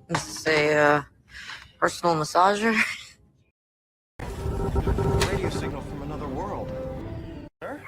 This is a personal massager. Radio signal from another world. Sir?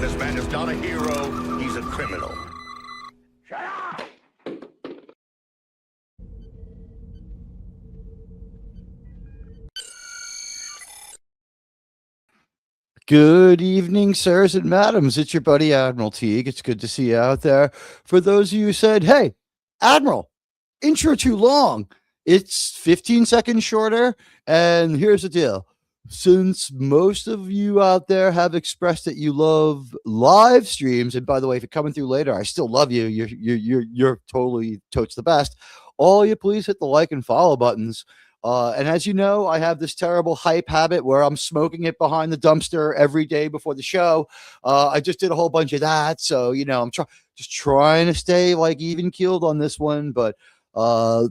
This man is not a hero, he's a criminal. Shut up! Good evening, sirs and madams. It's your buddy Admiral Teag. It's good to see you out there. For those of you who said, hey, Admiral, intro too long, it's 15 seconds shorter. And here's the deal. Since most of you out there have expressed that you love live streams, and by the way, if you're coming through later, I still love you. You're totally totes the best. All you please hit the like and follow buttons. And as you know, I have this terrible hype habit where I'm smoking it behind the dumpster every day before the show. I just did a whole bunch of that. So, I'm just trying to stay like even keeled on this one. But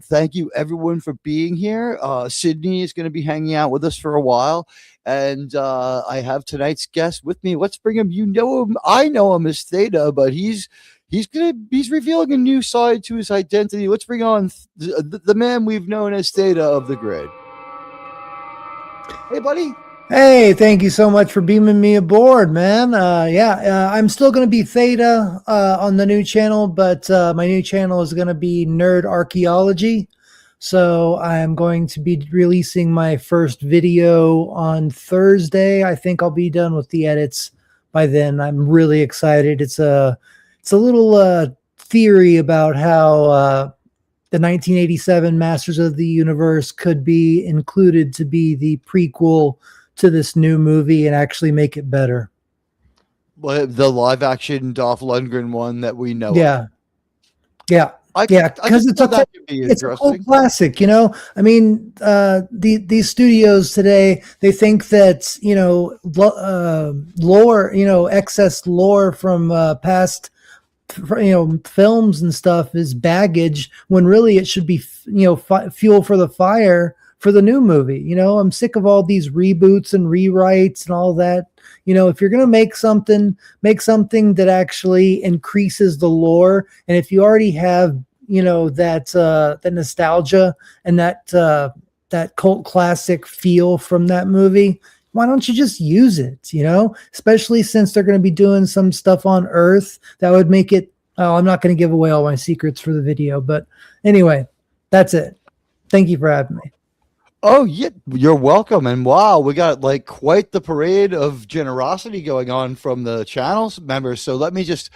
thank you everyone for being here. Sydney is going to be hanging out with us for a while. And I have tonight's guest with me. Let's bring him. You know him. I know him as Theta, but he's revealing a new side to his identity. Let's bring on the man we've known as Theta of the Grid. Hey, buddy. Hey, thank you so much for beaming me aboard, man. I'm still going to be Theta on the new channel, but my new channel is going to be Nerd Archaeology. So I'm going to be releasing my first video on Thursday. I think I'll be done with the edits by then. I'm really excited. It's a little theory about how the 1987 Masters of the Universe could be included to be the prequel to this new movie and actually make it better. Well, the live action Dolph Lundgren one that we know. Yeah. Because it's a cult classic, I mean, these studios today, they think that, lore, excess lore from past films and stuff is baggage, when really it should be fuel for the fire for the new movie. I'm sick of all these reboots and rewrites and all that. If you're going to make something that actually increases the lore, and if you already have that nostalgia and that cult classic feel from that movie, why don't you just use it, especially since they're going to be doing some stuff on Earth that would make it. Oh, I'm not going to give away all my secrets for the video, but anyway, that's it. Thank you for having me. Oh, yeah, you're welcome. And wow, we got like quite the parade of generosity going on from the channel's members. So let me just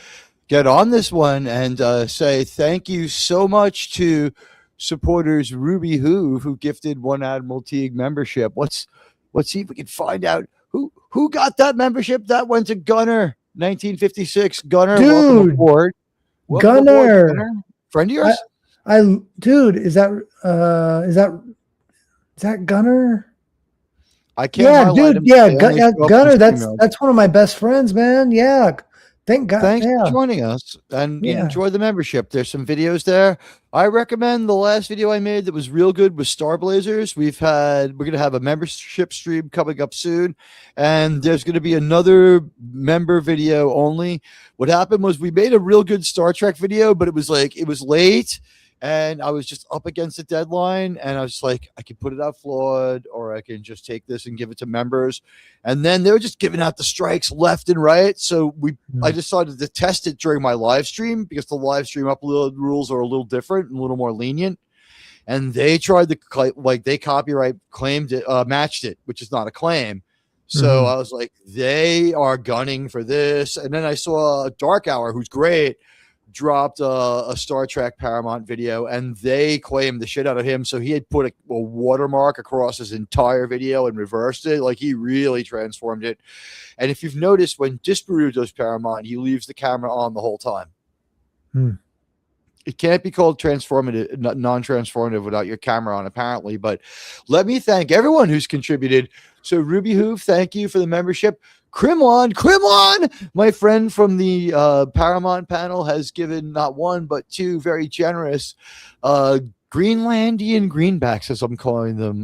get on this one and say thank you so much to supporters Ruby who gifted one Admiral Teague membership. Let's see if we can find out who got that membership. That went to Gunner 1956. Gunner, dude, welcome aboard. Gunner. Gunner, friend of yours? Dude, is that Gunner? I can't. Yeah, dude. Yeah, Gunner. That's one of my best friends, man. Yeah, Thank God. Thanks for Yeah. joining us and Yeah. enjoy the membership. There's some videos there. I recommend the last video I made that was real good was Star Blazers. We're going to have a membership stream coming up soon, and there's going to be another member video only. What happened was we made a real good Star Trek video, but it was late and I was just up against the deadline, and I was like, I can put it out flawed, or I can just take this and give it to members. And then they were just giving out the strikes left and right. So I decided to test it during my live stream because the live stream upload rules are a little different and a little more lenient. And they tried to they copyright claimed it, matched it, which is not a claim. So I was like, they are gunning for this. And then I saw Dark Hour, who's great, dropped a Star Trek Paramount video, and they claimed the shit out of him. So he had put a watermark across his entire video and reversed it. Like, he really transformed it. And if you've noticed, when Disparu does Paramount, he leaves the camera on the whole time. It can't be called transformative, non-transformative without your camera on, apparently. But let me thank everyone who's contributed. So Ruby Hoof, thank you for the membership. Krimlon, my friend from the Paramount panel, has given not one but two very generous Greenlandian greenbacks, as I'm calling them.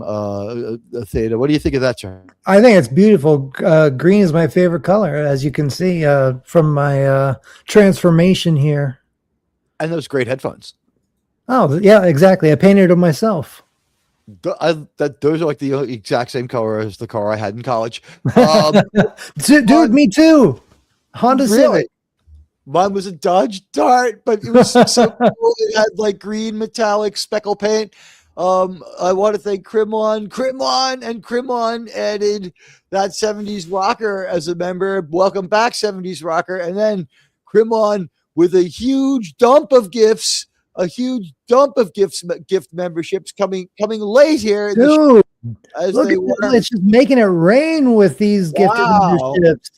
Theta, what do you think of that term? I think it's beautiful. Green is my favorite color, as you can see from my transformation here. And those great headphones. Oh, yeah, exactly. I painted them myself. Those are like the exact same color as the car I had in college. Dude, me too. Honda Civic. Mine was a Dodge Dart, but it was so cool. It had like green metallic speckle paint. I want to thank Krimlon, and Krimlon added that 70s rocker as a member. Welcome back, 70s rocker. And then Krimlon with a huge dump of gifts. Gift memberships coming late here. Dude, look at it's just making it rain with these gift memberships.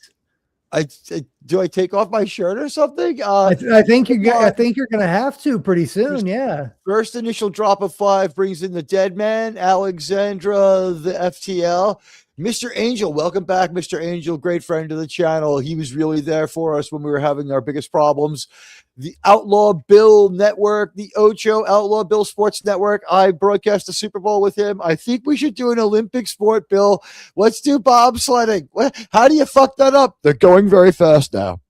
Do I take off my shirt or something? I think you're gonna have to pretty soon. Yeah. First initial drop of 5 brings in the Dead Man, Alexandra, the FTL. Mr. Angel, welcome back, Mr. Angel, great friend of the channel. He was really there for us when we were having our biggest problems. The Outlaw Bill Network, the Ocho Outlaw Bill Sports Network. I broadcast the Super Bowl with him. I think we should do an Olympic sport, Bill. Let's do bobsledding. How do you fuck that up? They're going very fast now.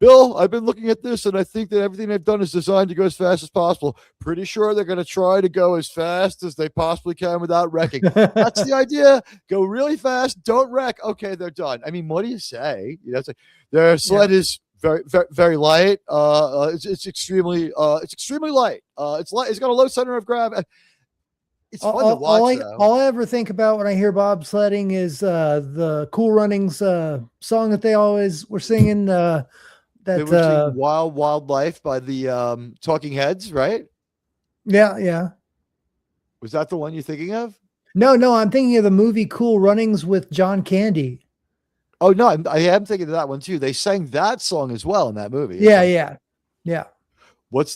Bill, I've been looking at this, and I think that everything they've done is designed to go as fast as possible. Pretty sure they're going to try to go as fast as they possibly can without wrecking. That's the idea. Go really fast. Don't wreck. Okay, they're done. I mean, what do you say? You know, it's like their sled is very, very, very light. It's extremely light. It's light. It's got a low center of gravity. It's fun to watch. All I ever think about when I hear bobsledding is the Cool Runnings song that they always were singing. They were singing Wild Life by the Talking Heads, right? Yeah. Was that the one you're thinking of? No, I'm thinking of the movie Cool Runnings with John Candy. Oh no, I am thinking of that one too. They sang that song as well in that movie. Yeah.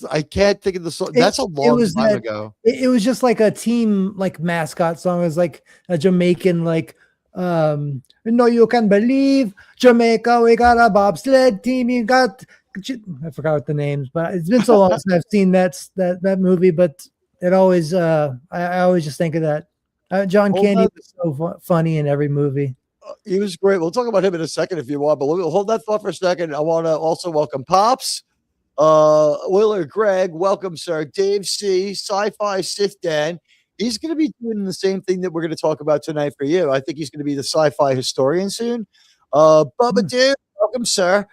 I can't think of the song. That's a long time ago. It was just like a team mascot song. It was like a Jamaican no, you can believe Jamaica. We got a bobsled team. You got I forgot what the names, but it's been so long since I've seen that movie. But it always I always just think of that. John Candy was so funny in every movie. He was great. We'll talk about him in a second if you want, but we'll hold that thought for a second. I want to also welcome Pops, Willer, Greg, welcome, sir. Dave C, Sci-Fi Sith Dan. He's going to be doing the same thing that we're going to talk about tonight for you. I think he's going to be the sci-fi historian soon. Bubba Dude, welcome, sir.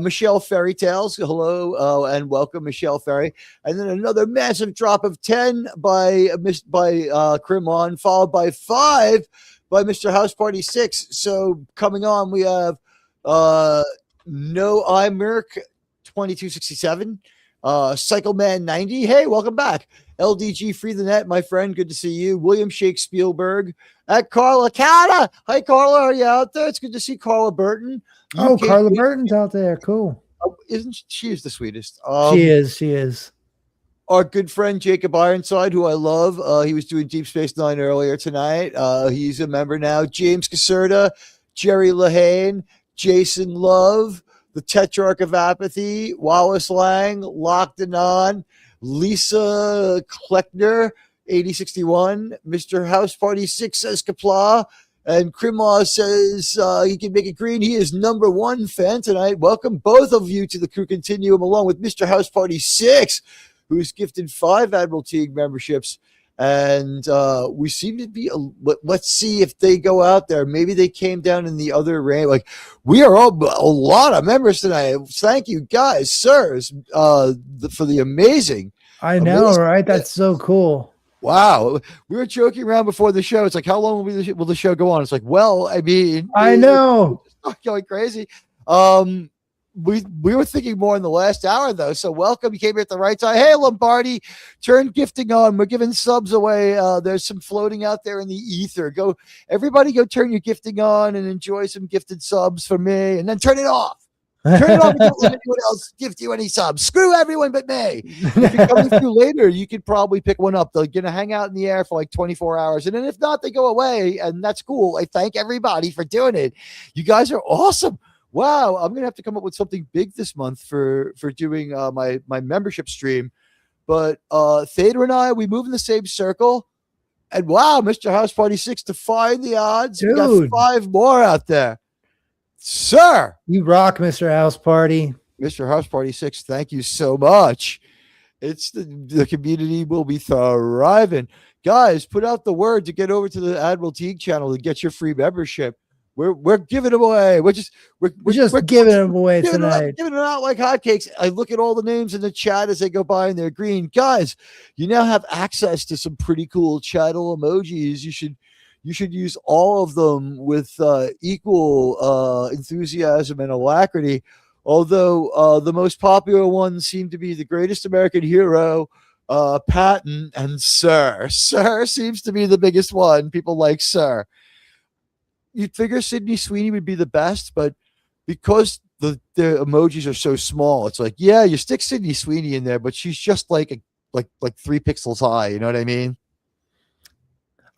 Michelle Fairy Tales, hello, and welcome, Michelle Ferry. And then another massive drop of 10 by Krimlon, followed by 5 by Mr. House Party 6. So coming on, we have No I Merc 2267, Cycle Man 90. Hey, welcome back. LDG Free the Net, my friend. Good to see you. William Shake Spielberg. At Carla Cata. Hi, Carla. Are you out there? It's good to see Carla Burton. Carla Burton's out there. Cool. Isn't she is the sweetest? She is. Our good friend Jacob Ironside, who I love. He was doing Deep Space Nine earlier tonight. He's a member now. James Caserta, Jerry Lahane, Jason Love, the Tetrarch of Apathy, Wallace Lang, Locked and On, Lisa Kleckner, 8061, Mr. House Party 6 says Kapla, and Krimaw says he can make it green. He is number one fan tonight. Welcome both of you to the Crew Continuum, along with Mr. House Party 6, who's gifted 5 Admiral Teague memberships. And we seem to be, let's see if they go out there. Maybe they came down in the other range. Like, we are all a lot of members tonight. Thank you, guys, sirs, for the amazing. I know, right? That's so cool. Wow. We were joking around before the show. It's like, how long will the show go on? It's like, well, I mean, I know. It's not going crazy. We were thinking more in the last hour, though. So welcome. You came here at the right time. Hey, Lombardi, turn gifting on. We're giving subs away. There's some floating out there in the ether. Everybody go turn your gifting on and enjoy some gifted subs for me, and then turn it off. Turn it off and don't let anyone else gift you any subs. Screw everyone but me. If you're coming through later, you could probably pick one up. They're going to hang out in the air for like 24 hours. And then if not, they go away. And that's cool. I thank everybody for doing it. You guys are awesome. Wow. I'm going to have to come up with something big this month for doing my membership stream. But Theta and I, we move in the same circle. And wow, Mr. House Party 6 defying the odds. Dude. We got 5 more out there. Sir, you rock, Mr. House Party. Mr. House Party 6, thank you so much. It's the community will be thriving. Guys, put out the word to get over to the Admiral Teague channel to get your free membership. We're giving them away. We're just giving them away tonight. Giving them out like hotcakes. I look at all the names in the chat as they go by and they're green. Guys, you now have access to some pretty cool channel emojis. You should use all of them with equal enthusiasm and alacrity, although the most popular ones seem to be the greatest American hero, Patton, and Sir. Sir seems to be the biggest one. People like Sir. You'd figure Sydney Sweeney would be the best, but because the emojis are so small, it's like, yeah, you stick Sydney Sweeney in there, but she's just like 3 pixels high. You know what I mean?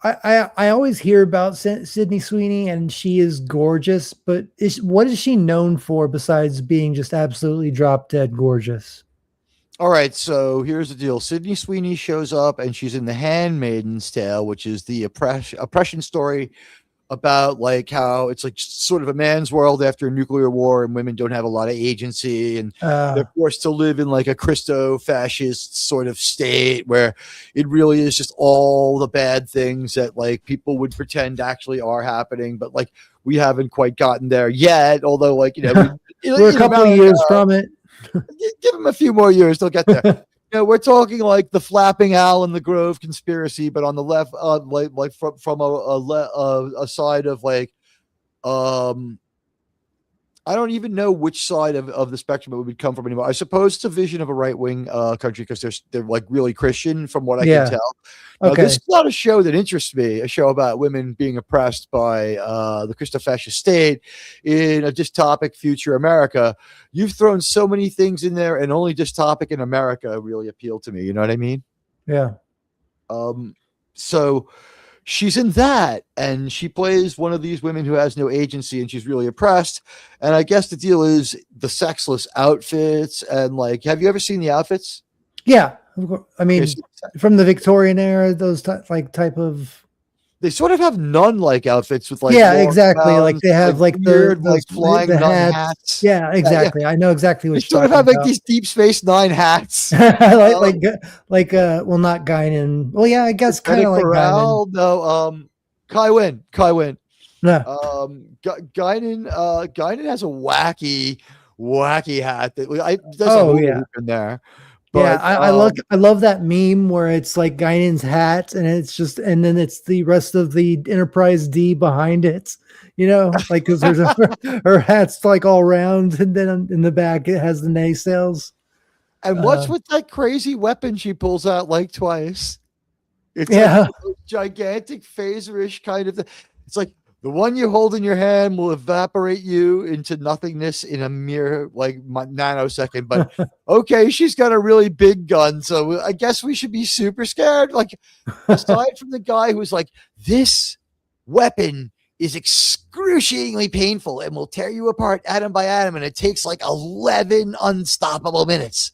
I always hear about Sydney Sweeney, and she is gorgeous, but what is she known for besides being just absolutely drop dead gorgeous? All right, so here's the deal. Sydney Sweeney shows up, and she's in The Handmaid's Tale, which is the oppression story about like how it's like sort of a man's world after a nuclear war, and women don't have a lot of agency, and they're forced to live in like a Christo-fascist sort of state where it really is just all the bad things that like people would pretend actually are happening, but like we haven't quite gotten there yet. Although like we're a couple of years from it. Give them a few more years, they'll get there. We're talking like the Flapping Owl in the Grove conspiracy, but on the left, like from a side of like, I don't even know which side of the spectrum it would come from anymore. I suppose it's a vision of a right wing country because they're like really Christian from what I can tell. Okay. This is not a show that interests me. A show about women being oppressed by the Christo-fascist state in a dystopic future America. You've thrown so many things in there, and only dystopic in America really appeal to me. You know what I mean? Yeah. So she's in that, and she plays one of these women who has no agency, and she's really oppressed. And I guess the deal is the sexless outfits. And like, have you ever seen the outfits? Yeah. I mean, from the Victorian era, those type of. They sort of have nun-like outfits with like, exactly. Like they have like weird, like flying the nun hats. Yeah, exactly. I know exactly what they sort of have like these Deep Space Nine hats. well, not Guinan. Well, yeah, I guess kind of like Guinan. No, Kai Wynn. No. Guinan has a wacky hat that in there. But, I love that meme where it's like Guinan's hat, and then it's the rest of the Enterprise D behind it, like because there's her hat's like all round, and then in the back it has the nacelles. And what's with that crazy weapon she pulls out like twice? It's like a gigantic phaserish kind of thing. It's like the one you hold in your hand will evaporate you into nothingness in a mere like nanosecond. But okay, she's got a really big gun, so I guess we should be super scared. Like, aside from the guy who's like, this weapon is excruciatingly painful and will tear you apart atom by atom, and it takes like 11 unstoppable minutes.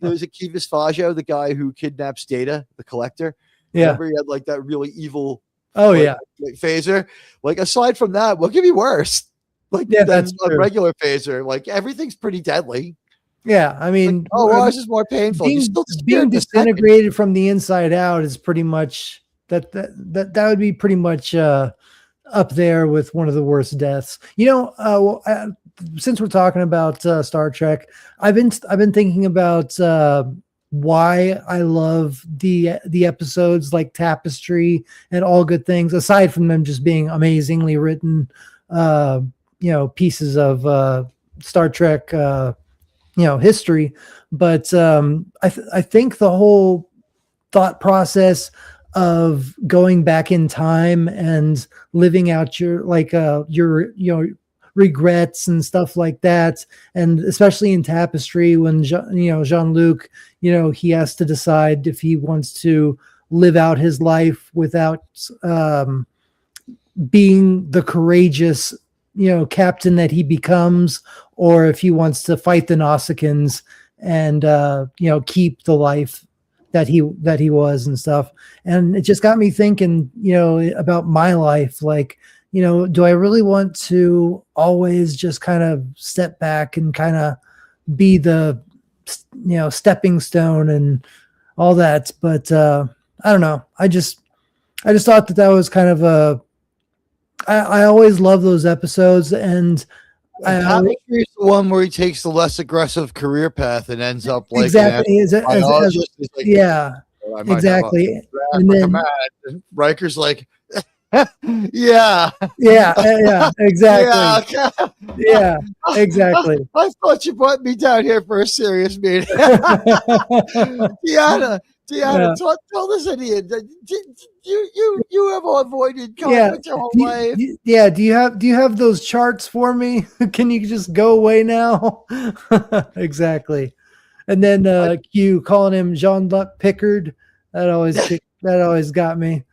There's Akiva Fajo, the guy who kidnaps Data, the collector. Yeah. Remember, he had like that really evil yeah. like phaser. Like, aside from that, what could be worse? Like, Yeah, than that's a true. regular phaser. Like, everything's pretty deadly. Yeah, I mean, Like, ours is more painful. being, You still being scared the second. disintegrated from the inside out is pretty much that would be pretty much up there with one of the worst deaths. You know, since we're talking about Star Trek, I've been thinking about why I love the episodes like Tapestry and All Good Things, aside from them just being amazingly written, pieces of Star Trek, history. But I think the whole thought process of going back in time and living out your regrets and stuff like that, and especially in Tapestry when Jean-Luc, he has to decide if he wants to live out his life without being the courageous captain that he becomes, or if he wants to fight the Nausicaans and keep the life that he was and stuff. And it just got me thinking, about my life. Like, do I really want to always just kind of step back and kind of be the, stepping stone and all that? But I don't know. I just thought that was kind of I always love those episodes, and Tapestry is the one where he takes the less aggressive career path and ends up like exactly yeah, exactly. And then Riker's like, yeah, exactly. Yeah, exactly. I thought you brought me down here for a serious meeting. Deanna, tell this idiot that you have avoided conflict your whole life. Do you have those charts for me? Can you just go away now? Exactly. And then Q calling him Jean-Luc Picard, that always got me.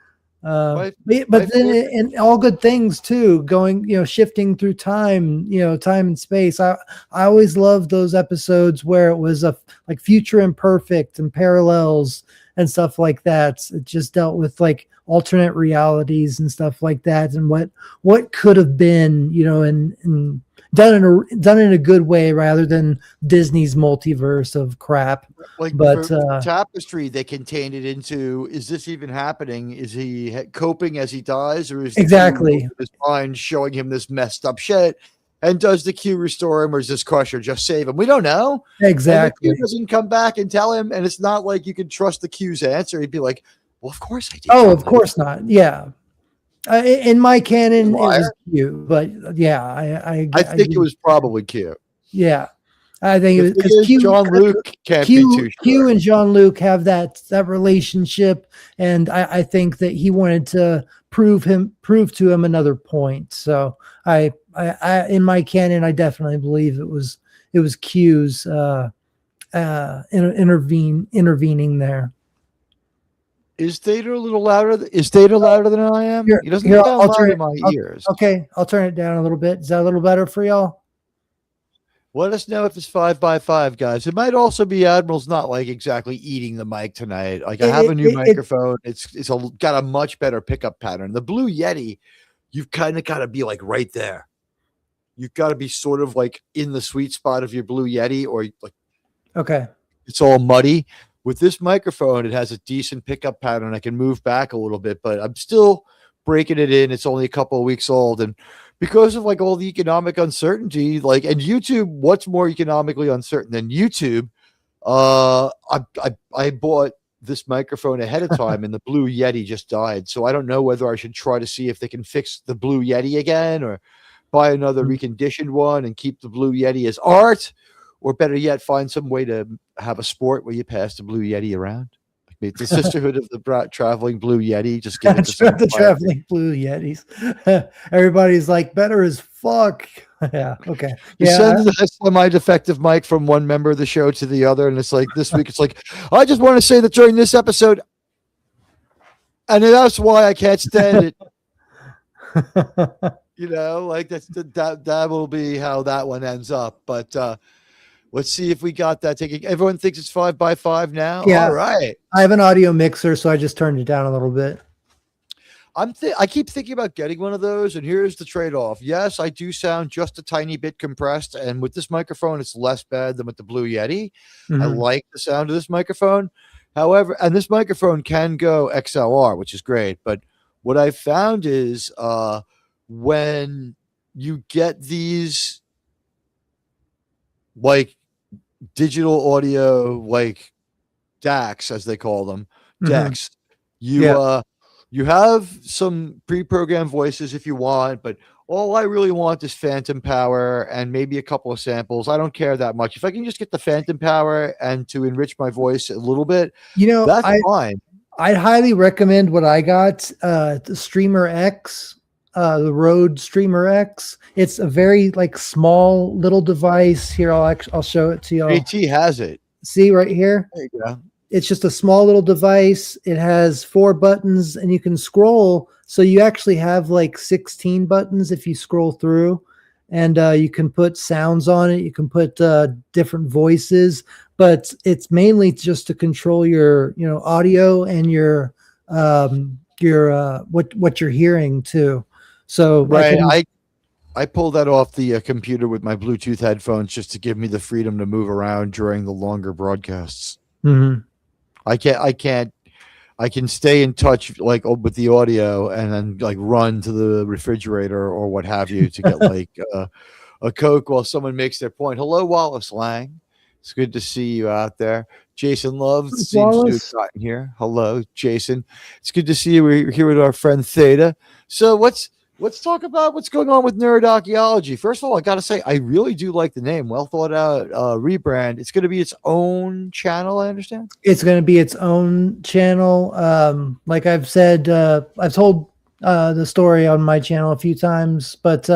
But then in All Good Things too, going, shifting through time, time and space. I always loved those episodes where it was like future imperfect and parallels and stuff like that. It just dealt with like alternate realities and stuff like that, and what could have been, and done in a good way rather than Disney's multiverse of crap. Like, but for Tapestry, they contained it into: is this even happening? Is he coping as he dies, or is exactly his mind showing him this messed up shit? And does the Q restore him, or does this Crusher just save him? We don't know. Exactly. And the Q doesn't come back and tell him, and it's not like you can trust the Q's answer. He'd be like, "Well, of course I did." Oh, of course not. Yeah. In my canon, it was Q, but yeah, I think it was probably Q. Yeah, I think it was because Jean-Luc can't be too sure. Q and Jean-Luc have that relationship, and I think that he wanted to prove to him another point. So I in my canon, I definitely believe it was Q's intervening there. Is Data a little louder? Is Data louder than I am? He doesn't sound loud in my ears. Okay, I'll turn it down a little bit. Is that a little better for y'all? Let us know if it's 5x5, guys. It might also be Admiral's not like exactly eating the mic tonight. Like, I have a new microphone. It's got a much better pickup pattern. The Blue Yeti, you've kind of got to be like right there. You've got to be sort of like in the sweet spot of your Blue Yeti, or like, okay, it's all muddy. With this microphone, it has a decent pickup pattern. I can move back a little bit, but I'm still breaking it in. It's only a couple of weeks old. And because of like all the economic uncertainty, like, and YouTube, what's more economically uncertain than YouTube? I bought this microphone ahead of time and the Blue Yeti just died. So I don't know whether I should try to see if they can fix the Blue Yeti again, or buy another reconditioned one and keep the Blue Yeti as art. Or better yet, find some way to have a sport where you pass the Blue Yeti around. Like the Sisterhood of the Traveling Blue Yeti. Just give it to the Traveling Blue Yetis. Everybody's like, better as fuck. Yeah. Okay. You send a semi-defective mic from one member of the show to the other, and it's like this week. It's like, I just want to say that during this episode, and that's why I can't stand it. Like that will be how that one ends up. But let's see if we got that taken. Everyone thinks it's 5x5 now. Yeah. All right. I have an audio mixer, so I just turned it down a little bit. I keep thinking about getting one of those, and here's the trade-off. Yes, I do sound just a tiny bit compressed, and with this microphone, it's less bad than with the Blue Yeti. I like the sound of this microphone. However, and this microphone can go XLR, which is great. But what I found is when you get these like digital audio, like DACs, as they call them, decks, you have some pre-programmed voices if you want, but all I really want is phantom power and maybe a couple of samples. I don't care that much. If I can just get the phantom power and to enrich my voice a little bit, that's fine. I'd highly recommend what I got, the Streamer X, the Rode Streamer X. It's a very small little device. Here, I'll show it to you. AT has it. See right here? There you go. It's just a small little device. It has 4 buttons and you can scroll. So you actually have 16 buttons if you scroll through, and you can put sounds on it. You can put different voices, but it's mainly just to control your, audio and your what you're hearing too. So right. I pulled that off the computer with my Bluetooth headphones just to give me the freedom to move around during the longer broadcasts. Mm-hmm. I can stay in touch with the audio and then run to the refrigerator or what have you to get a Coke while someone makes their point. Hello, Wallace Lang. It's good to see you out there. Jason Love seems to have gotten here. Hello, Jason. It's good to see you. We're here with our friend Theta. So let's talk about what's going on with Nerd Archaeology. First of all, I got to say, I really do like the name. Well thought out rebrand. It's going to be its own channel, I understand? It's going to be its own channel. Like I've said, I've told the story on my channel a few times, but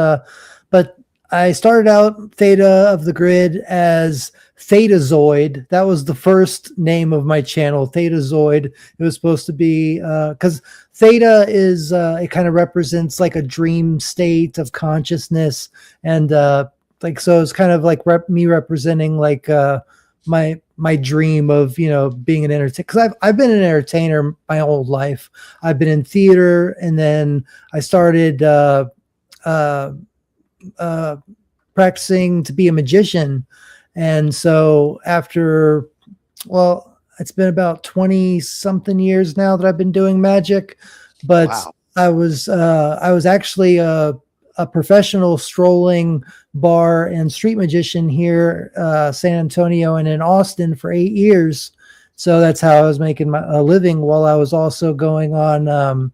I started out Theta of the Grid as Thetazoid. That was the first name of my channel, Thetazoid. It was supposed to be because Theta is it kind of represents a dream state of consciousness, and so it's kind of me representing my dream of being an entertainer, because I've been an entertainer my whole life. I've been in theater, and then I started practicing to be a magician. And so after, it's been about 20 something years now that I've been doing magic, but wow. I was actually a professional strolling bar and street magician here, San Antonio and in Austin for 8 years. So that's how I was making a living, while I was also going on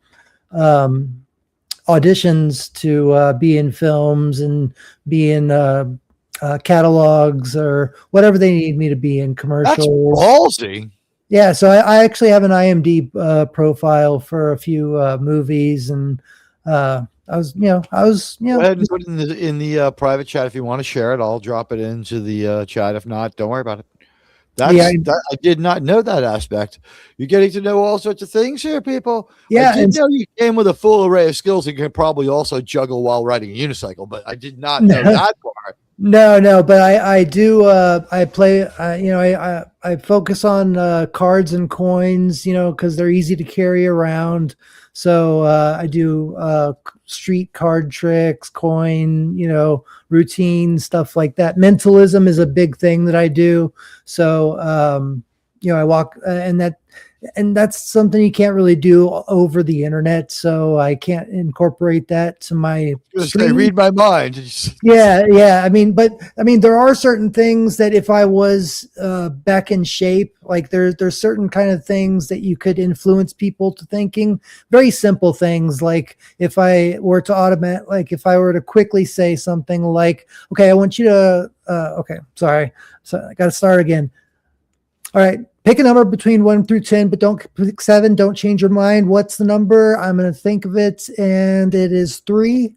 auditions to be in films and be in catalogs or whatever they need me to be in, commercials. That's ballsy. Yeah, so I actually have an IMDb profile for a few movies, and I was. Go ahead and put it in the private chat if you want to share it. I'll drop it into the chat. If not, don't worry about it. I did not know that aspect. You're getting to know all sorts of things here, people. Yeah, I did know you came with a full array of skills and can probably also juggle while riding a unicycle, but I did not know that part. No, but I do. I play. I focus on cards and coins, because they're easy to carry around. So I do street card tricks, coin, routine stuff like that. Mentalism is a big thing that I do. So I walk, and that's something you can't really do over the internet. So I can't incorporate that to my stream. Read my mind. Yeah. I mean, there are certain things that if I was back in shape, there's certain kind of things that you could influence people to thinking. Very simple things, like if I were to quickly say something like, okay, I want you to, okay, sorry. So I got to start again. All right. Pick a number between 1 through 10, but don't pick 7. Don't change your mind. What's the number? I'm going to think of it, and it is 3.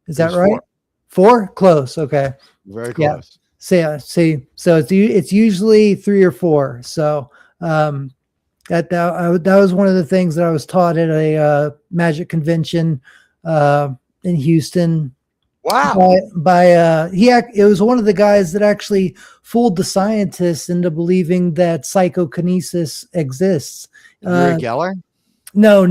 Is that right? 4? Close. Okay. Very close. Yeah. So it's usually 3 or 4. So that was one of the things that I was taught at a magic convention in Houston. Wow. It was one of the guys that actually fooled the scientists into believing that psychokinesis exists. Yuri Geller? No,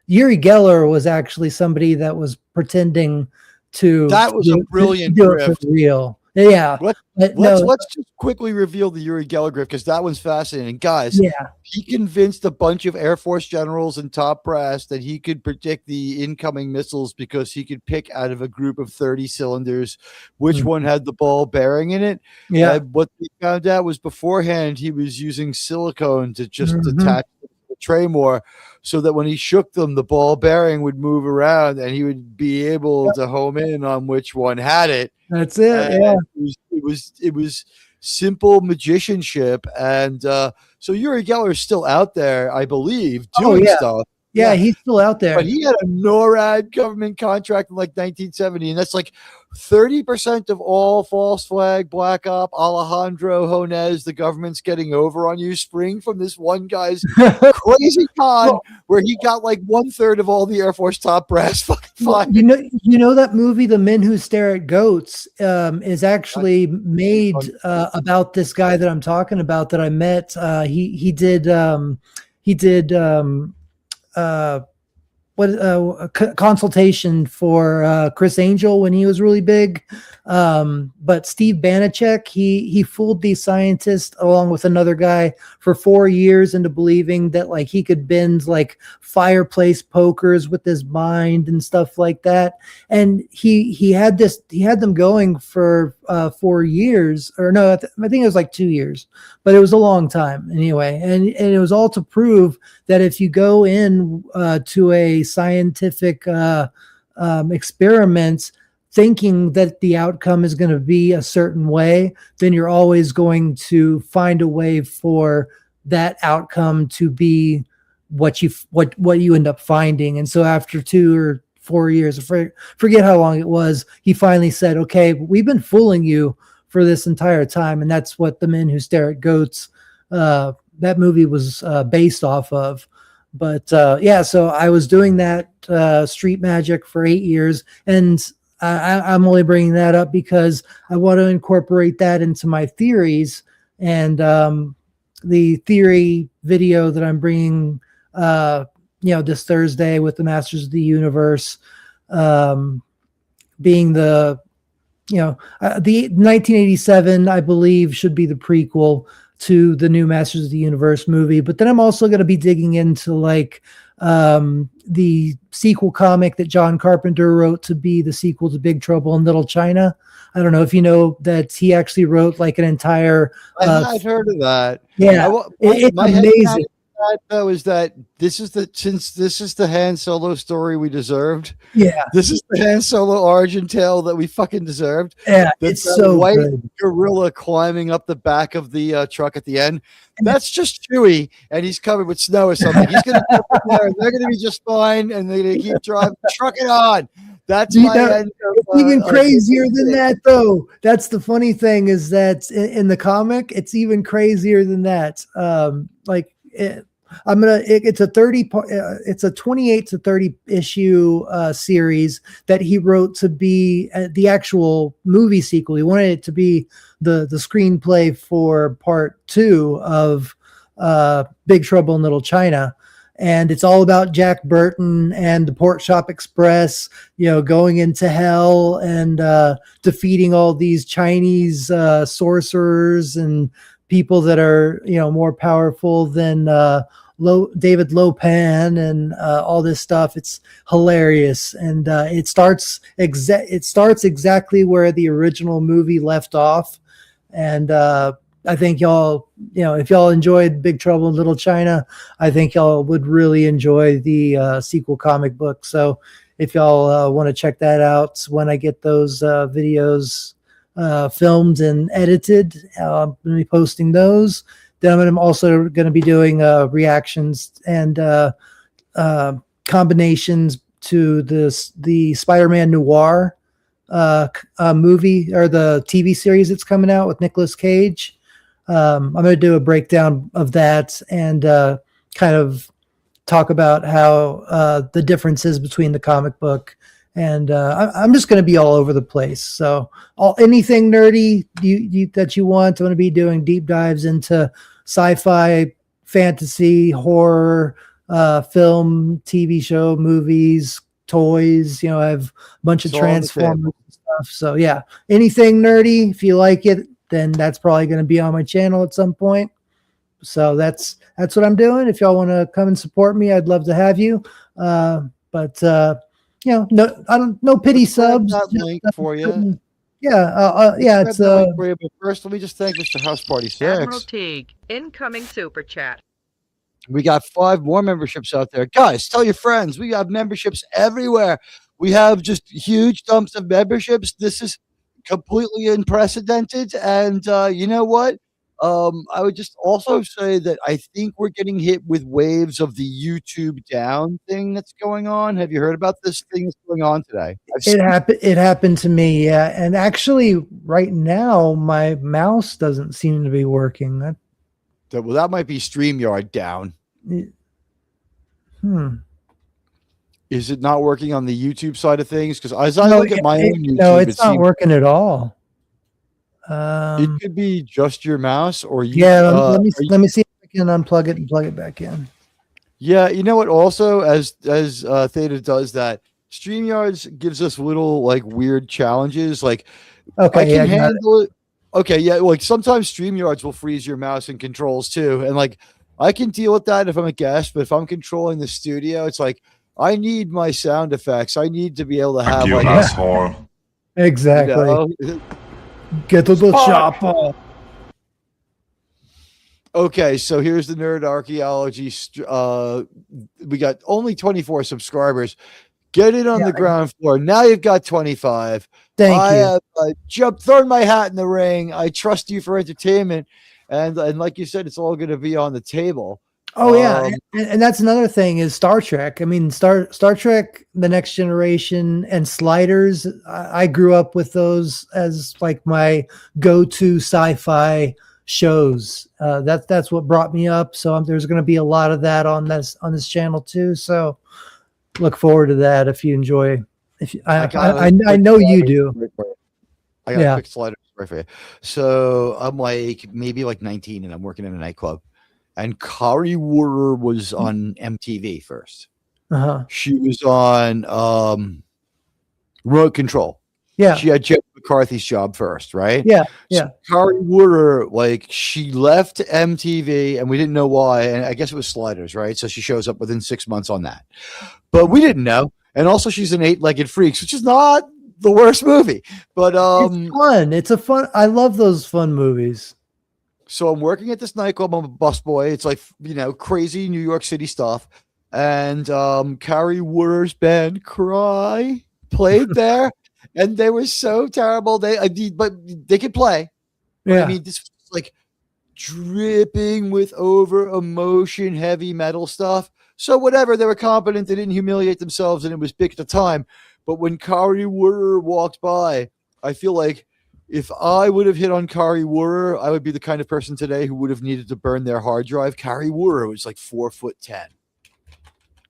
Yuri Geller was actually somebody that was pretending to That was a brilliant do it for grift. real. Yeah. Let's just quickly reveal the Yuri Geller grift, because that one's fascinating. Guys, Yeah. he convinced a bunch of Air Force generals and top brass that he could predict the incoming missiles because he could pick out of a group of 30 cylinders which one had the ball bearing in it. Yeah. What they found out was beforehand he was using silicone to just Mhm. attach the tray more, so that when he shook them, the ball bearing would move around and he would be able to home in on which one had it. That's it. And Yeah. it was simple magicianship, and so Yuri Geller is still out there, I believe, doing stuff. Yeah, he's still out there. But he had a NORAD government contract in like 1970, and that's like 30% of all false flag, black op, Alejandro Jones, the government's getting over on you, spring from this one guy's crazy con where he got like 1/3 of all the Air Force top brass fucking fired. You know that movie, The Men Who Stare at Goats, is actually made about this guy that I'm talking about that I met. He did consultation for Chris Angel when he was really big. But Steve Banachek, he fooled these scientists along with another guy for 4 years into believing that like he could bend like fireplace pokers with his mind and stuff like that. And he had them going for 4 years, or no, I think it was like 2 years, but it was a long time anyway. And it was all to prove that if you go in to a scientific experiment thinking that the outcome is going to be a certain way, then you're always going to find a way for that outcome to be what you end up finding. And so after 2 or 4 years, forget how long it was, he finally said, okay, we've been fooling you for this entire time. And that's what The Men Who Stare at Goats, that movie was based off of. But so I was doing that street magic for 8 years, and I'm only bringing that up because I want to incorporate that into my theories. And the theory video that I'm bringing, this Thursday with the Masters of the Universe, being the 1987, I believe, should be the prequel to the new Masters of the Universe movie. But then I'm also going to be digging into like the sequel comic that John Carpenter wrote to be the sequel to Big Trouble in Little China. I don't know if you know that he actually wrote like an entire. I've heard of that. Yeah, it's amazing. Though is that this is the Han Solo story we deserved. Yeah, this is the Han Solo origin tale that we fucking deserved. Yeah, it's so white good. gorilla climbing up the back of the truck at the end. That's just Chewie, and he's covered with snow or something. He's gonna go from there, and they're gonna be just fine, and they're gonna keep driving, trucking on. That's my end. It's even crazier than that, though. That's the funny thing is that in the comic, it's even crazier than that. It's a 28 to 30 issue series that he wrote to be the actual movie sequel. He wanted it to be the screenplay for part 2 of Big Trouble in Little China. And it's all about Jack Burton and the Pork Chop Express, going into hell and defeating all these Chinese sorcerers and people that are, more powerful than David Lopan and all this stuff. It's hilarious, and it starts exactly where the original movie left off. And I think y'all, if y'all enjoyed Big Trouble in Little China, I think y'all would really enjoy the sequel comic book. So if y'all want to check that out when I get those videos filmed and edited, I'm going to be posting those. Then I'm also going to be doing reactions and combinations to the Spider-Man Noir movie, or the TV series that's coming out with Nicolas Cage. I'm going to do a breakdown of that and kind of talk about how the differences between the comic book and I'm just going to be all over the place. So anything nerdy that you want, I'm going to be doing deep dives into sci-fi, fantasy, horror, film, TV show, movies, toys. I have a bunch of It's all on the table. Transformers and stuff. So yeah, anything nerdy, if you like it, then that's probably going to be on my channel at some point. So that's what I'm doing. If y'all want to come and support me, I'd love to have you. But no pity Let's grab subs. that link for you. Yeah, Let's it's grab that link for you. But first, let me just thank Mr. House Party Admiral 6. Teag, incoming super chat. We got 5 more memberships out there. Guys, tell your friends. We have memberships everywhere. We have just huge dumps of memberships. This is completely unprecedented. And you know what? I would just also say that I think we're getting hit with waves of the YouTube down thing that's going on. Have you heard about this thing that's going on today? it happened to me, yeah. And actually, right now, my mouse doesn't seem to be working. That might be StreamYard down. Is it not working on the YouTube side of things? Because as I look at my own YouTube, no, it's not working at all. It could be just your mouse, or you. Yeah, let me see if I can unplug it and plug it back in. Yeah, you know what? Also, as Theta does that, StreamYards gives us little like weird challenges. Like, okay, I can handle it. Okay, yeah, like sometimes StreamYards will freeze your mouse and controls too, and like I can deal with that if I'm a guest. But if I'm controlling the studio, it's like I need my sound effects. I need to be able to have like asshole. Exactly. Get to the chopper. Okay, so here's the nerd archaeology. We got only 24 subscribers. Get it on the ground floor. Now you've got 25. Thank you. I have thrown my hat in the ring. I trust you for entertainment, and like you said, it's all going to be on the table. Oh yeah, and that's another thing is Star Trek. I mean, Star Trek: The Next Generation and Sliders. I grew up with those as like my go-to sci-fi shows. That's what brought me up. So there's going to be a lot of that on this channel too. So look forward to that if you enjoy. I know you do. I got a quick slider story for you. So I'm like maybe like 19, and I'm working in a nightclub. And Kari Wurer was on MTV first. She was on Remote Control. Yeah. She had Jeff McCarthy's job first, right? Yeah. So Kari Wurer, like, she left MTV and we didn't know why. And I guess it was Sliders, right? So she shows up within 6 months on that. But we didn't know. And also she's an 8-Legged Freaks, which is not the worst movie. But it's fun. It's a fun. I love those fun movies. So I'm working at this nightclub. I'm a busboy. It's like, crazy New York City stuff. And Kari Wurer's band Cry played there. And they were so terrible. But they could play. Yeah. I mean, this was like dripping with over emotion, heavy metal stuff. So whatever, they were competent. They didn't humiliate themselves, and it was big at the time. But when Kari Wurer walked by, I feel like if I would have hit on Kari Wurer, I would be the kind of person today who would have needed to burn their hard drive. Kari Wurer was like 4'10".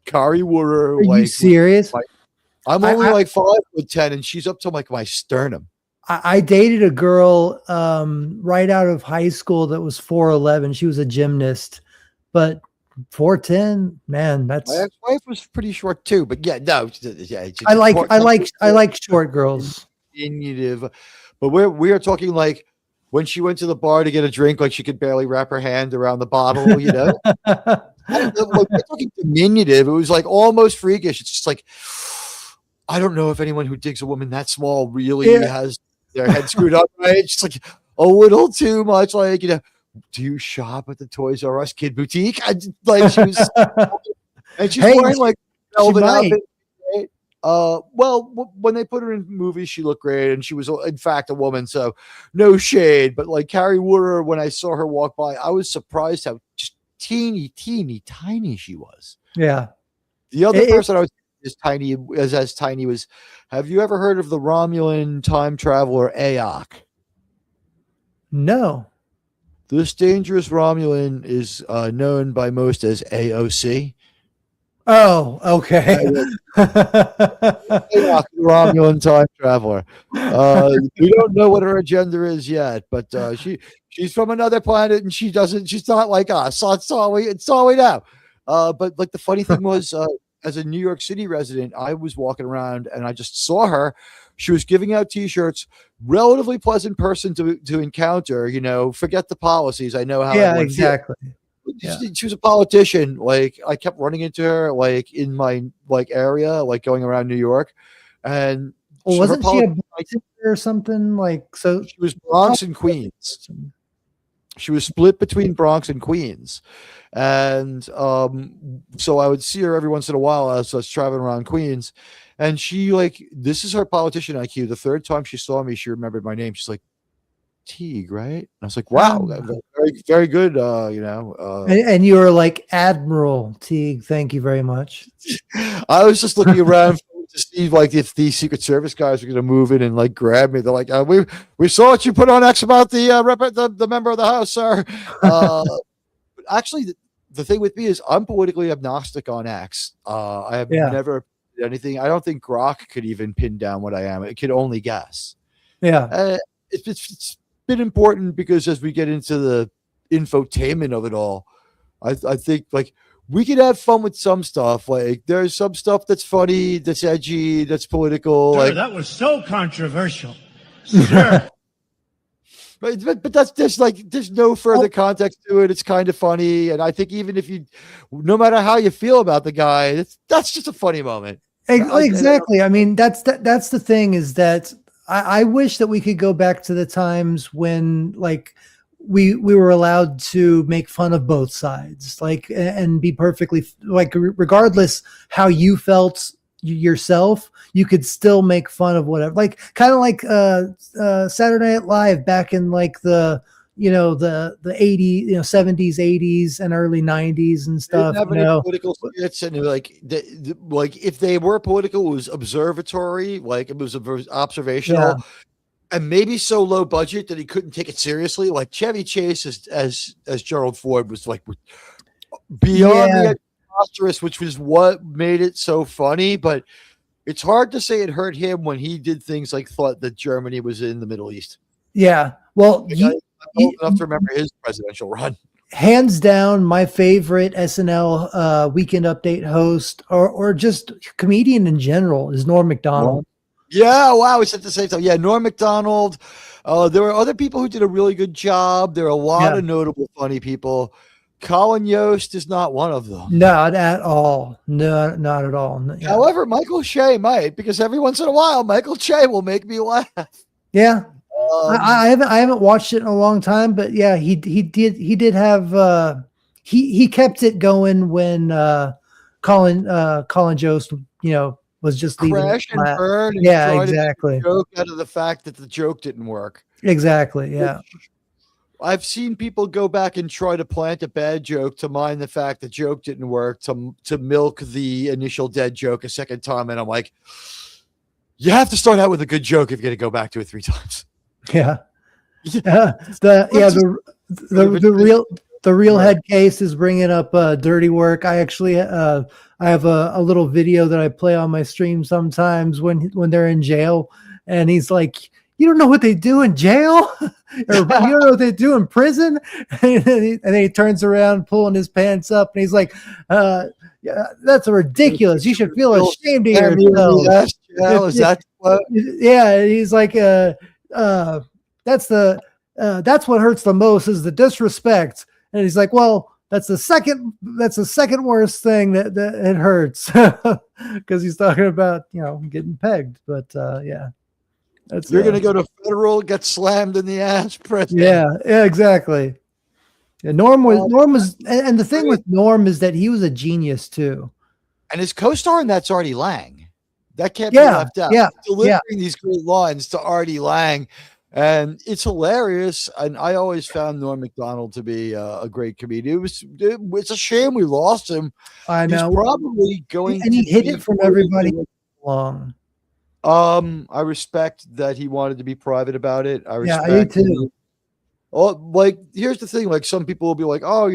Kari Wurer, are you serious? I'm only like 5'10", and she's up to like my sternum. I dated a girl right out of high school that was 4'11". She was a gymnast, but 4'10", man, that's. My ex-wife was pretty short too, but yeah, no, yeah. I like short girls. Diminutive. But we are talking like when she went to the bar to get a drink, like she could barely wrap her hand around the bottle, We're talking diminutive. It was like almost freakish. It's just like, I don't know if anyone who digs a woman that small really has their head screwed up, right? It's just like a little too much. Like, do you shop at the Toys R Us Kid Boutique? Like she was, and she's wearing like velvet outfit. Well, when they put her in movies, she looked great, and she was, in fact, a woman. So, no shade. But like Kari Wurer, when I saw her walk by, I was surprised how just teeny tiny she was. Yeah. The other person I was as tiny was. Have you ever heard of the Romulan time traveler Aok? No. This dangerous Romulan is known by most as AOC. Oh, okay. Teag, the Romulan time traveler. We don't know what her agenda is yet, but she's from another planet and she's not like us. So it's all we know. But like the funny thing was, as a New York City resident, I was walking around and I just saw her. She was giving out T-shirts. Relatively pleasant person to encounter. You know, forget the policies. I know how Yeah, everyone feels. exactly. Yeah. She was a politician. Like I kept running into her, like in my like area, like going around New York, and Well, her wasn't she a politics, bartender or something like so? she was Bronx and Queens. She was split between Bronx and Queens, and so I would see her every once in a while as I was traveling around Queens, and she like this is her politician IQ. The third time she saw me, she remembered my name. She's like, Teag, right? And I was like, wow, very, very good. And you were like Admiral Teague. Thank you very much. I was just looking around to see like if these Secret Service guys were going to move in and like grab me. They're like, we saw what you put on X about the member of the House, sir. But actually, the thing with me is I'm politically agnostic on X. I have never anything. I don't think Grok could even pin down what I am. It could only guess. Yeah. It's been important because as we get into the infotainment of it all, I think like we could have fun with some stuff. Like there's some stuff that's funny, that's edgy, that's political. Sir, like that was so controversial. Sir. but there's no further context to it. It's kind of funny, and I think even if no matter how you feel about the guy, that's just a funny moment. Exactly. I mean, that's the thing is that I wish that we could go back to the times when like we were allowed to make fun of both sides, like and be perfectly like regardless how you felt yourself, you could still make fun of whatever. Like kind of like Saturday Night Live back in like the the 80s, 70s, 80s, and early 90s and stuff. They didn't have any political skits, and like like if they were political, it was observatory, like it was observational, and maybe so low budget that he couldn't take it seriously. Like Chevy Chase as Gerald Ford was like beyond the preposterous, which was what made it so funny. But it's hard to say it hurt him when he did things like thought that Germany was in the Middle East. Yeah, well, I'm old enough to remember his presidential run. Hands down, my favorite SNL Weekend Update host, or just comedian in general, is Norm Macdonald. Yeah, wow, it's at the same time. Yeah, Norm Macdonald. There were other people who did a really good job. There are a lot of notable funny people. Colin Yost is not one of them. Not at all. No, not at all. Yeah. However, Michael Shea might, because every once in a while, Michael Shea will make me laugh. Yeah. I haven't watched it in a long time, but yeah, he did have he kept it going when Colin Jost was just leaving crash and burn. And exactly. Joke out of the fact that the joke didn't work. Exactly. Yeah. I've seen people go back and try to plant a bad joke to mine the fact the joke didn't work to milk the initial dead joke a second time, and I'm like, you have to start out with a good joke if you're going to go back to it 3 times. Yeah. The real head case is bringing up dirty work. I actually I have a little video that I play on my stream sometimes when they're in jail, and he's like, you don't know what they do in jail, or you don't know what they do in prison, and then he turns around pulling his pants up and he's like, yeah, that's ridiculous. You should feel ashamed of yourself. Is that what? Yeah, he's like, that's what hurts the most is the disrespect. And he's like, well, that's the second worst thing that it hurts, because he's talking about getting pegged. But yeah, you're gonna go to federal, get slammed in the ass, prison. Yeah, exactly. Yeah, Norm was, and the thing with Norm is that he was a genius too. And his co-star in that's Artie Lang. That can't be left out. Yeah, delivering these great lines to Artie Lang, and it's hilarious. And I always found Norm Macdonald to be a great comedian. It's a shame we lost him. I know. He's probably going, and he hid it from everybody long. I respect that he wanted to be private about it. I respect. Yeah, I do too. Oh, like here's the thing: like some people will be like, "Oh,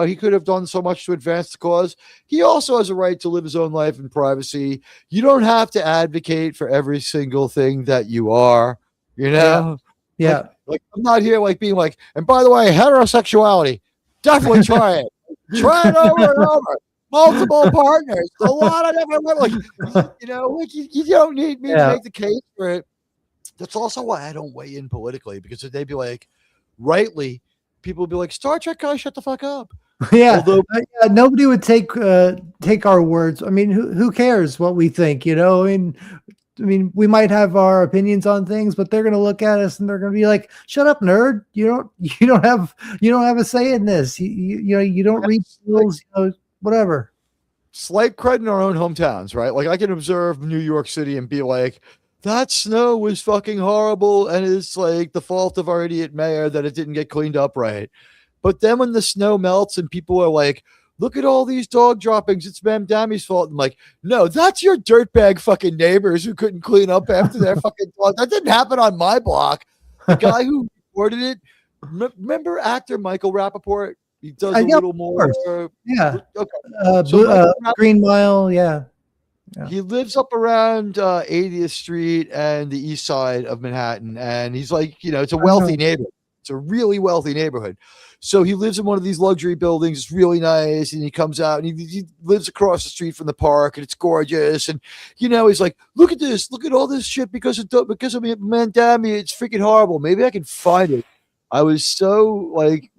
he could have done so much to advance the cause." He also has a right to live his own life in privacy. You don't have to advocate for every single thing that you are. You Yeah. know, Yeah. like I'm not here like being like. And by the way, heterosexuality, definitely try it. Try it over and over. Multiple partners, a lot of different women. Like you don't need me to Yeah. make the case for it. That's also why I don't weigh in politically, because they'd be like, rightly, people would be like, Star Trek guys, shut the fuck up. Yeah. Although Yeah, nobody would take our words. I mean, who cares what we think? I mean, we might have our opinions on things, but they're going to look at us and they're going to be like, "Shut up, nerd! You don't have a say in this. You don't read rules. Whatever." slight credit in our own hometowns, right? Like I can observe New York City and be like, that snow was fucking horrible, and it's like the fault of our idiot mayor that it didn't get cleaned up right. But then when the snow melts and people are like, look at all these dog droppings, it's Ma'am Dammy's fault. I'm like, no, that's your dirtbag fucking neighbors who couldn't clean up after their fucking dog. That didn't happen on my block. The guy who reported it, remember actor Michael Rappaport? He does a Yeah, little of more. course. Yeah. Okay. So Green Mile. Yeah. Yeah. He lives up around 80th Street and the east side of Manhattan. And he's like, it's a wealthy neighborhood. It's a really wealthy neighborhood. So he lives in one of these luxury buildings. It's really nice. And he comes out and he lives across the street from the park, and it's gorgeous. And, he's like, look at this. Look at all this shit because of man, damn me. It's freaking horrible. Maybe I can find it. I was so like,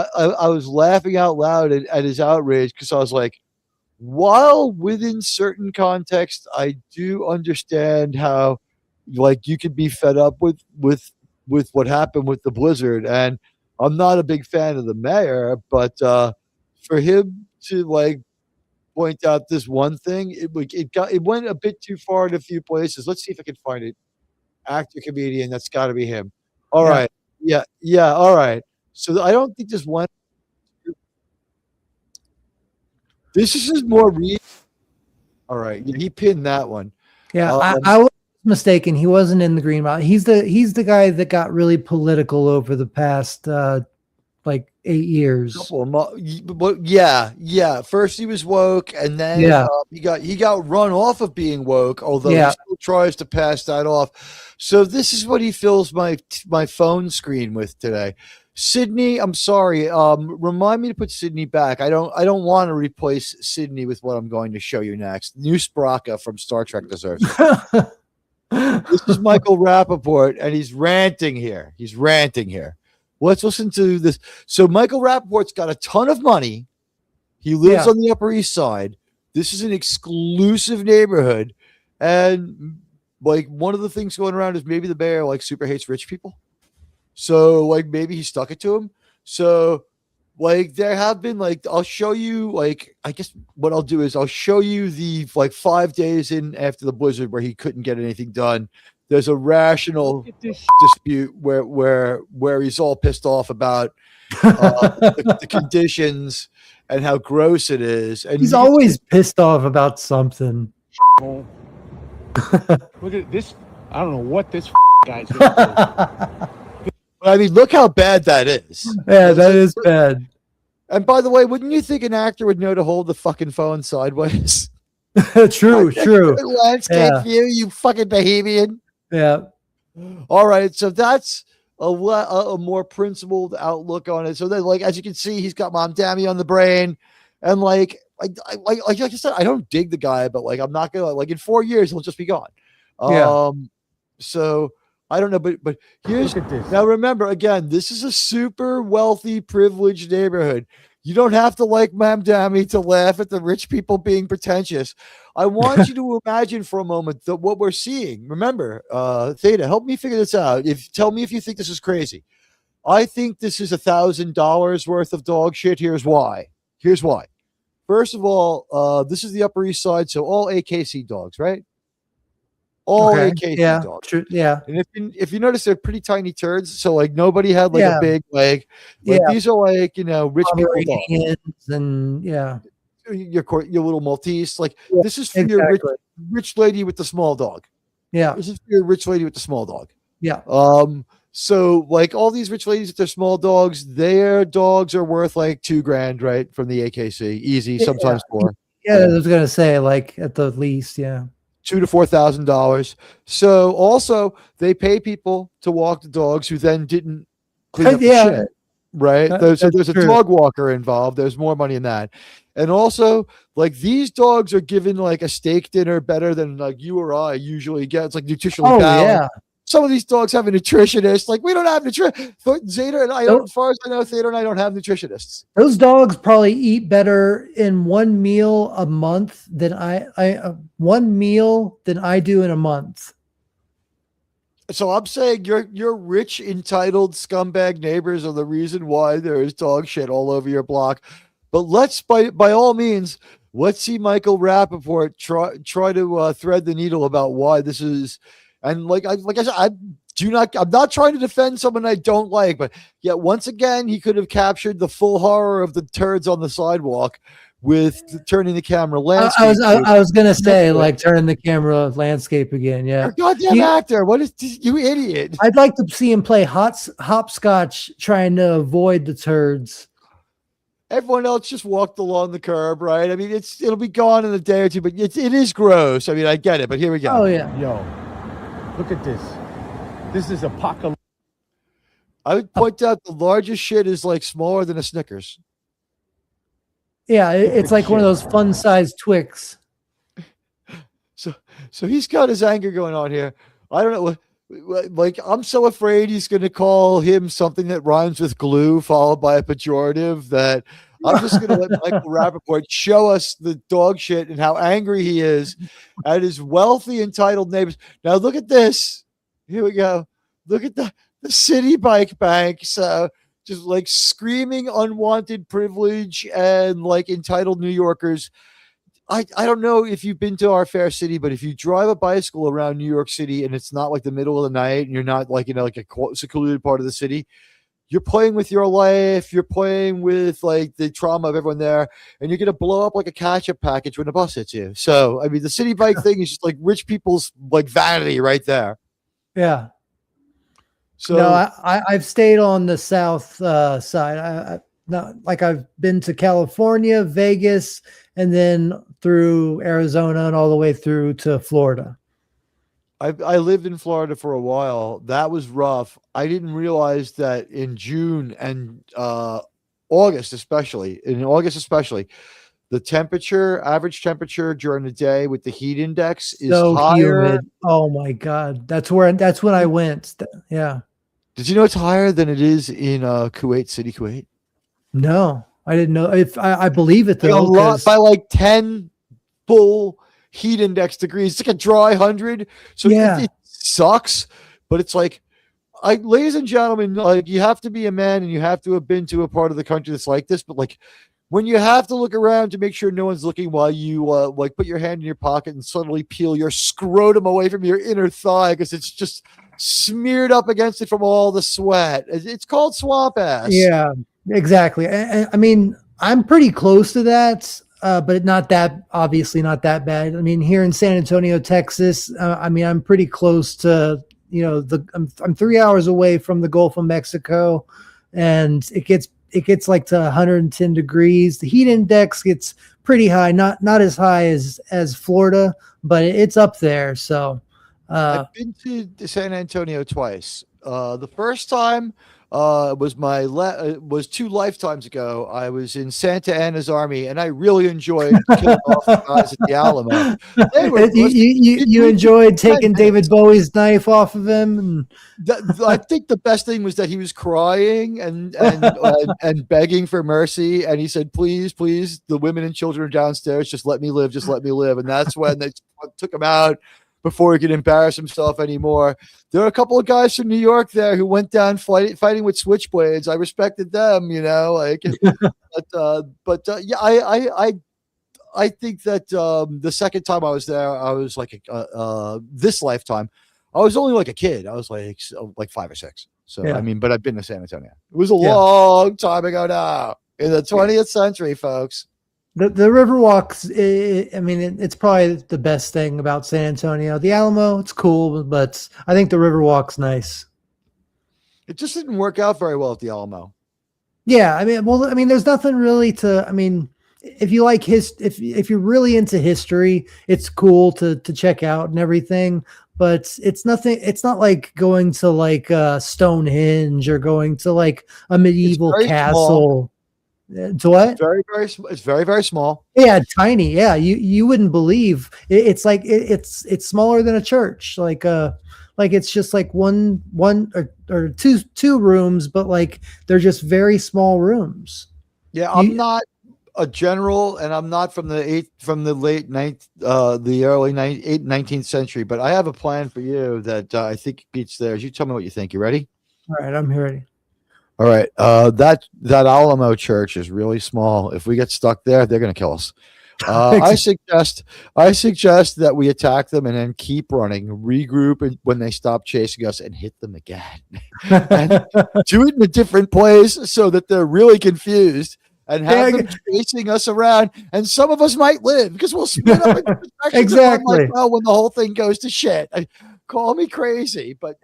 I was laughing out loud at his outrage, because I was like, while within certain context, I do understand how, like, you could be fed up with what happened with the blizzard, and I'm not a big fan of the mayor, but for him to like point out this one thing, it went a bit too far in a few places. Let's see if I can find it. Actor, comedian, that's got to be him. All right, yeah, all right. So I don't think this one. This is more real. All right, yeah, he pinned that one. Yeah, I was mistaken. He wasn't in the Green Mile. He's the guy that got really political over the past like 8 years. Yeah. First he was woke, and then he got run off of being woke. Although he still tries to pass that off. So this is what he fills my phone screen with today. Sydney, I'm sorry. Remind me to put Sydney back. I don't want to replace Sydney with what I'm going to show you next. New Spraka from Star Trek deserves it. This is Michael Rappaport, and he's ranting here. Let's listen to this. So Michael Rappaport's got a ton of money. He lives on the Upper East Side. This is an exclusive neighborhood, and like one of the things going around is maybe the mayor like super hates rich people. So like maybe he stuck it to him. So like there have been like, I'll show you, like, I guess what I'll do is I'll show you the like 5 days in after the blizzard where he couldn't get anything done. There's a rational dispute where he's all pissed off about the conditions and how gross it is. And he's always pissed off about something. Look at this. I don't know what this guy's gonna do. I mean, look how bad that is. Yeah, that is bad. And by the way, wouldn't you think an actor would know to hold the fucking phone sideways? True. Landscape view, you fucking bohemian. Yeah. All right, so that's a more principled outlook on it. So then, like, as you can see, he's got Mom Dammy on the brain, and like I said, I don't dig the guy, but like I'm not gonna, like, in 4 years he'll just be gone. So I don't know, but here's now. Remember, again, this is a super wealthy, privileged neighborhood. You don't have to like Ma'am Dammy to laugh at the rich people being pretentious. I want you to imagine for a moment that what we're seeing. Remember, Theta, help me figure this out. Tell me if you think this is crazy. I think this is $1,000 worth of dog shit. Here's why. First of all, this is the Upper East Side, so all AKC dogs, right? All AKC dogs. True. Yeah. And if you notice, they're pretty tiny turds. So like nobody had like a big leg. Like these are like, rich people dogs. And your little Maltese. Like this is for your rich lady with the small dog. Yeah. This is for your rich lady with the small dog. Yeah. So like all these rich ladies with their small dogs, their dogs are worth like $2,000, right? From the AKC, easy, sometimes more. Yeah, I was gonna say like at the least, yeah. $2,000 to $4,000. So also they pay people to walk the dogs who then didn't clean up the Yeah. shit. Right. So That's there's a true. dog walker involved. There's more money in that. And also, like these dogs are given like a steak dinner better than like you or I usually get. It's like nutritionally balanced. Yeah. Some of these dogs have a nutritionist. Like we don't have Zeta and I don't, as far as I know, Theta and I don't have nutritionists. Those dogs probably eat better in one meal a month than one meal than I do in a month. So I'm saying your rich, entitled scumbag neighbors are the reason why there is dog shit all over your block. But let's by all means, let's see Michael Rappaport try to thread the needle about why this is. And like I said, I'm not trying to defend someone I don't like, but yet once again, he could have captured the full horror of the turds on the sidewalk with turning the camera landscape. I was gonna say like turn the camera landscape again. Yeah, you're a goddamn actor. What is you idiot? I'd like to see him play hopscotch, trying to avoid the turds. Everyone else just walked along the curb, right? I mean, it'll be gone in a day or two, but it is gross. I mean, I get it, but here we go. Oh yeah, Yo, look at this. This is apocalypse. I would point out the largest shit is like smaller than a Snickers. Yeah, it's like one of those fun-sized Twix. So he's got his anger going on here. I don't know. Like, I'm so afraid he's going to call him something that rhymes with glue, followed by a pejorative, that I'm just going to let Michael Rappaport show us the dog shit and how angry he is at his wealthy, entitled neighbors. Now, look at this. Here we go. Look at the city bike bank. So just like screaming unwanted privilege and like entitled New Yorkers. I don't know if you've been to our fair city, but if you drive a bicycle around New York City and it's not like the middle of the night and you're not like, like a secluded part of the city, you're playing with your life. You're playing with like the trauma of everyone there, and you're going to blow up like a ketchup package when the bus hits you. So, I mean, the city bike thing is just like rich people's like vanity right there. Yeah. So no, I've stayed on the south side. I've been to California, Vegas, and then through Arizona and all the way through to Florida. I lived in Florida for a while. That was rough. I didn't realize that in June and August, especially, the average temperature during the day with the heat index is so higher. Humid. Oh my God. That's when I went. Yeah. Did you know it's higher than it is in Kuwait City, Kuwait? No, I didn't know. If I believe it though, a lot, by like 10 full heat index degrees. It's like a dry 100. So yeah, it sucks, but it's like, ladies and gentlemen, like you have to be a man and you have to have been to a part of the country that's like this. But like when you have to look around to make sure no one's looking while you like put your hand in your pocket and suddenly peel your scrotum away from your inner thigh because it's just smeared up against it from all the sweat. It's called swamp ass. Yeah, exactly. I mean, I'm pretty close to that. But obviously not that bad. I mean, here in San Antonio, Texas, I mean, I'm pretty close to, I'm 3 hours away from the Gulf of Mexico, and it gets like to 110 degrees. The heat index gets pretty high, not as high as Florida, but it's up there. So I've been to San Antonio twice. The first time was 2 lifetimes ago. I was in Santa Anna's Army, and I really enjoyed killing off the guys at the Alamo. You enjoyed taking David Bowie's knife off of him. I think the best thing was that he was crying and begging for mercy, and he said, "Please, please, the women and children are downstairs. Just let me live. Just let me live." And that's when they took him out before he could embarrass himself anymore. There are a couple of guys from New York there who went down fighting with switchblades. I respected them, like, yeah, I think that the second time I was there, I was like, this lifetime, I was only like a kid. I was like 5 or 6. So, yeah. I mean, but I've been to San Antonio. It was a long time ago now in the 20th century, folks. The Riverwalks, I mean, it's probably the best thing about San Antonio. The Alamo, it's cool, but I think the Riverwalk's nice. It just didn't work out very well at the Alamo. Yeah, I mean, there's nothing really to. I mean, if you like if you're really into history, it's cool to check out and everything. But it's nothing. It's not like going to like Stonehenge or going to like a It's medieval very small. castle. To what? It's very, very small. Yeah, tiny. Yeah, you wouldn't believe it's like it's smaller than a church. Like it's just like one or two rooms, but like they're just very small rooms. Yeah, You- I'm not a general, and I'm not from the late ninth, the early 19th century. But I have a plan for you that I think beats theirs. You tell me what you think. You ready? All right, I'm ready. All right. That Alamo church is really small. If we get stuck there, they're going to kill us. I suggest that we attack them and then keep running, regroup when they stop chasing us, and hit them again. And do it in a different place so that they're really confused and have them chasing us around. And some of us might live because we'll split up in Exactly. like, well, when the whole thing goes to shit. Call me crazy, but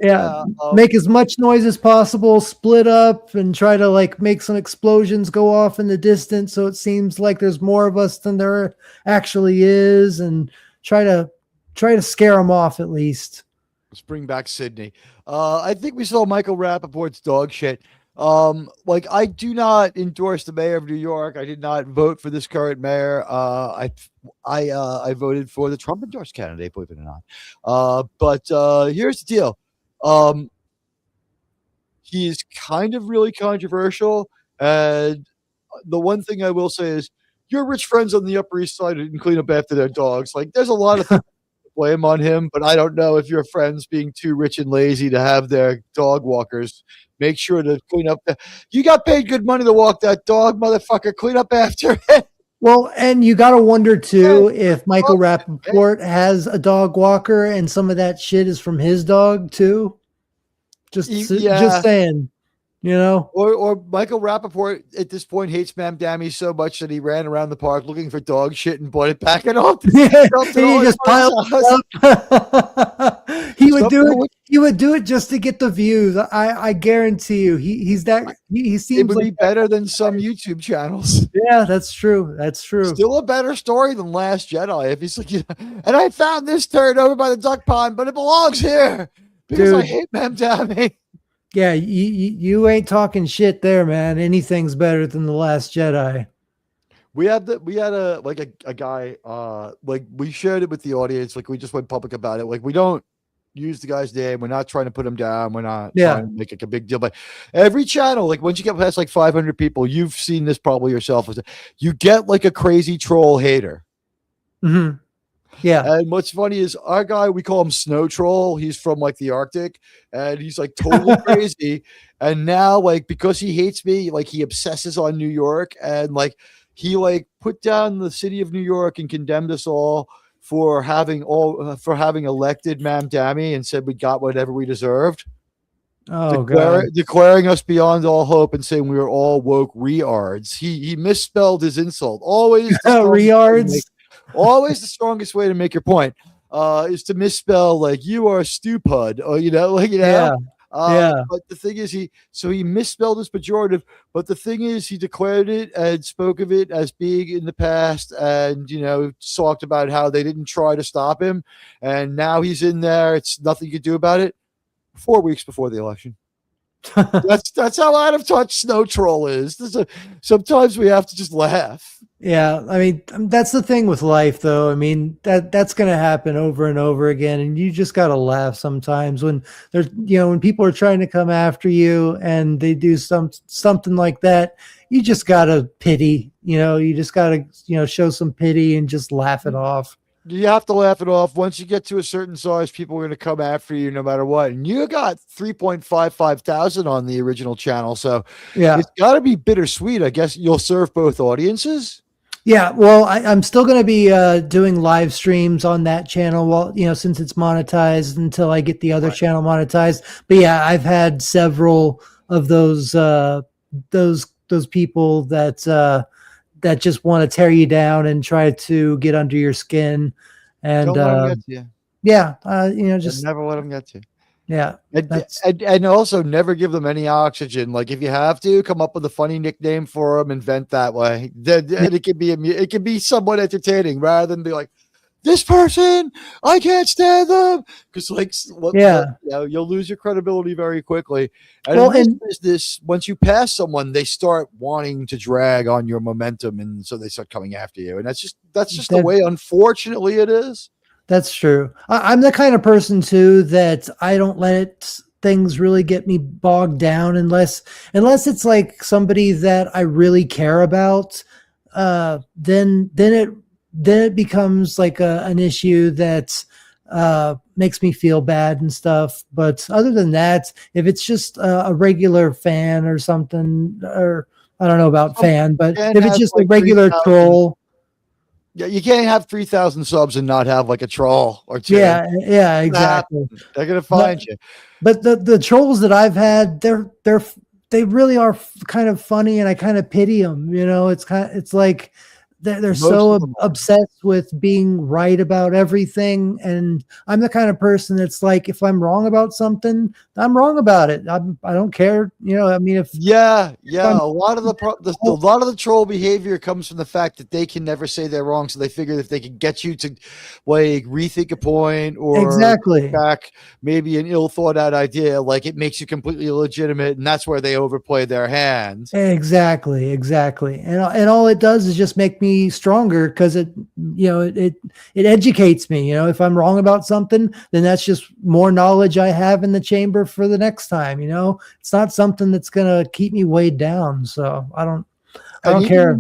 make as much noise as possible, split up, and try to like make some explosions go off in the distance so it seems like there's more of us than there actually is, and try to scare them off at least. let's bring back Sydney. I think we saw Michael Rappaport's dog shit. Like, I do not endorse the mayor of New York. I did not vote for this current mayor. I voted for the Trump endorsed candidate, believe it or not. But here's the deal. He is kind of really controversial, and the one thing I will say is your rich friends on the Upper East Side didn't clean up after their dogs. Like, there's a lot of things to blame on him, but I don't know if your friends being too rich and lazy to have their dog walkers make sure to clean up. You got paid good money to walk that dog, motherfucker. Clean up after it. Well, and you got to wonder too if Michael Rappaport has a dog walker and some of that shit is from his dog too. Just saying, you know. Or Michael Rappaport at this point hates Ma'am Dammy so much that he ran around the park looking for dog shit and bought it back and all. He just piled it up. He would do it just to get the views. I guarantee you. He seems it would like be better than some YouTube channels. Yeah, that's true. That's true. Still a better story than Last Jedi. If he's like, and I found this turd over by the duck pond, but it belongs here because I hate Ma'am Dammy. Yeah, you ain't talking shit there, man. Anything's better than The Last Jedi. We had a guy, like we shared it with the audience. Like we just went public about it. Like we don't use the guy's name. We're not trying to put him down. We're not trying to make it a big deal. But every channel, like once you get past like 500 people, you've seen this probably yourself. You get like a crazy troll hater. Mm-hmm. Yeah. And what's funny is our guy, we call him Snow Troll. He's from like the Arctic and he's like totally crazy. And now, like, because he hates me, like he obsesses on New York and like he like put down the city of New York and condemned us all for having elected Ma'am Dammy and said we got whatever we deserved. Oh, God. Declaring us beyond all hope and saying we were all woke reards. He misspelled his insult. Always reards. Always the strongest way to make your point is to misspell like you are stupid or Yeah. But the thing is he misspelled his pejorative, but the thing is he declared it and spoke of it as being in the past and talked about how they didn't try to stop him and now he's in there. It's nothing you can do about it. 4 weeks before the election. That's how out of touch Snow Troll is. Sometimes we have to just laugh. Yeah, I mean that's the thing with life, though. I mean that's going to happen over and over again, and you just got to laugh sometimes when there's when people are trying to come after you and they do something like that. You just got to pity. You just got to show some pity and just laugh it off. You have to laugh it off. Once you get to a certain size, people are going to come after you no matter what. And you got 3.55 thousand on the original channel. So it's got to be bittersweet. I guess you'll serve both audiences. Yeah, well, I'm still going to be doing live streams on that channel while, since it's monetized until I get the other channel monetized. But yeah, I've had several of those people that just want to tear you down and try to get under your skin. And don't let them get to you. Yeah, just never let them get to you. Yeah. That's And also never give them any oxygen. Like if you have to, come up with a funny nickname for them, invent that way. Then it can be somewhat entertaining rather than be like, this person, I can't stand them. Because yeah. you'll lose your credibility very quickly. And Well, in this and business, once you pass someone, they start wanting to drag on your momentum, and so they start coming after you. And that's just the that, way, unfortunately, it is. that's true. I'm the kind of person too that I don't let things really get me bogged down unless it's like somebody that I really care about. Then it becomes like an issue that makes me feel bad and stuff. But other than that, if it's just a regular fan or something, or I don't know about Some fan, but can if it's have just a like regular 3,000. troll, Yeah, you can't have 3,000 subs and not have like a troll or two. yeah, exactly. They're gonna But find you. but the trolls that I've had, they really are kind of funny, and I kind of pity them. It's like they're Most so of them are. obsessed with being right about everything, and I'm the kind of person that's like, if I'm wrong about something, I'm wrong about it. I don't care. I mean, if Yeah. I'm A lot of a lot of the troll behavior comes from the fact that they can never say they're wrong, so they figure if they can get you to like rethink a point or exactly. back maybe an ill thought out idea, like it makes you completely illegitimate, and that's where they overplay their hand. Exactly, exactly. And all it does is just make me stronger because it educates me. If I'm wrong about something, then that's just more knowledge I have in the chamber for the next time. It's not something that's gonna keep me weighed down. So I And don't even care.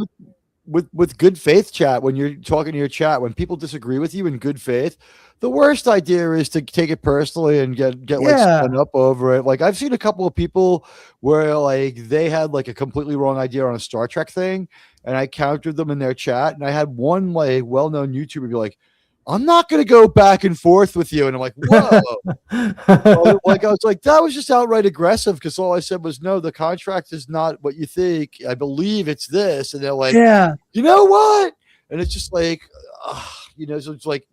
with good faith chat, when you're talking to your chat, when people disagree with you in good faith, the worst idea is to take it personally and get like spun Yeah. up over it. Like I've seen a couple of people where like they had like a completely wrong idea on a Star Trek thing, and I countered them in their chat, and I had one like well-known YouTuber be like, I'm not going to go back and forth with you. And I'm like, whoa. Like I was like, that was just outright aggressive because all I said was, no, the contract is not what you think. I believe it's this. And they're like, Yeah. you know what? And it's just like, so it's like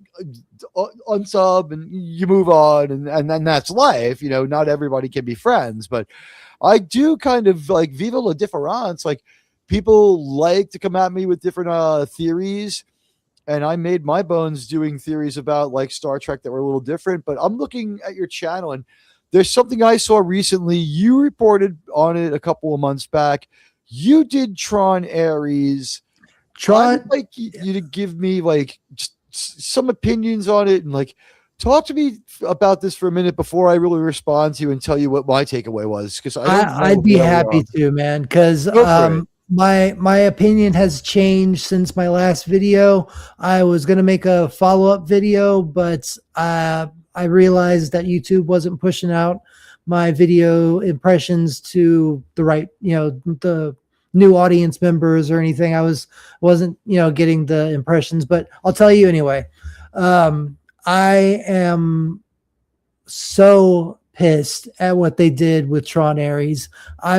unsub and you move on, and then that's life. Not everybody can be friends, but I do kind of like viva la difference. Like people like to come at me with different theories. And I made my bones doing theories about like Star Trek that were a little different. But I'm looking at your channel, and there's something I saw recently. You reported on it a couple of months back. You did Tron Ares. I would Tron. like you to give me like just some opinions on it, and like talk to me about this for a minute before I really respond to you and tell you what my takeaway was, because I don't know I'd be where we happy are. to, man, because Go for it. my opinion has changed since my last video. I was gonna make a follow-up video, but I realized that YouTube wasn't pushing out my video impressions to the right, the new audience members or anything. Wasn't getting the impressions, but I'll tell you anyway. I am so pissed at what they did with Tron Ares. I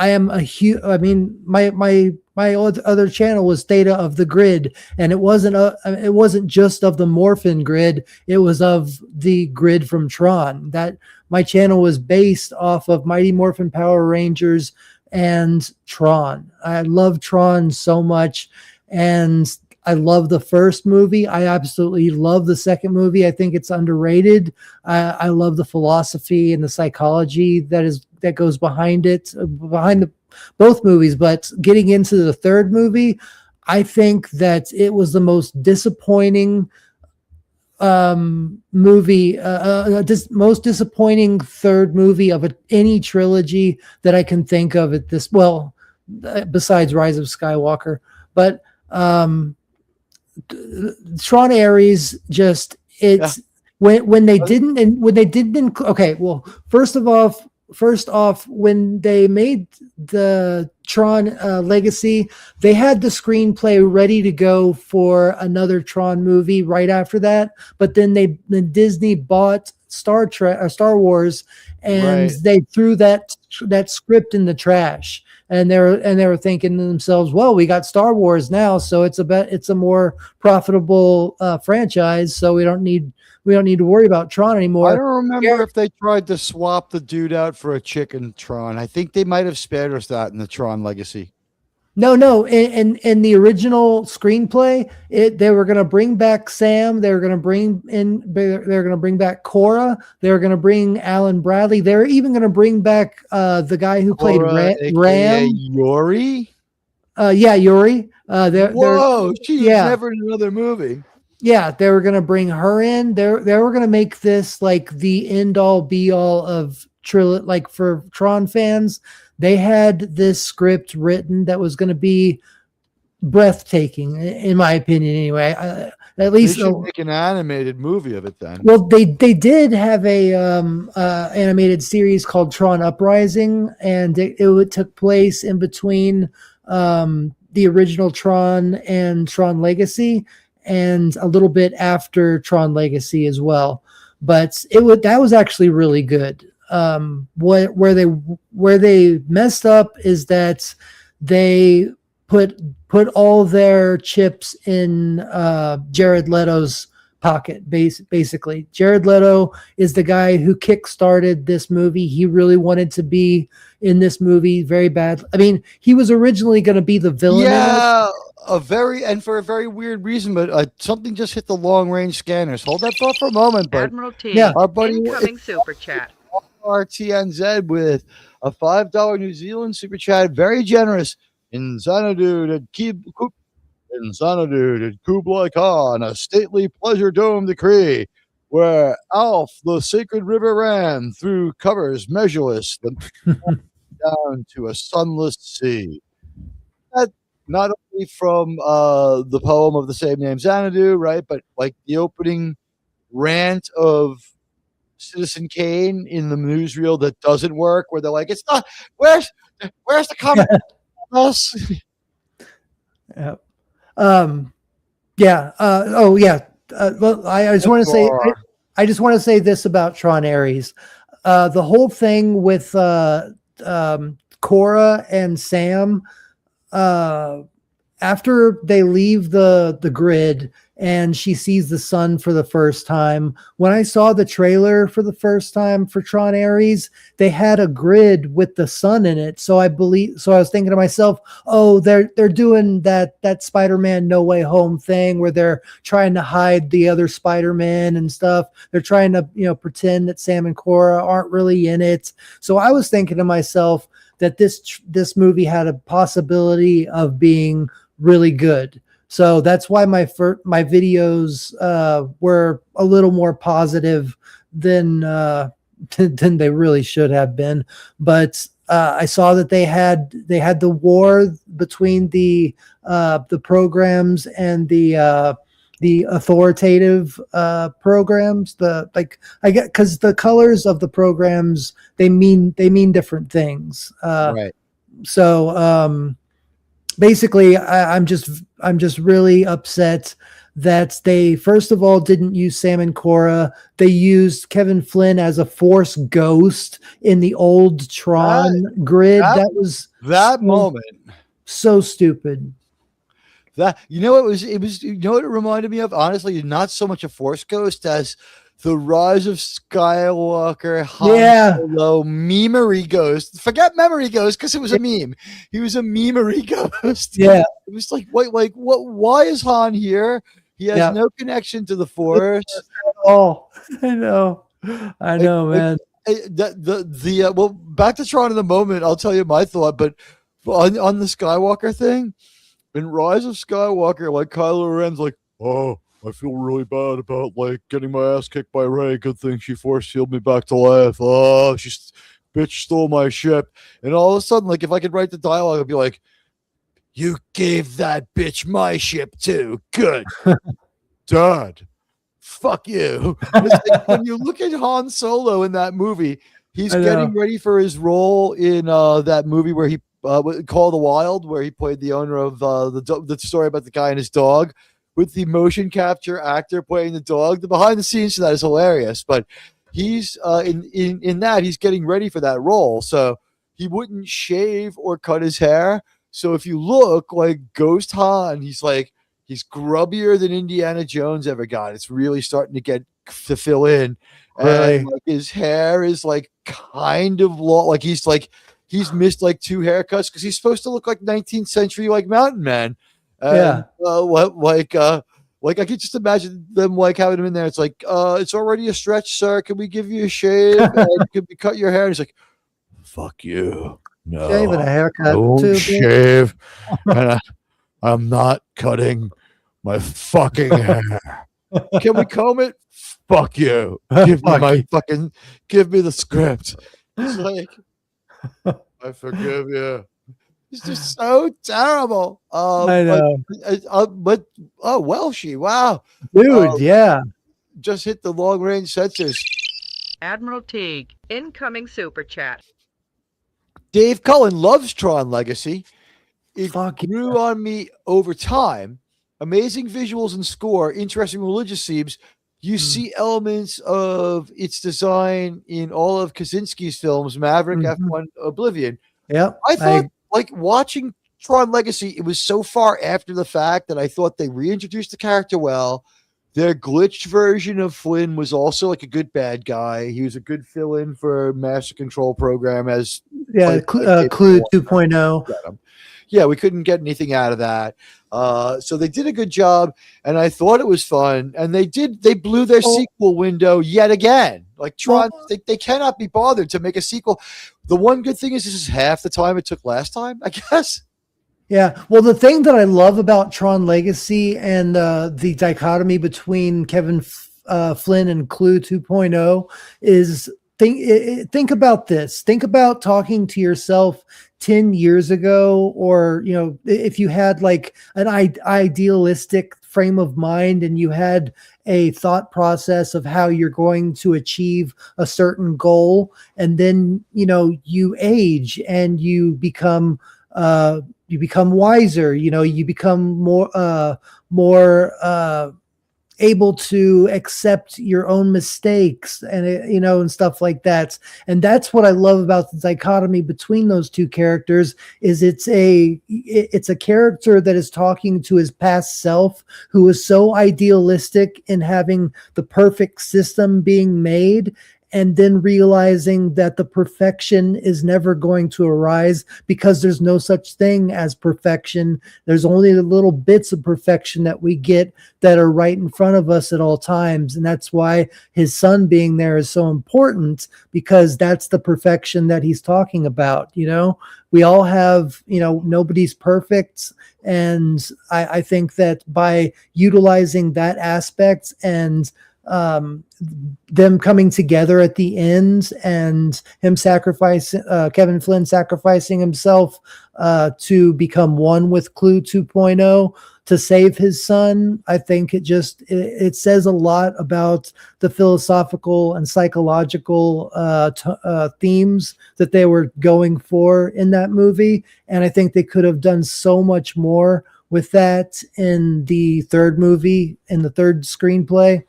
am a huge. I mean, my other channel was Data of the Grid, and it wasn't just of the Morphin grid. It was of the grid from Tron. That my channel was based off of Mighty Morphin Power Rangers and Tron. I love Tron so much, and I love the first movie. I absolutely love the second movie. I think it's underrated. I love the philosophy and the psychology that goes behind it, behind both movies. But getting into the third movie, I think that it was the most disappointing movie, most disappointing third movie of any trilogy that I can think of at this. Well, besides Rise of Skywalker, but Tron Ares just when they didn't okay, well, first off, when they made the Tron Legacy, they had the screenplay ready to go for another Tron movie right after that, but then Disney bought Star Wars, and Right. they threw that script in the trash. And they were thinking to themselves, well, we got Star Wars now, so it's a more profitable franchise, so we don't need to worry about Tron anymore. I don't remember if they tried to swap the dude out for a chicken Tron. I think they might have spared us that in the Tron Legacy. No. In the original screenplay, they were going to bring back Sam. They were going to bring back Cora. They were going to bring Alan Bradley. They were even going to bring back the guy who played Ram. Yuri. Yeah, Yuri. Whoa, she's never in another movie. Yeah, they were going to bring her in. They were going to make this like the end all be all of like for Tron fans. They had this script written that was going to be breathtaking, in my opinion. Anyway, at least they should make an animated movie of it. Then, well, they did have a animated series called Tron Uprising, and it took place in between the original Tron and Tron Legacy, and a little bit after Tron Legacy as well. But that was actually really good. Where they messed up is that they put all their chips in Jared Leto's pocket. Basically, Jared Leto is the guy who kickstarted this movie. He really wanted to be in this movie very bad. I mean, he was originally going to be the villain. Yeah, for a very weird reason, but something just hit the long range scanners. Hold that thought for a moment, but Admiral Teag, our buddy incoming super chat. RTNZ with a $5 New Zealand super chat, very generous. In Xanadu did Kublai Khan a stately pleasure dome decree, where Alf the sacred river ran through covers measureless, down to a sunless sea. That not only from the poem of the same name Xanadu, right, but like the opening rant of Citizen Kane in the newsreel that doesn't work, where they're like, "It's not. Where's the comment?" Yeah. Yeah. Oh, yeah. I just want to say. I just want to say this about Tron Ares. The whole thing with Cora and Sam. After they leave the grid and she sees the sun for the first time, when I saw the trailer for the first time for Tron Ares, they had a grid with the sun in it. So I was thinking to myself, oh, they're doing that Spider-Man No Way Home thing where they're trying to hide the other Spider-Man and stuff. They're trying to, pretend that Sam and Cora aren't really in it. So I was thinking to myself that this movie had a possibility of being really good. So that's why my videos were a little more positive than they really should have been. But I saw that they had the war between the programs and the authoritative programs. Because the colors of the programs they mean different things. Right. So basically, I'm just really upset that they first of all didn't use Sam and Cora. They used Kevin Flynn as a Force ghost in the old Tron grid. That was moment so stupid. It was what it reminded me of, honestly, not so much a Force ghost as the Rise of Skywalker Han Solo memery ghost. Forget memory ghost because it was a meme. He was a memery ghost. Yeah. It was like, wait, what? Why is Han here? He has no connection to the Force. Oh, I know, man. Well, back to Tron in a moment. I'll tell you my thought, but on the Skywalker thing, in Rise of Skywalker, like Kylo Ren's like, oh, I feel really bad about like getting my ass kicked by Rey. Good thing she force healed me back to life. Oh, bitch stole my ship. And all of a sudden, like if I could write the dialogue, I'd be like, you gave that bitch my ship too. Good. Dad. Fuck you. Like, when you look at Han Solo in that movie, he's getting ready for his role in that movie where he Call the Wild, where he played the owner of the story about the guy and his dog, with the motion capture actor playing the dog. The behind the scenes for that is hilarious. But he's in that he's getting ready for that role, so he wouldn't shave or cut his hair. So if you look like Ghost Han, he's grubbier than Indiana Jones ever got. It's really starting to get to fill in. Really? And like his hair is like kind of long, he's missed like 2 haircuts because he's supposed to look like 19th century like mountain man. And like I could just imagine them like having him in there. It's like, it's already a stretch, sir. Can we give you a shave? And can we cut your hair? And he's like, fuck you. No, Shaving a haircut don't too. shave. And I'm not cutting my fucking hair. Can we comb it? Fuck you. Give me the script. It's like, I forgive you. It's just so terrible. I know. But Welshie, wow. Dude, yeah. Just hit the long range sensors. Admiral Teag, incoming super chat. Dave Cullen loves Tron Legacy. It Fuck grew on me over time. Amazing visuals and score, interesting religious themes. You see elements of its design in all of Kaczynski's films, Maverick, F1, Oblivion. Yep. I thought, like, watching Tron Legacy, it was so far after the fact that I thought they reintroduced the character well. Their glitched version of Flynn was also like a good bad guy. He was a good fill-in for Master Control Program as Clue 2.0. Yeah, we couldn't get anything out of that. So they did a good job, and I thought it was fun. And they blew their sequel window yet again. Like Tron, they cannot be bothered to make a sequel. The one good thing is this is half the time it took last time, I guess. Yeah. Well, the thing that I love about Tron Legacy and the dichotomy between Kevin Flynn and Clue 2.0 is think about this. Think about talking to yourself 10 years ago, or, you know, if you had like an idealistic frame of mind and you had a thought process of how you're going to achieve a certain goal, and then, you know, you age and you become wiser, you know, you become more able to accept your own mistakes and, you know, and stuff like that. And that's what I love about the dichotomy between those two characters is it's a character that is talking to his past self, who is so idealistic in having the perfect system being made, and then realizing that the perfection is never going to arise because there's no such thing as perfection. There's only the little bits of perfection that we get that are right in front of us at all times. And that's why his son being there is so important, because that's the perfection that he's talking about. You know, we all have, you know, nobody's perfect. And I think that by utilizing that aspect and them coming together at the end, and him Kevin Flynn sacrificing himself to become one with Clue 2.0 to save his son, I think it says a lot about the philosophical and psychological themes that they were going for in that movie. And I think they could have done so much more with that in the third movie, in the third screenplay.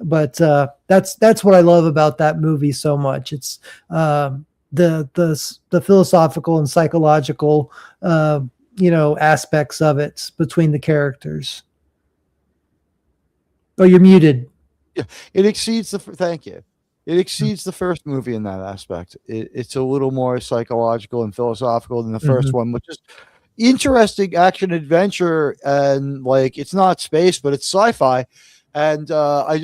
But that's what I love about that movie so much. It's the philosophical and psychological aspects of it between the characters. Oh, you're muted. Yeah, it exceeds thank you. It exceeds the first movie in that aspect. It's a little more psychological and philosophical than the first one, which is interesting action adventure, and like it's not space, but it's sci-fi. And I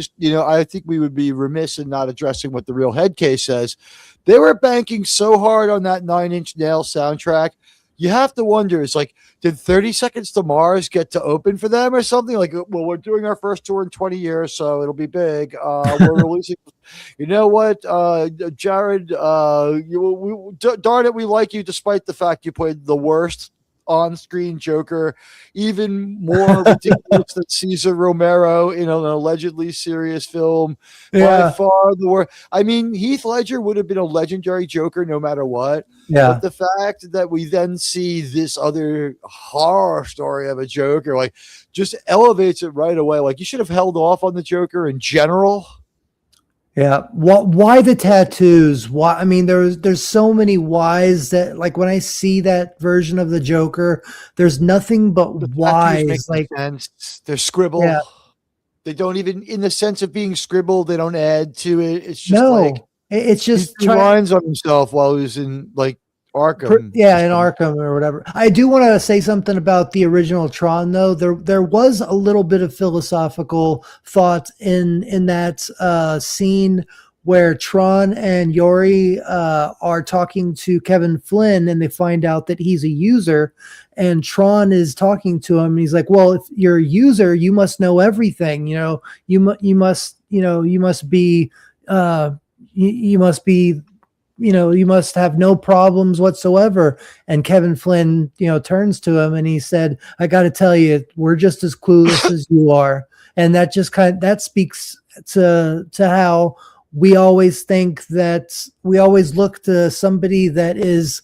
think we would be remiss in not addressing what the real head case says. They were banking so hard on that 9 Inch Nails soundtrack. You have to wonder, it's like, did 30 Seconds to Mars get to open for them or something? Like, well, we're doing our first tour in 20 years, so it'll be big. We're releasing, you know what, Jared, darn it, we like you despite the fact you played the worst on-screen Joker, even more ridiculous than Cesar Romero in an allegedly serious film. By far the worst. I mean, Heath Ledger would have been a legendary Joker no matter what. Yeah. But the fact that we then see this other horror story of a Joker, like, just elevates it right away. Like, you should have held off on the Joker in general. Yeah. Why the tattoos? Why? I mean, there's so many whys that, like, when I see that version of the Joker, there's nothing but The tattoos make whys. no Like, sense. They're scribble. yeah, They don't even, in the sense of being scribbled, they don't add to it. It's just like no, it's he just drew lines on himself while he was in like Arkham. Yeah, in Arkham or whatever. I do want to say something about the original Tron, though. There was a little bit of philosophical thought in that scene where Tron and Yori are talking to Kevin Flynn, and they find out that he's a user, and Tron is talking to him. And he's like, "Well, if you're a user, you must know everything. You know, you must you must be you must be." You must have no problems whatsoever. And Kevin Flynn, turns to him and he said, I got to tell you, we're just as clueless as you are. And that just that speaks to how we always think that we always look to somebody that is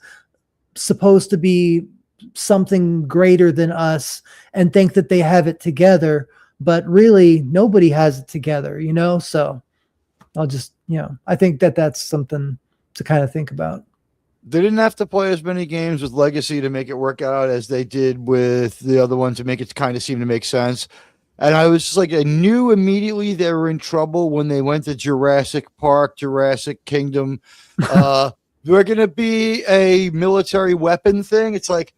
supposed to be something greater than us and think that they have it together, but really nobody has it together, So I'll just, I think that that's something to kind of think about. They didn't have to play as many games with Legacy to make it work out as they did with the other one to make it kind of seem to make sense. And I was just like, I knew immediately they were in trouble when they went to Jurassic Park, Jurassic Kingdom. They're going to be a military weapon thing. It's like,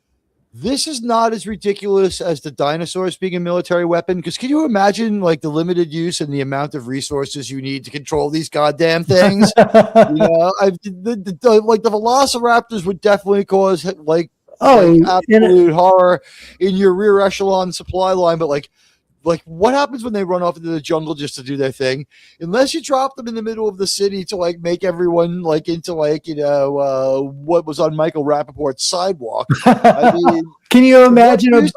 this is not as ridiculous as the dinosaurs being a military weapon. Because can you imagine like the limited use and the amount of resources you need to control these goddamn things? Like the Velociraptors would definitely cause absolute horror in your rear echelon supply line. But like what happens when they run off into the jungle just to do their thing? Unless you drop them in the middle of the city to like make everyone like into like what was on Michael Rappaport's sidewalk. I mean, can you imagine a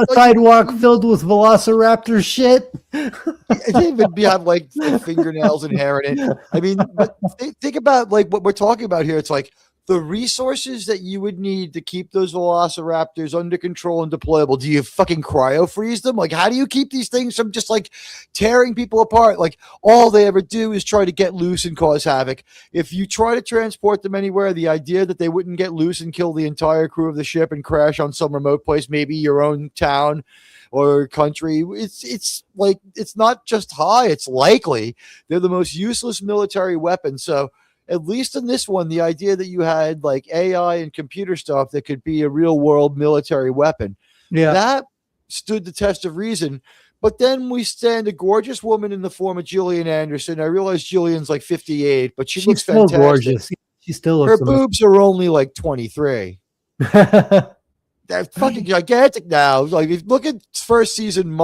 sidewalk filled with Velociraptor shit? They would have like fingernails and hair in it. I mean, but think about like what we're talking about here. It's like the resources that you would need to keep those Velociraptors under control and deployable. Do you fucking cryo freeze them? Like, how do you keep these things from just like tearing people apart? Like, all they ever do is try to get loose and cause havoc. If you try to transport them anywhere, the idea that they wouldn't get loose and kill the entire crew of the ship and crash on some remote place, maybe your own town or country, it's like, it's not just high, it's likely. They're the most useless military weapon. So at least in this one, the idea that you had like AI and computer stuff that could be a real world military weapon, that stood the test of reason. But then we stand a gorgeous woman in the form of Gillian Anderson. I realize Gillian's like 58, but she's looks still fantastic. Gorgeous. She still looks her boobs are only like 23. They're fucking gigantic now. Like, if you look at first season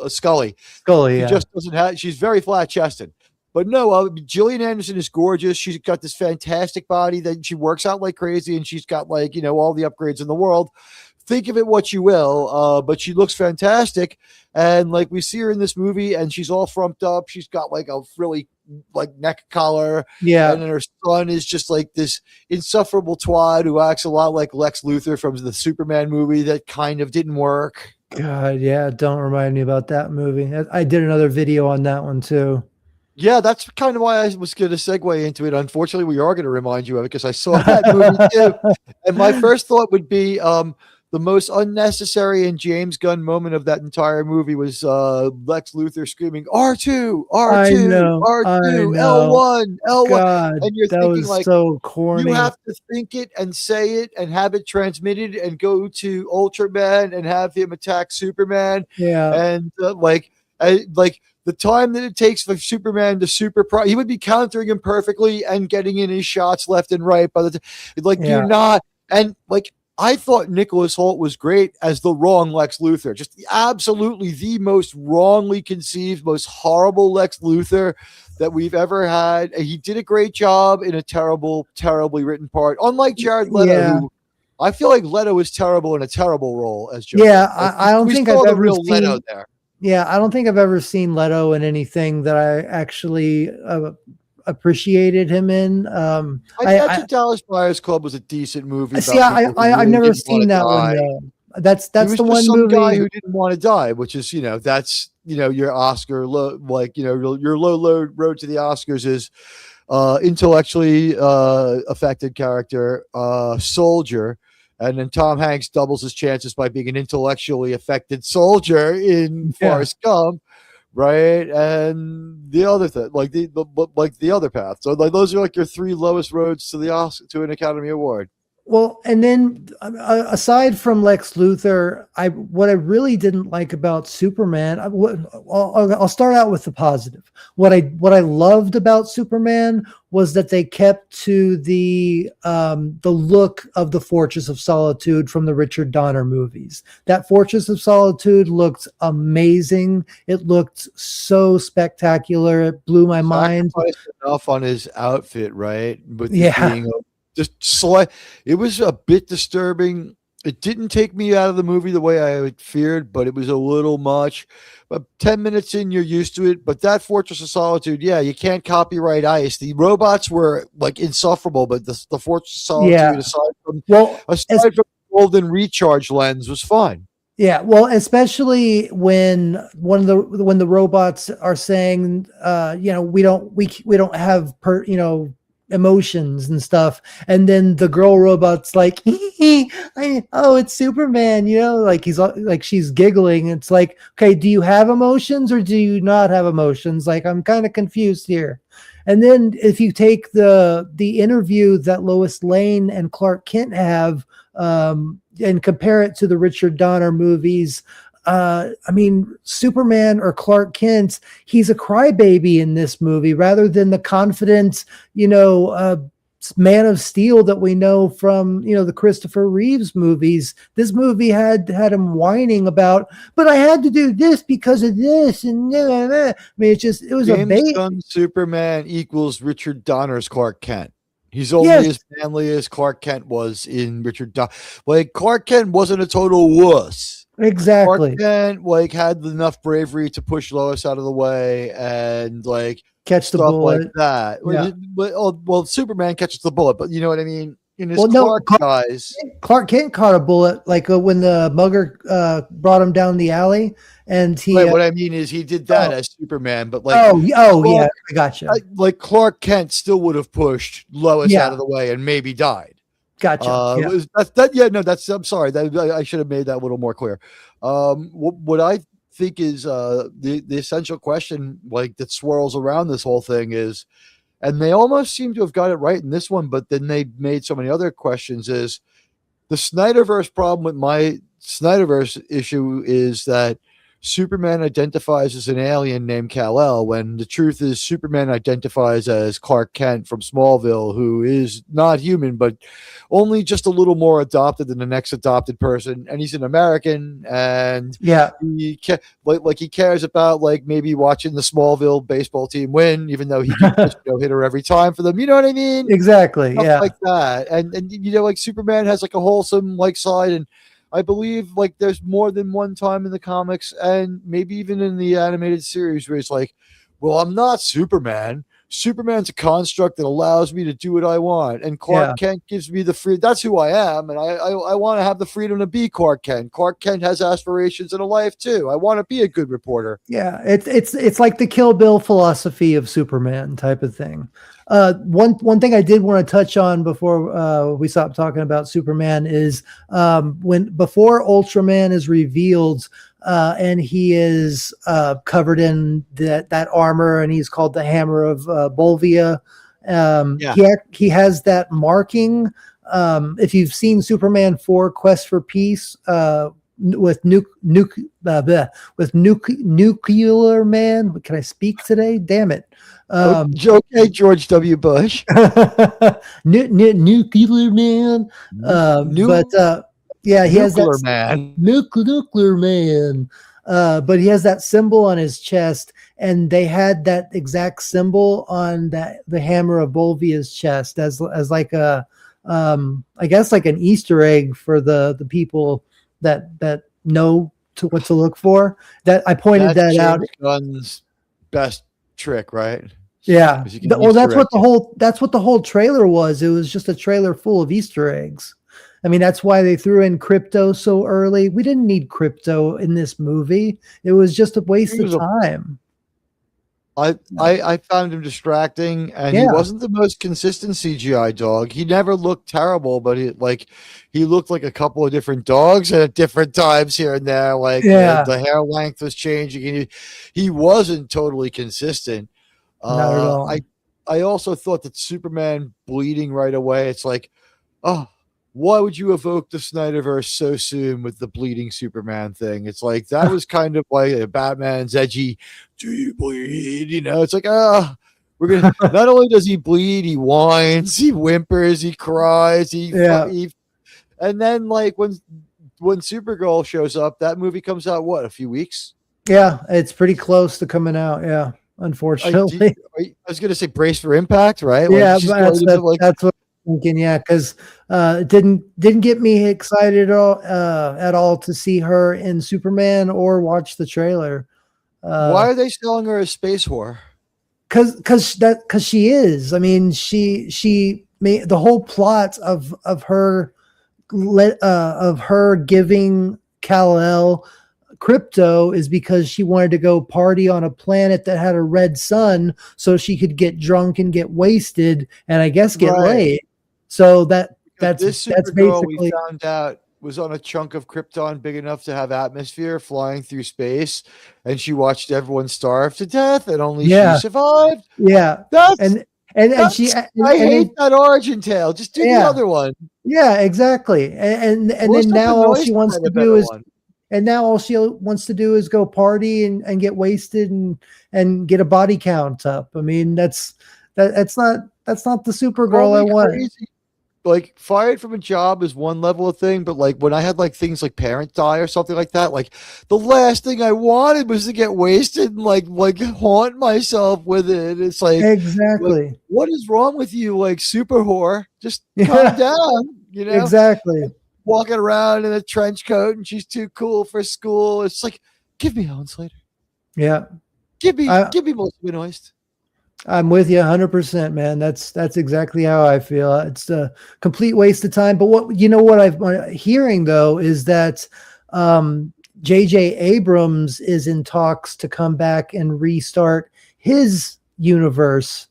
Scully, she just doesn't have. She's very flat chested. But no, Gillian Anderson is gorgeous. She's got this fantastic body that she works out like crazy, and she's got like all the upgrades in the world. Think of it what you will, but she looks fantastic. And like we see her in this movie, and she's all frumped up. She's got like a really like neck collar. Yeah. And then her son is just like this insufferable twat who acts a lot like Lex Luthor from the Superman movie that kind of didn't work. God, yeah. Don't remind me about that movie. I did another video on that one too. Yeah, that's kind of why I was going to segue into it. Unfortunately, we are going to remind you of it because I saw that movie too. And my first thought would be the most unnecessary and James Gunn moment of that entire movie was Lex Luthor screaming R2, R2, R2, L1, L1. God, and you're that thinking was like, so corny. You have to think it and say it and have it transmitted and go to Ultraman and have him attack Superman. Yeah. And the time that it takes for Superman to he would be countering him perfectly and getting in his shots left and right. You're not. And like, I thought Nicholas Hoult was great as the wrong Lex Luthor, just absolutely the most wrongly conceived, most horrible Lex Luthor that we've ever had. And he did a great job in a terribly written part. Unlike Jared Leto, who I feel like Leto is terrible in a terrible role as Joker. Yeah, I don't think I've ever seen Leto there. Yeah, I don't think I've ever seen Leto in anything that I actually appreciated him in. I bet you Dallas Buyers Club was a decent movie. See, I've never seen that one. That's He was the just one some movie. guy who didn't want to die, which is, that's, your Oscar, your low road to the Oscars is intellectually affected character, soldier. And then Tom Hanks doubles his chances by being an intellectually affected soldier in Yeah. Forrest Gump, right? And the other thing, like the other path. So like those are like your three lowest roads to the Oscar, to an Academy Award. Well, and then aside from Lex Luthor, what I really didn't like about Superman, I'll start out with the positive. What I loved about Superman was that they kept to the look of the Fortress of Solitude from the Richard Donner movies. That Fortress of Solitude looked amazing. It looked so spectacular. It blew my mind. Sacrificed enough on his outfit, right? With it Yeah. being just slight. It was a bit disturbing. It didn't take me out of the movie the way I had feared, but it was a little much. But 10 minutes in, you're used to it. But that Fortress of Solitude, yeah, you can't copyright ice. The robots were like insufferable, but the Fortress of Solitude, Yeah. aside from Well, the golden recharge lens, was fine. yeah, well, especially when the robots are saying, we don't have emotions and stuff, and then the girl robot's like, oh, it's Superman, like like she's giggling. It's like, okay, do you have emotions or do you not have emotions? Like, I'm kind of confused here. And then if you take the interview that Lois Lane and Clark Kent have, and compare it to the Richard Donner movies, Superman or Clark Kent, he's a crybaby in this movie rather than the confident, Man of Steel that we know from, the Christopher Reeves movies. This movie had him whining about, but I had to do this because of this. And it was James a bait. Gunn Superman equals Richard Donner's Clark Kent. He's only as manly as Clark Kent was in Richard Donner. Like, Clark Kent wasn't a total wuss. Exactly. Clark Kent had enough bravery to push Lois out of the way and catch the stuff bullet like that. Yeah. Well, Superman catches the bullet, but you know what I mean? In his guys. Clark Kent caught a bullet when the mugger brought him down the alley, and he. What I mean is he did that as Superman, but yeah, I gotcha. Clark Kent still would have pushed Lois out of the way and maybe died. Gotcha. I'm sorry. I should have made that a little more clear. What I think is the essential question that swirls around this whole thing is, and they almost seem to have got it right in this one, but then they made so many other questions, is the Snyderverse problem with my Snyderverse issue is that Superman identifies as an alien named Kal-El, when the truth is Superman identifies as Clark Kent from Smallville, who is not human, but only just a little more adopted than the next adopted person. And he's an American, and he cares about maybe watching the Smallville baseball team win, even though he can just hit her every time for them. You know what I mean? Exactly. Stuff like that. And Superman has a wholesome side, and I believe there's more than one time in the comics and maybe even in the animated series where it's well, I'm not Superman. Superman's a construct that allows me to do what I want. And Clark Kent gives me the freedom. That's who I am. And I want to have the freedom to be Clark Kent. Clark Kent has aspirations in a life too. I want to be a good reporter. Yeah. It's like the Kill Bill philosophy of Superman type of thing. One thing I did want to touch on before we stop talking about Superman is before Ultraman is revealed, and he is covered in that armor, and he's called the Hammer of Bolvia. He has that marking. If you've seen Superman 4: Quest for Peace, with Nuclear Man. Can I speak today? Damn it. Okay, George W. Bush. Nuclear Man. He has that man. Nuclear Man. But he has that symbol on his chest, and they had that exact symbol on the Hammer of Bolvia's chest as like a I guess like an Easter egg for the people that know what to look for. That I pointed that out. Gunn's best trick, right? Yeah. Well, that's what the whole trailer was. It was just a trailer full of Easter eggs. I mean, that's why they threw in Crypto so early. We didn't need Crypto in this movie. It was just a waste He of was a time. I found him distracting, and he Yeah. wasn't the most consistent CGI dog. He never looked terrible, but he looked like a couple of different dogs at different times here and there. Like Yeah. the hair length was changing, and he wasn't totally consistent. Not at all. I also thought that Superman bleeding right away. It's like, oh, why would you evoke the Snyderverse so soon with the bleeding Superman thing? It's like that was kind of like a Batman's edgy, do you bleed? You know, it's like, we're gonna not only does he bleed, he whines, he whimpers, he cries, Yeah. and then like when Supergirl shows up, that movie comes out what, a few weeks? Yeah, it's pretty close to coming out. Yeah, unfortunately. I was gonna say brace for impact, right? Yeah, Like, she's but going into, like, that's what I'm thinking. Yeah, because it didn't get me excited at all to see her in Superman or watch the trailer. why are they selling her as space whore? Because she is. I mean, she made the whole plot of her of her giving Kal-El crypto is because she wanted to go party on a planet that had a red sun so she could get drunk and get wasted and I guess get Right. laid. So that's This that's Supergirl we basically found out was on a chunk of Krypton big enough to have atmosphere flying through space, and she watched everyone starve to death, and only Yeah. she survived. yeah. That's And she I and hate then, that origin tale. Just do the Yeah. other one. yeah, exactly. And Most then now of the all noise she wants had to a do better is one. and now all she wants to do is go party and get wasted and get a body count up. I mean, that's not the Supergirl I Call me want. crazy. Like, fired from a job is one level of thing, but like when I had like things like parent die or something like that, like the last thing I wanted was to get wasted and like haunt myself with it. It's like, Exactly. what is wrong with you, like super whore? Just Yeah. calm down, you know? Exactly. Walking around in a trench coat and she's too cool for school. It's like, give me Helen Slater. Yeah. Give me I- Melissa Benoist. I'm with you 100%, man. That's exactly how I feel. It's a complete waste of time. But what I'm hearing though is that J.J. Abrams is in talks to come back and restart his universe.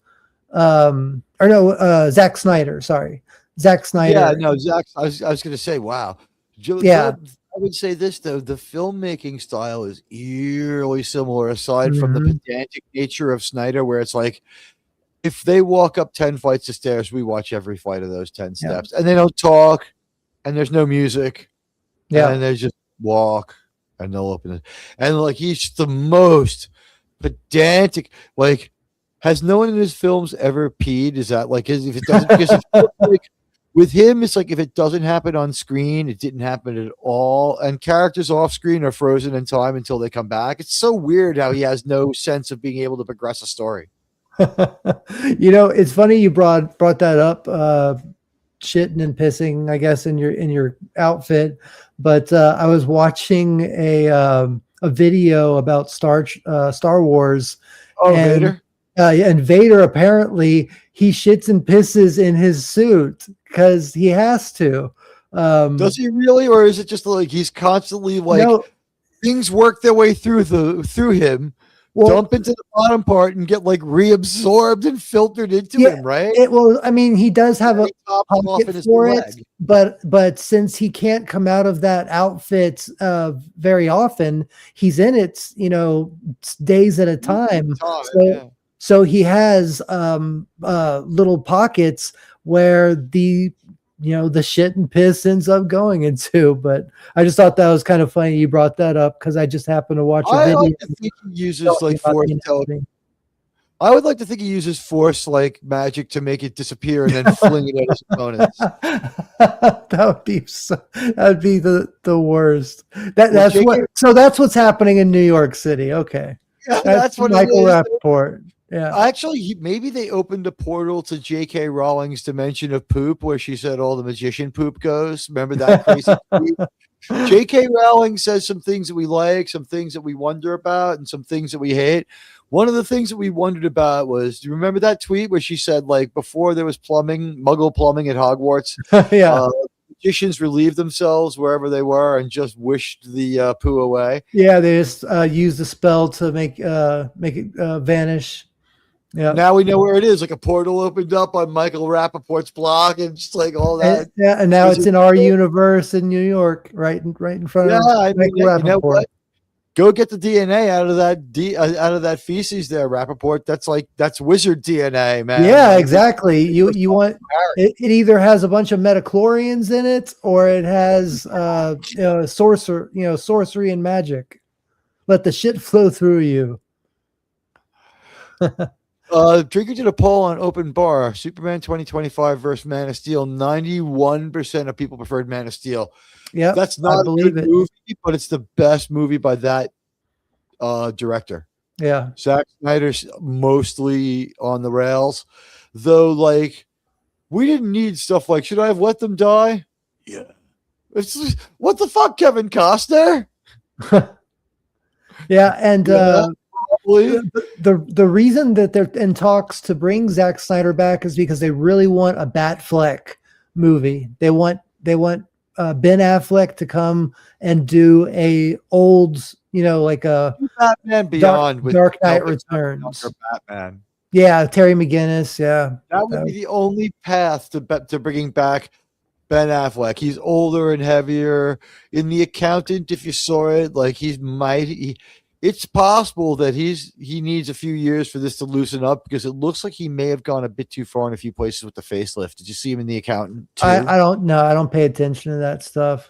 Zack Snyder. Sorry, Zack Snyder. Yeah, no, Zach. I was going to say, wow. Yeah. I would say this though: the filmmaking style is eerily similar, aside from the Mhm. pedantic nature of Snyder, where it's like, if they walk up 10 flights of stairs, we watch every flight of those 10 Yeah. steps, and they don't talk, and there's no music, Yeah. and they just walk, and they'll open it, and like he's the most pedantic. Like, has no one in his films ever peed? Is that like, if it doesn't, because like, with him, it's like if it doesn't happen on screen, it didn't happen at all. And characters off screen are frozen in time until they come back. It's so weird how he has no sense of being able to progress a story. It's funny you brought that up, shitting and pissing, I guess, in your outfit. But I was watching a video about Star Wars. Oh, and, Vader? And Vader, apparently he shits and pisses in his suit because he has to. Does he really, or is it just like he's constantly like, no, things work their way through him, well, dump into the bottom part, and get like reabsorbed and filtered into Yeah, him, right? I mean, he does have a He tops him off in pocket his for it, leg. but since he can't come out of that outfit very often, he's in it, days at a time. So he has little pockets where the shit and piss ends up going into. But I just thought that was kind of funny you brought that up because I just happened to watch a I video. like to think he uses talking like about force the anatomy. I would like to think he uses force like magic to make it disappear and then fling it at his opponents. That would be the worst. That's JK that's what's happening in New York City. Okay. Yeah, That's what Michael it is. Rappaport. Yeah. Actually, maybe they opened a portal to J.K. Rowling's dimension of poop, where she said all the magician poop goes. Remember that crazy tweet? J.K. Rowling says some things that we like, some things that we wonder about, and some things that we hate. One of the things that we wondered about was, do you remember that tweet where she said, like, before there was plumbing, Muggle plumbing at Hogwarts, Yeah. magicians relieved themselves wherever they were and just wished the poo away. Yeah, they just use the spell to make it vanish. Yeah. Now we know where it is. Like a portal opened up on Michael Rappaport's blog, and just like all that. And now it's in our universe in New York, right in front of Michael you know Rappaport. what? Go get the DNA out of that feces there, Rappaport. That's wizard DNA, man. Yeah, exactly. You want it either has a bunch of metachlorians in it, or it has sorcery and magic. Let the shit flow through you. Drinker did a poll on Open Bar. Superman 2025 versus Man of Steel. 91% of people preferred Man of Steel. Yeah, that's not a good movie, but it's the best movie by that director. Yeah, Zack Snyder's mostly on the rails, though. Like, we didn't need stuff like, should I have let them die? Yeah. It's what the fuck, Kevin Costner? Yeah, and the reason that they're in talks to bring Zack Snyder back is because they really want a Batfleck movie. They want Ben Affleck to come and do a old, like a Batman Beyond with Dark Knight Returns. Batman. Yeah, Terry McGinnis. Yeah, that would be the only path to bringing back Ben Affleck. He's older and heavier. In The Accountant, if you saw it, like it's possible that he needs a few years for this to loosen up, because it looks like he may have gone a bit too far in a few places with the facelift. Did you see him in The Accountant too? I don't know. I don't pay attention to that stuff,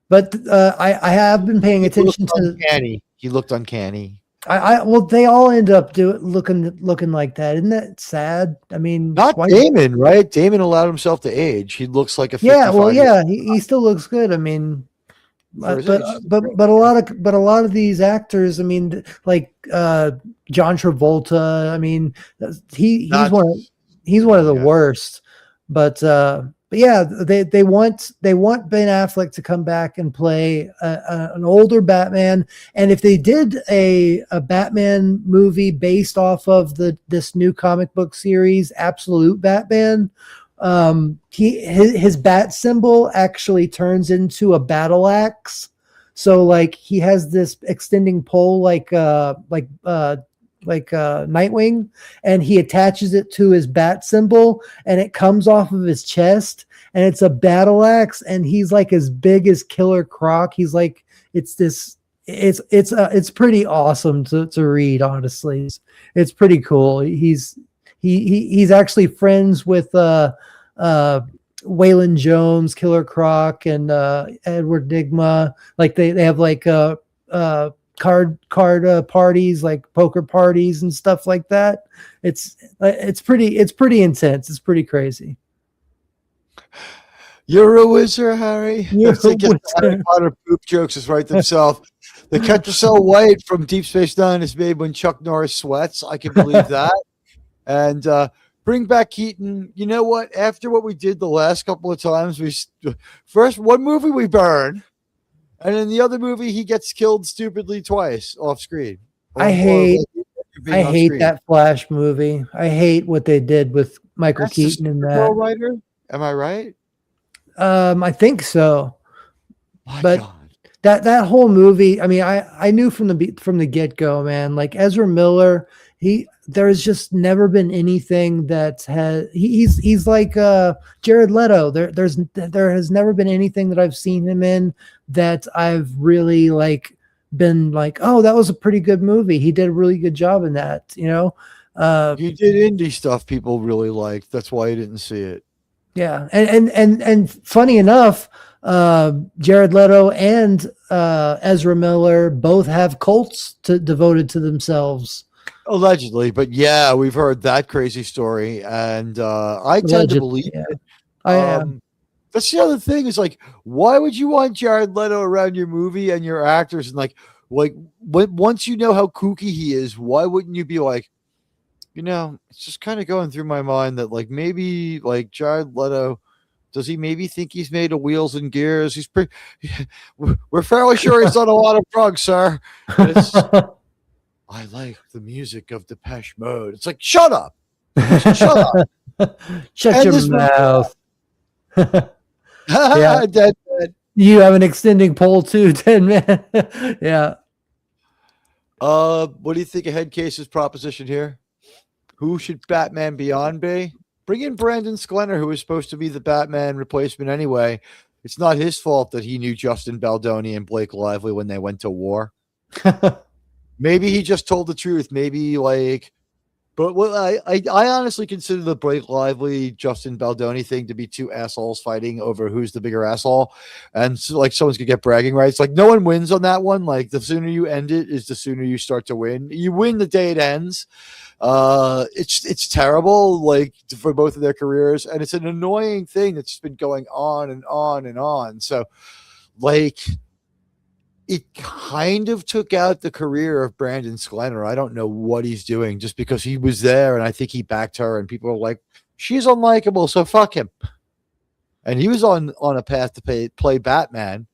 but I have been paying attention to. Uncanny. He looked uncanny. Well, they all end up looking like that. Isn't that sad? I mean, not Damon, right? Damon allowed himself to age. He looks like a 55 he still looks good. I mean. But a lot of these actors, I mean, like John Travolta, I mean, he's one of the worst. But yeah, they want Ben Affleck to come back and play an older Batman. And if they did a Batman movie based off of this new comic book series, Absolute Batman, his bat symbol actually turns into a battle axe. So like he has this extending pole like Nightwing, and he attaches it to his bat symbol, and it comes off of his chest, and it's a battle axe, and he's like as big as Killer Croc. He's like, it's pretty awesome to read, honestly. It's pretty cool. He's actually friends with Waylon Jones, Killer Croc, and Edward Nygma. Like they have like card parties, like poker parties and stuff like that. It's pretty intense. It's pretty crazy. You're a wizard, Harry. You're a wizard. Harry Potter poop jokes is right themselves. The Ketracel White from Deep Space Nine is made when Chuck Norris sweats. I can believe that. And bring back Keaton. You know what? After what we did the last couple of times, first one movie we burn, and in the other movie he gets killed stupidly twice off screen. I hate that Flash movie. I hate what they did with Michael Keaton in that. Writer? Am I right? I think so. But God. that whole movie, I mean, I knew from the get-go, man, like Ezra Miller, there's just never been anything that he's like Jared Leto. There has never been anything that I've seen him in that I've really like been like, oh, that was a pretty good movie. He did a really good job in that, He did indie stuff people really liked. That's why you didn't see it. Yeah. And funny enough, Jared Leto and Ezra Miller both have cults devoted to themselves. Allegedly, but yeah, we've heard that crazy story, and I tend to believe it. That's the other thing, is like, why would you want Jared Leto around your movie and your actors? And like once you know how kooky he is, why wouldn't you be like, it's just kind of going through my mind that like maybe like Jared Leto, does he maybe think he's made of wheels and gears? He's pretty. We're fairly sure he's done a lot of drugs, sir. I like the music of Depeche Mode. It's like, shut up. Shut up. Shut your mouth. Yeah. Dead. You have an extending pole too, 10 man. Yeah. What do you think of Headcase's proposition here? Who should Batman Beyond be? Bring in Brandon Sklenar, who was supposed to be the Batman replacement anyway. It's not his fault that he knew Justin Baldoni and Blake Lively when they went to war. Maybe he just told the truth. Maybe but I honestly consider the Blake Lively Justin Baldoni thing to be two assholes fighting over who's the bigger asshole, and so, someone's gonna get bragging rights. No one wins on that one. The sooner you end it is the sooner you start to win. You win the day it ends. It's terrible, for both of their careers, and it's an annoying thing that's been going on and on and on. So, it kind of took out the career of Brandon Sklenar. I don't know what he's doing just because he was there, and I think he backed her, and people are like, she's unlikable, so fuck him. And he was on a path to play Batman,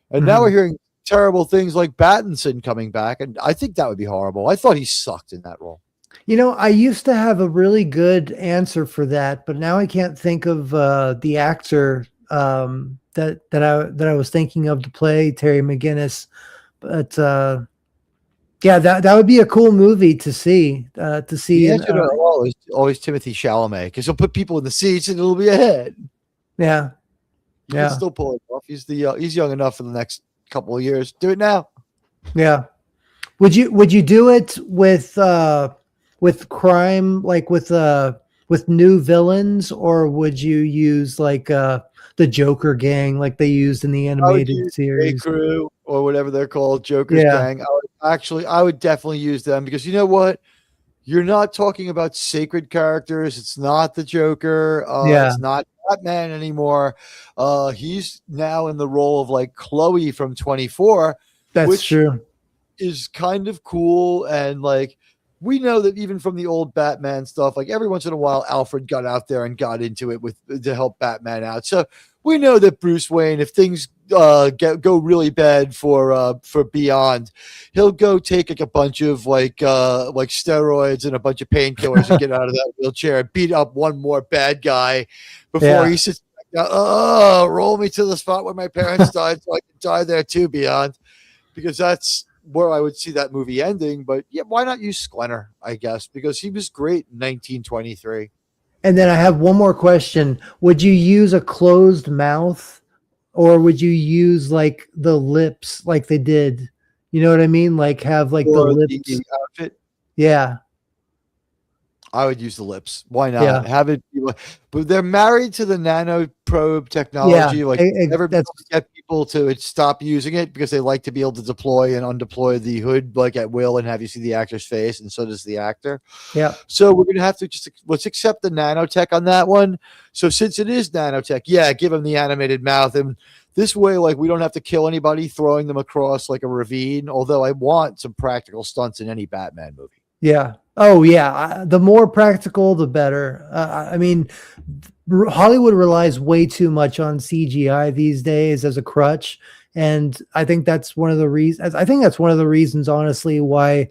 and now we're hearing terrible things like Pattinson coming back, and I think that would be horrible. I thought he sucked in that role. I used to have a really good answer for that, but now I can't think of the actor that I was thinking of to play Terry McGinnis. But yeah, that would be a cool movie to see. Always Timothy Chalamet, because he'll put people in the seats and it'll be a hit. Yeah, You can still pull it off. He's young enough for the next couple of years. Do it now. Yeah. Would you do it with crime, with new villains, or would you use the Joker gang like they used in the animated series? Crew or whatever they're called, Joker's gang. I would definitely use them, because you know what? You're not talking about sacred characters. It's not the Joker. It's not Batman anymore. He's now in the role of Chloe from 24. That's true. Is kind of cool, and we know that even from the old Batman stuff, every once in a while Alfred got out there and got into it to help Batman out. So we know that Bruce Wayne, if things go really bad for Beyond, he'll go take a bunch of steroids and a bunch of painkillers and get out of that wheelchair and beat up one more bad guy before he sits back down. Roll me to the spot where my parents died so I can die there too, Beyond, because that's where I would see that movie ending. But yeah, why not use Sklenar, I guess, because he was great in 1923. And then I have one more question. Would you use a closed mouth, or would you use the lips like they did? You know what I mean? Have the lips. The outfit? Yeah. I would use the lips. Why not? Have it be but they're married to the nanoprobe technology. Never get people to stop using it, because they like to be able to deploy and undeploy the hood at will and have you see the actor's face, and so does the actor. Yeah. So we're gonna have to let's accept the nanotech on that one. So since it is nanotech, give them the animated mouth, and this way, we don't have to kill anybody throwing them across a ravine. Although I want some practical stunts in any Batman movie. Yeah. Oh, yeah. The more practical, the better. I mean, Hollywood relies way too much on CGI these days as a crutch, and I think that's one of the reasons. I think that's one of the reasons, honestly, why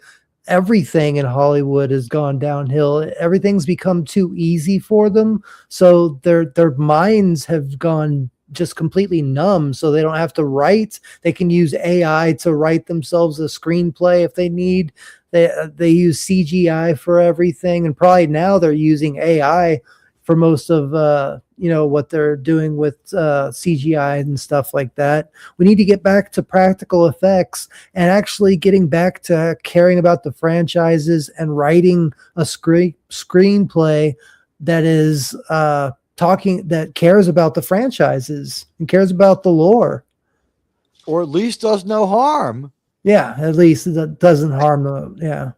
everything in Hollywood has gone downhill. Everything's become too easy for them, so their minds have gone just completely numb, so they don't have to write. They can use AI to write themselves a screenplay if they need. They use CGI for everything, and probably now they're using AI for most of what they're doing with CGI and stuff like that. We need to get back to practical effects and actually getting back to caring about the franchises and writing a screenplay that is that cares about the franchises and cares about the lore, or at least does no harm. Yeah, at least it doesn't harm them. Yeah.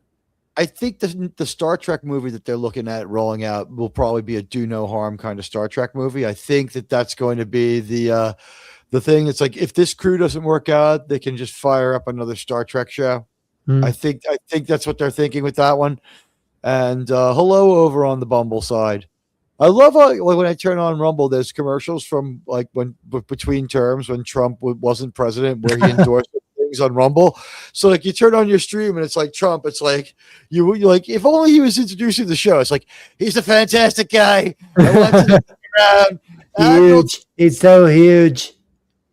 I think the Star Trek movie that they're looking at rolling out will probably be a do no harm kind of Star Trek movie. I think that's going to be the thing. It's if this crew doesn't work out, they can just fire up another Star Trek show. I think that's what they're thinking with that one. And hello over on the Bumble side. I love how when I turn on Rumble, there's commercials from when between terms when Trump wasn't president, where he endorsed things on Rumble. So you turn on your stream and it's Trump. It's you if only he was introducing the show. It's he's a fantastic guy. I want to look around. Admiral, Huge. It's so huge.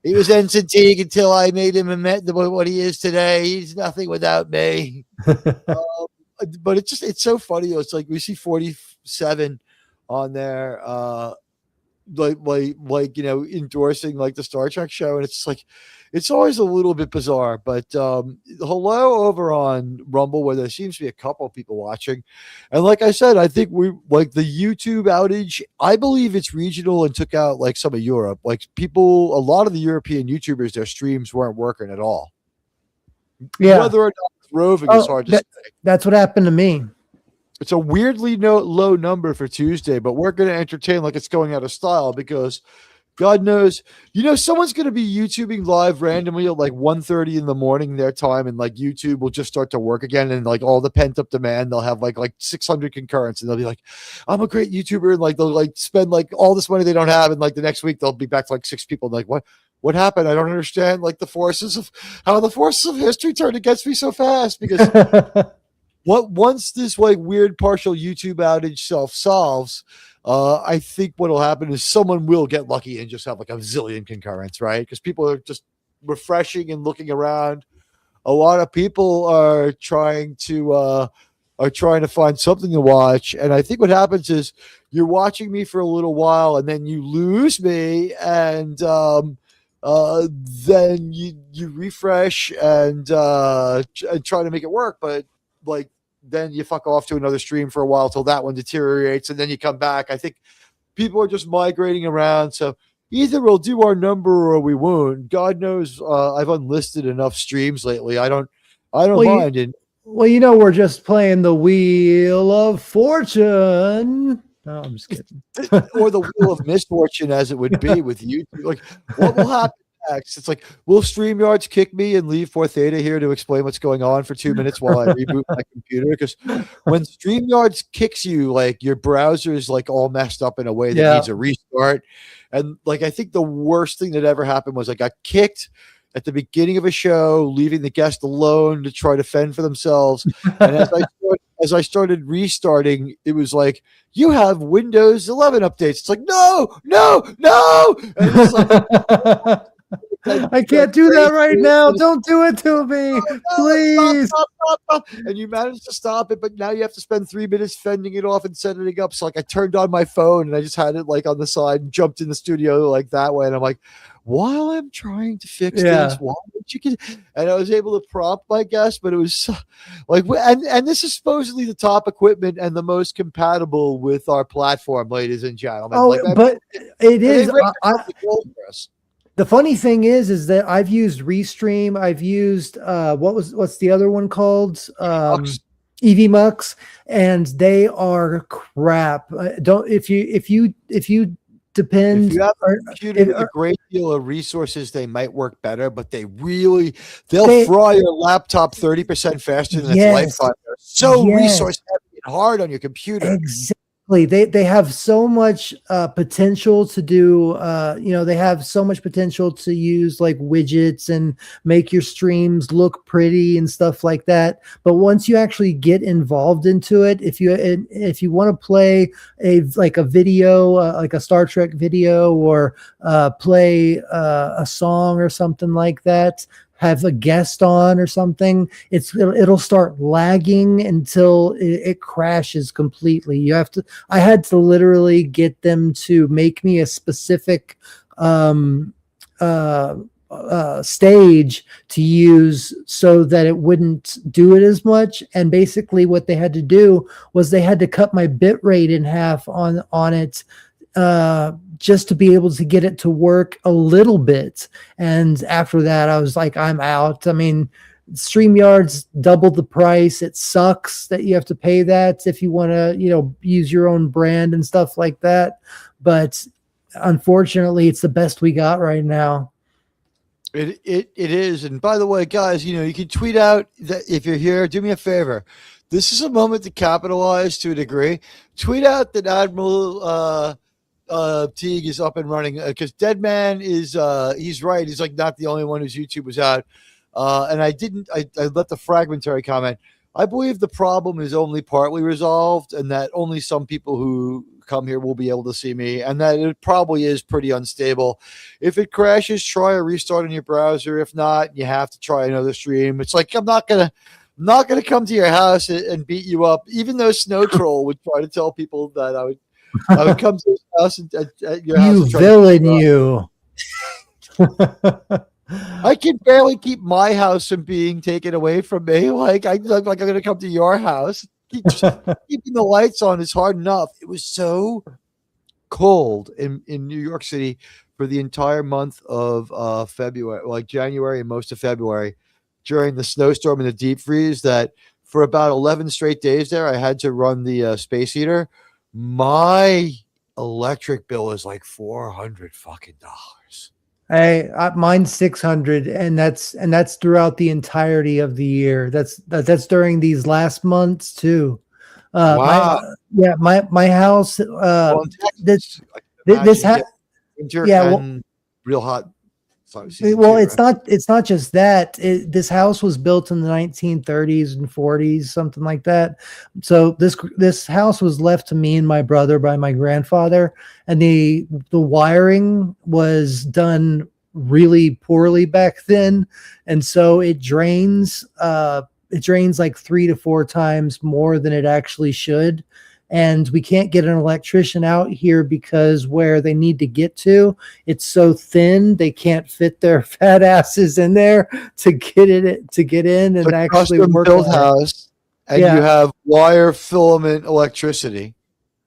he was Ensign Teague until I made him what he is today. He's nothing without me. But it's so funny. It's like we see 47 on there, endorsing like the Star Trek show, and it's like it's always a little bit bizarre. But hello over on Rumble, where there seems to be a couple of people watching, and like I said, I think we like the YouTube outage. I believe it's regional and took out like some of Europe. Like a lot of the European YouTubers, their streams weren't working at all. Yeah. Whether or not it's roving is hard to say. That's what happened to me. It's a weirdly low number for Tuesday, but we're going to entertain like it's going out of style because God knows, someone's going to be YouTubing live randomly at like 1:30 in the morning their time, and like YouTube will just start to work again, and like all the pent up demand, they'll have like 600 concurrents, and they'll be like, I'm a great YouTuber, and like they'll like spend like all this money they don't have, and like the next week they'll be back to like 6 people, and like what happened? I don't understand like how the forces of history turned against me so fast, because once this like weird partial YouTube outage solves, I think what'll happen is someone will get lucky and just have like a zillion concurrents, right? Because people are just refreshing and looking around. A lot of people are trying to find something to watch, and I think what happens is you're watching me for a little while, and then you lose me, and then you refresh and try to make it work, but like then you fuck off to another stream for a while till that one deteriorates, and then you come back. I think people are just migrating around, so either we'll do our number or we won't. God knows, I've unlisted enough streams lately. I don't mind. We're just playing the Wheel of Fortune. No, I'm just kidding. Or the Wheel of Misfortune, as it would be with YouTube. Like, what will happen next? It's like, will StreamYards kick me and leave Fourth Theta here to explain what's going on for 2 minutes while I reboot my computer? Because when StreamYards kicks you, like your browser is like all messed up in a way that needs a restart. And like, I think the worst thing that ever happened was I got kicked at the beginning of a show, leaving the guest alone to try to fend for themselves. And as I started restarting, it was like, you have Windows 11 updates. It's like, no. And it's like, I can't do that right now. Don't do it to me, please. Stop. And you managed to stop it, but now you have to spend 3 minutes fending it off and setting it up. So like I turned on my phone and I just had it like on the side and jumped in the studio like that way. And I'm like, while I'm trying to fix this, and I was able to prompt my guest, but it was like, and this is supposedly the top equipment and the most compatible with our platform, ladies and gentlemen. But it is. The funny thing is that I've used Restream. I've used what's the other one called? EVMux, and they are crap. If you depend. If you have a computer with a great deal of resources, they might work better, but they'll fry your laptop 30% faster than its lifetime. They're so resource heavy and hard on your computer. Exactly. They have so much potential to do. They have so much potential to use like widgets and make your streams look pretty and stuff like that. But once you actually get involved into it, if you want to play a video, like a Star Trek video, or play a song or something like that, have a guest on or something, it'll start lagging until it crashes completely. I had to literally get them to make me a specific stage to use so that it wouldn't do it as much. And basically what they had to do was they had to cut my bit rate in half on it, just to be able to get it to work a little bit. And after that, I was like, I'm out. I mean, StreamYard's doubled the price. It sucks that you have to pay that if you want to, use your own brand and stuff like that. But unfortunately, it's the best we got right now. It is. And by the way, guys, you can tweet out that if you're here, do me a favor. This is a moment to capitalize to a degree. Tweet out that Admiral Teague is up and running, because Deadman is he's right. He's like not the only one whose YouTube was out. And I left a fragmentary comment. I believe the problem is only partly resolved, and that only some people who come here will be able to see me, and that it probably is pretty unstable. If it crashes, try a restart on your browser. If not, you have to try another stream. It's like I'm not gonna come to your house and beat you up, even though Snow Troll would try to tell people that I would come to his house and at your house. You and try villain, to you. I can barely keep my house from being taken away from me. Like I'm going to come to your house. Keeping the lights on is hard enough. It was so cold in New York City for the entire month of February, like January and most of February, during the snowstorm and the deep freeze, that for about 11 straight days there, I had to run the space heater. My electric bill is like $400 fucking dollars. Mine's 600, and that's throughout the entirety of the year. That's during these last months too. Wow. My house. Well, in Texas, This winter yeah, and real hot. Well, it's not just that. This house was built in the 1930s and 40s, something like that. So this house was left to me and my brother by my grandfather, and the wiring was done really poorly back then, and so it drains like 3 to 4 times more than it actually should. And we can't get an electrician out here because where they need to get to, it's so thin they can't fit their fat asses in there to get in and actually work. Built house, and you have wire filament electricity.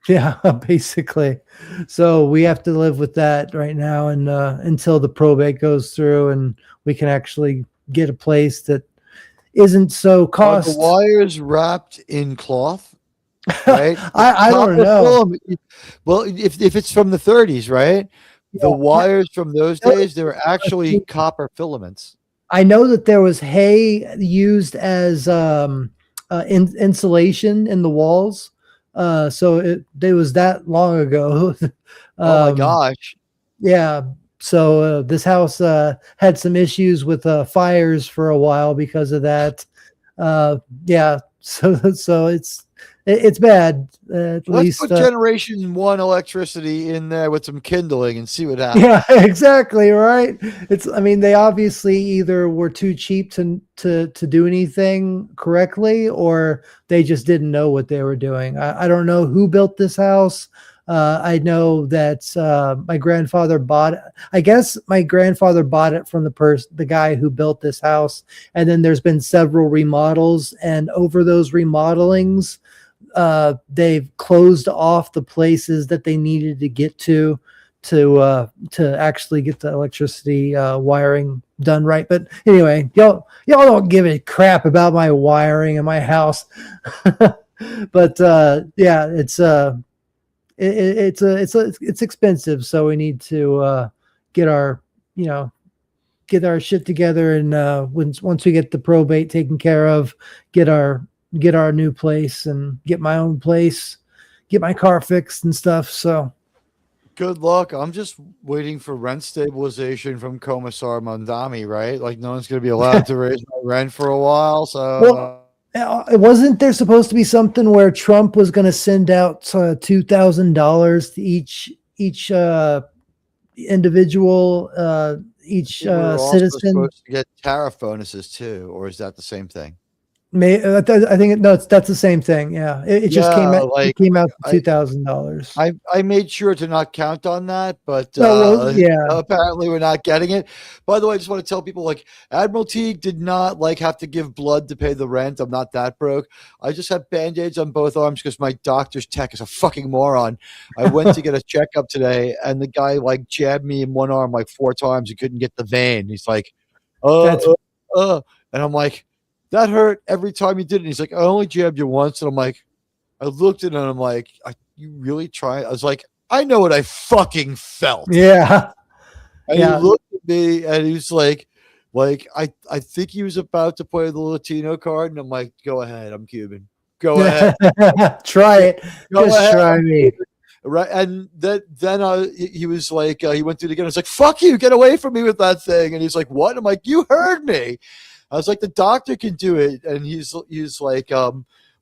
Yeah, basically. So we have to live with that right now, and until the probate goes through and we can actually get a place that isn't so cost. Are the wires wrapped in cloth? Right? I don't know. Well, if it's from the 30s, right? The wires from those days, they were actually copper filaments. I know that there was hay used as insulation in the walls. So it was that long ago. Oh my gosh. Yeah. So this house had some issues with fires for a while because of that. Yeah. So it's bad. Let's put generation 1 electricity in there with some kindling and see what happens. Yeah, exactly. Right. They obviously either were too cheap to do anything correctly, or they just didn't know what they were doing. I don't know who built this house. I know that my grandfather bought it. I guess my grandfather bought it from the guy who built this house. And then there's been several remodels, and over those remodelings, they've closed off the places that they needed to get to actually get the electricity wiring done right. But anyway, y'all don't give a crap about my wiring in my house. But yeah, it's expensive, so we need to get our shit together, and once we get the probate taken care of, get our new place and get my own place, get my car fixed and stuff. So good luck. I'm just waiting for rent stabilization from Commissar Mondami, right? Like no one's going to be allowed to raise my rent for a while. So wasn't there supposed to be something where Trump was going to send out $2,000 to each individual, each citizen? Supposed to get tariff bonuses too, or is that the same thing? I think that's the same thing. Yeah, it just came out. It came out to $2,000. I made sure to not count on that, but apparently we're not getting it. By the way, I just want to tell people, like, Admiral Teague did not have to give blood to pay the rent. I'm not that broke. I just have band-aids on both arms because my doctor's tech is a fucking moron. I went to get a checkup today, and the guy jabbed me in one arm 4 times. He couldn't get the vein. He's like, and I'm like, that hurt every time he did it. And he's like, I only jabbed you once. And I'm like, I looked at him and I'm like, you really try? I was like, I know what I fucking felt. Yeah. And he looked at me and he was like, I think he was about to play the Latino card. And I'm like, go ahead. I'm Cuban. Go ahead. Try it. Just ahead. Try me. Right. And then he was like, he went through it again. I was like, fuck you. Get away from me with that thing. And he's like, what? I'm like, you heard me. I was like, the doctor can do it. And he's like,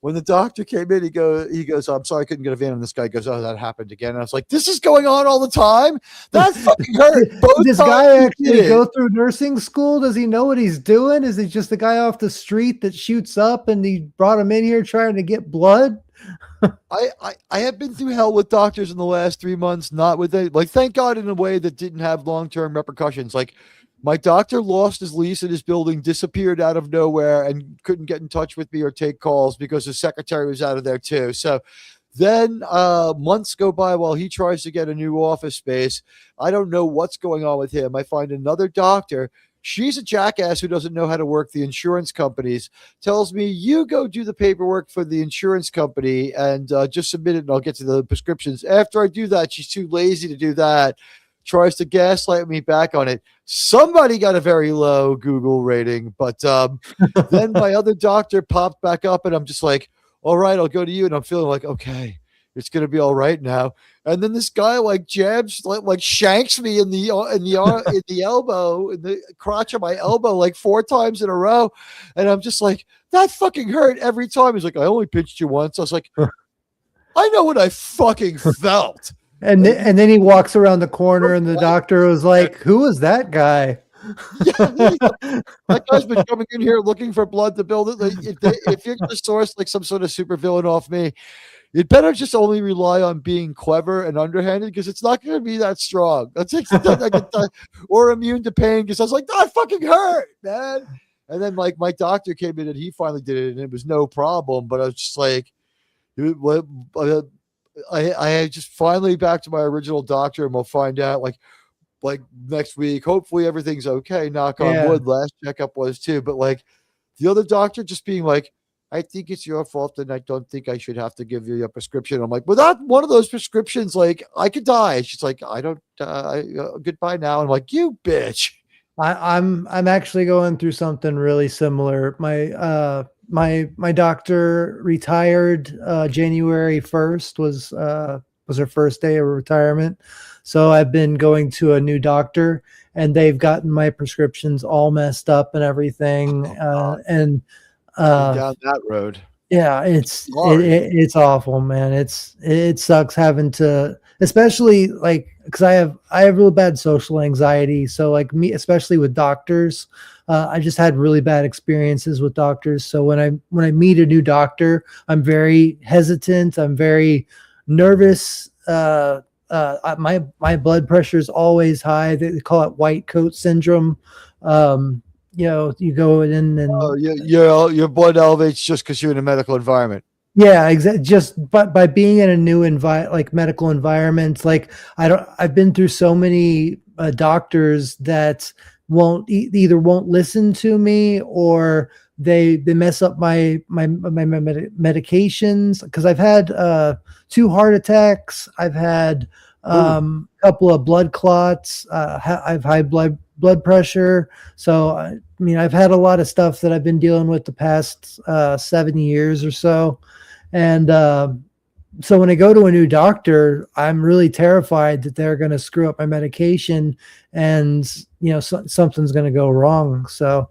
when the doctor came in, he goes, I'm sorry I couldn't get a van. And this guy goes, oh, that happened again. And I was like, this is going on all the time. That fucking hurt. Did this guy actually go through nursing school? Does he know what he's doing? Is he just a guy off the street that shoots up and he brought him in here trying to get blood? I have been through hell with doctors in the last 3 months, not with it. Like, thank God in a way that didn't have long-term repercussions. Like, my doctor lost his lease at his building, disappeared out of nowhere, and couldn't get in touch with me or take calls because his secretary was out of there too. So then months go by while he tries to get a new office space. I don't know what's going on with him. I find another doctor. She's a jackass who doesn't know how to work the insurance companies, tells me, you go do the paperwork for the insurance company and just submit it and I'll get to the prescriptions. After I do that, she's too lazy to do that. Tries to gaslight me back on it. Somebody got a very low Google rating, but then my other doctor popped back up and I'm just like, all right, I'll go to you. And I'm feeling like, okay, it's going to be all right now. And then this guy like jabs, like shanks me in the elbow, in the crotch of my elbow, like 4 times in a row. And I'm just like, that fucking hurt every time. He's like, I only pinched you once. I was like, I know what I fucking felt. And then he walks around the corner and the doctor was like, who was that guy? That guy's been coming in here looking for blood to build it. Like, if you're going to source like some sort of supervillain off me, you'd better just only rely on being clever and underhanded because it's not going to be that strong. That's or immune to pain because I was like, that fucking hurt, man. And then like my doctor came in and he finally did it and it was no problem. But I was just like, I just finally back to my original doctor and we'll find out like next week. Hopefully everything's okay. Knock on wood. Last checkup was too. But like the other doctor just being like, I think it's your fault and I don't think I should have to give you a prescription. I'm like, without one of those prescriptions, like I could die. She's like, I don't, goodbye now. I'm like, you bitch. I'm actually going through something really similar. My doctor retired January 1st was her first day of retirement. So I've been going to a new doctor and they've gotten my prescriptions all messed up and everything. And down that road. Yeah, it's awful, man. It sucks having to, especially like, because I have really bad social anxiety. So like me, especially with doctors, I just had really bad experiences with doctors. So when I meet a new doctor, I'm very hesitant. I'm very nervous. My blood pressure is always high. They call it white coat syndrome. You know, you go in and your blood elevates just because you're in a medical environment. Yeah, exactly. Just by being in a new medical environment, like I've been through so many doctors that either won't listen to me or they mess up my medications because I've had 2 heart attacks. I've had a couple of blood clots. I've high blood pressure. So, I mean, I've had a lot of stuff that I've been dealing with the past 7 years or so. And so when I go to a new doctor, I'm really terrified that they're going to screw up my medication and, you know, something's going to go wrong. So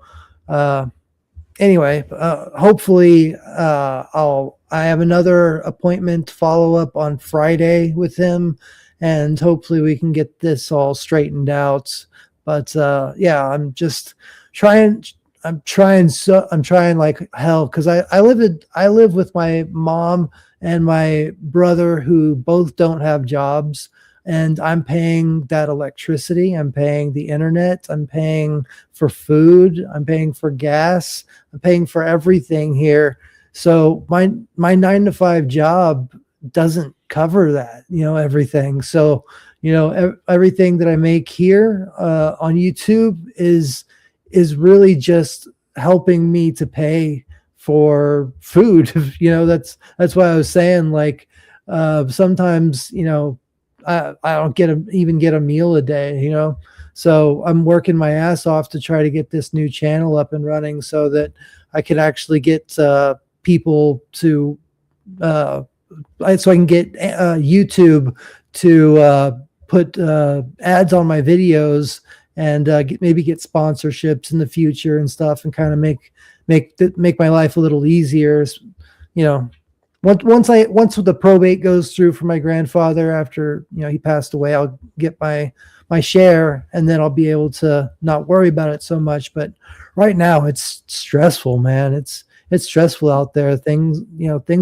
anyway, hopefully I have another appointment follow up on Friday with him and hopefully we can get this all straightened out. But yeah, I'm just trying like hell because I live with my mom and my brother who both don't have jobs, and I'm paying that electricity, I'm paying the internet, I'm paying for food, I'm paying for gas, I'm paying for everything here. So my 9-to-5 job doesn't cover that, you know, everything. So, you know, everything that I make here on YouTube is really just helping me to pay for food. You know, that's why I was saying, like, sometimes, you know, I don't even get a meal a day, you know? So I'm working my ass off to try to get this new channel up and running so that I can actually get people to, so I can get YouTube to put ads on my videos and maybe get sponsorships in the future and stuff, and kind of make my life a little easier. you know, once the probate goes through for my grandfather after, you know, he passed away, I'll get my share, and then I'll be able to not worry about it so much. But right now it's stressful, man. It's stressful out there. Things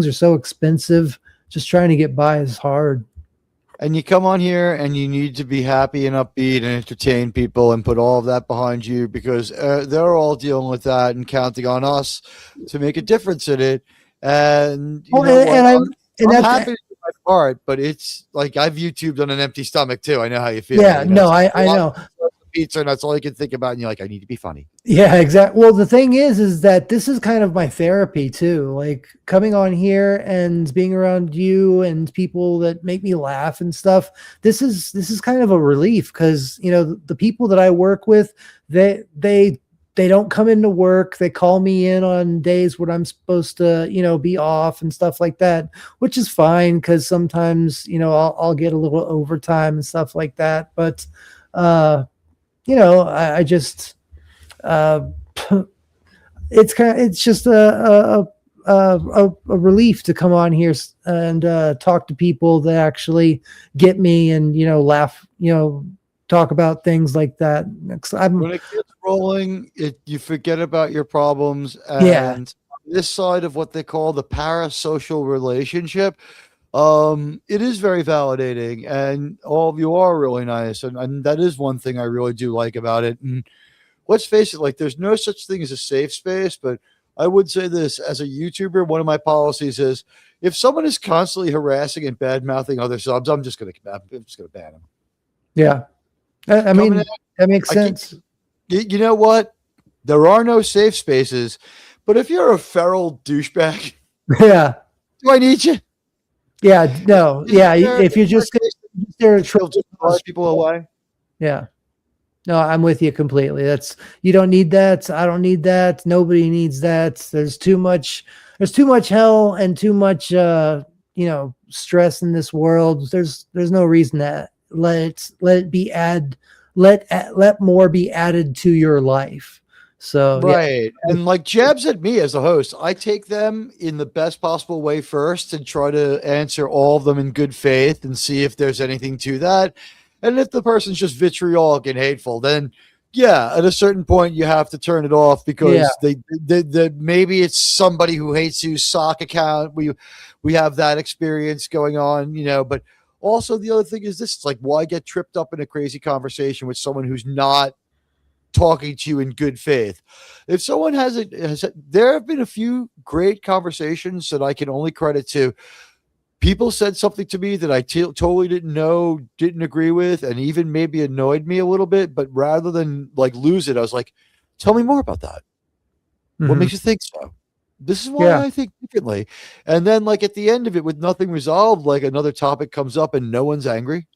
are so expensive. Just trying to get by is hard. And you come on here and you need to be happy and upbeat and entertain people and put all of that behind you, because they're all dealing with that and counting on us to make a difference in it. And you know what? I'm happy to do my part, but it's like I've YouTubed on an empty stomach too. I know how you feel. Yeah, you know? no, I know. Pizza, and that's all you can think about. And you're like, I need to be funny. Yeah, exactly. Well, the thing is that this is kind of my therapy too. Like coming on here and being around you and people that make me laugh and stuff. This is kind of a relief, because you know the people that I work with, they don't come into work. They call me in on days when I'm supposed to, you know, be off and stuff like that, which is fine because sometimes, you know, I'll get a little overtime and stuff like that. But you know, I just it's just a relief to come on here and talk to people that actually get me and, you know, laugh, you know, talk about things like that. When it gets rolling, you forget about your problems. And this side of what they call the parasocial relationship, it is very validating, and all of you are really nice. And that is one thing I really do like about it. And let's face it, like there's no such thing as a safe space, but I would say this as a YouTuber, one of my policies is if someone is constantly harassing and bad mouthing other subs, I'm just going to ban them. Yeah. I mean, that makes sense. You know what? There are no safe spaces, but if you're a feral douchebag, yeah, do I need you? Yeah, no, yeah. If you're just there to push people away. Yeah. No, I'm with you completely. You don't need that. I don't need that. Nobody needs that. There's too much hell and too much you know, stress in this world. There's no reason to let more be added to your life. So right. Yeah. And like jabs at me as a host, I take them in the best possible way first and try to answer all of them in good faith and see if there's anything to that. And if the person's just vitriolic and hateful, then yeah, at a certain point you have to turn it off, because they maybe it's somebody who hates you sock account. We have that experience going on, you know. But also the other thing is this: it's like, why get tripped up in a crazy conversation with someone who's not talking to you in good faith? If someone there have been a few great conversations that I can only credit to. People said something to me that I totally didn't know, didn't agree with, and even maybe annoyed me a little bit. But rather than like lose it, I was like, tell me more about that. What makes you think so? This is why I think differently. And then like at the end of it, with nothing resolved, like another topic comes up and no one's angry.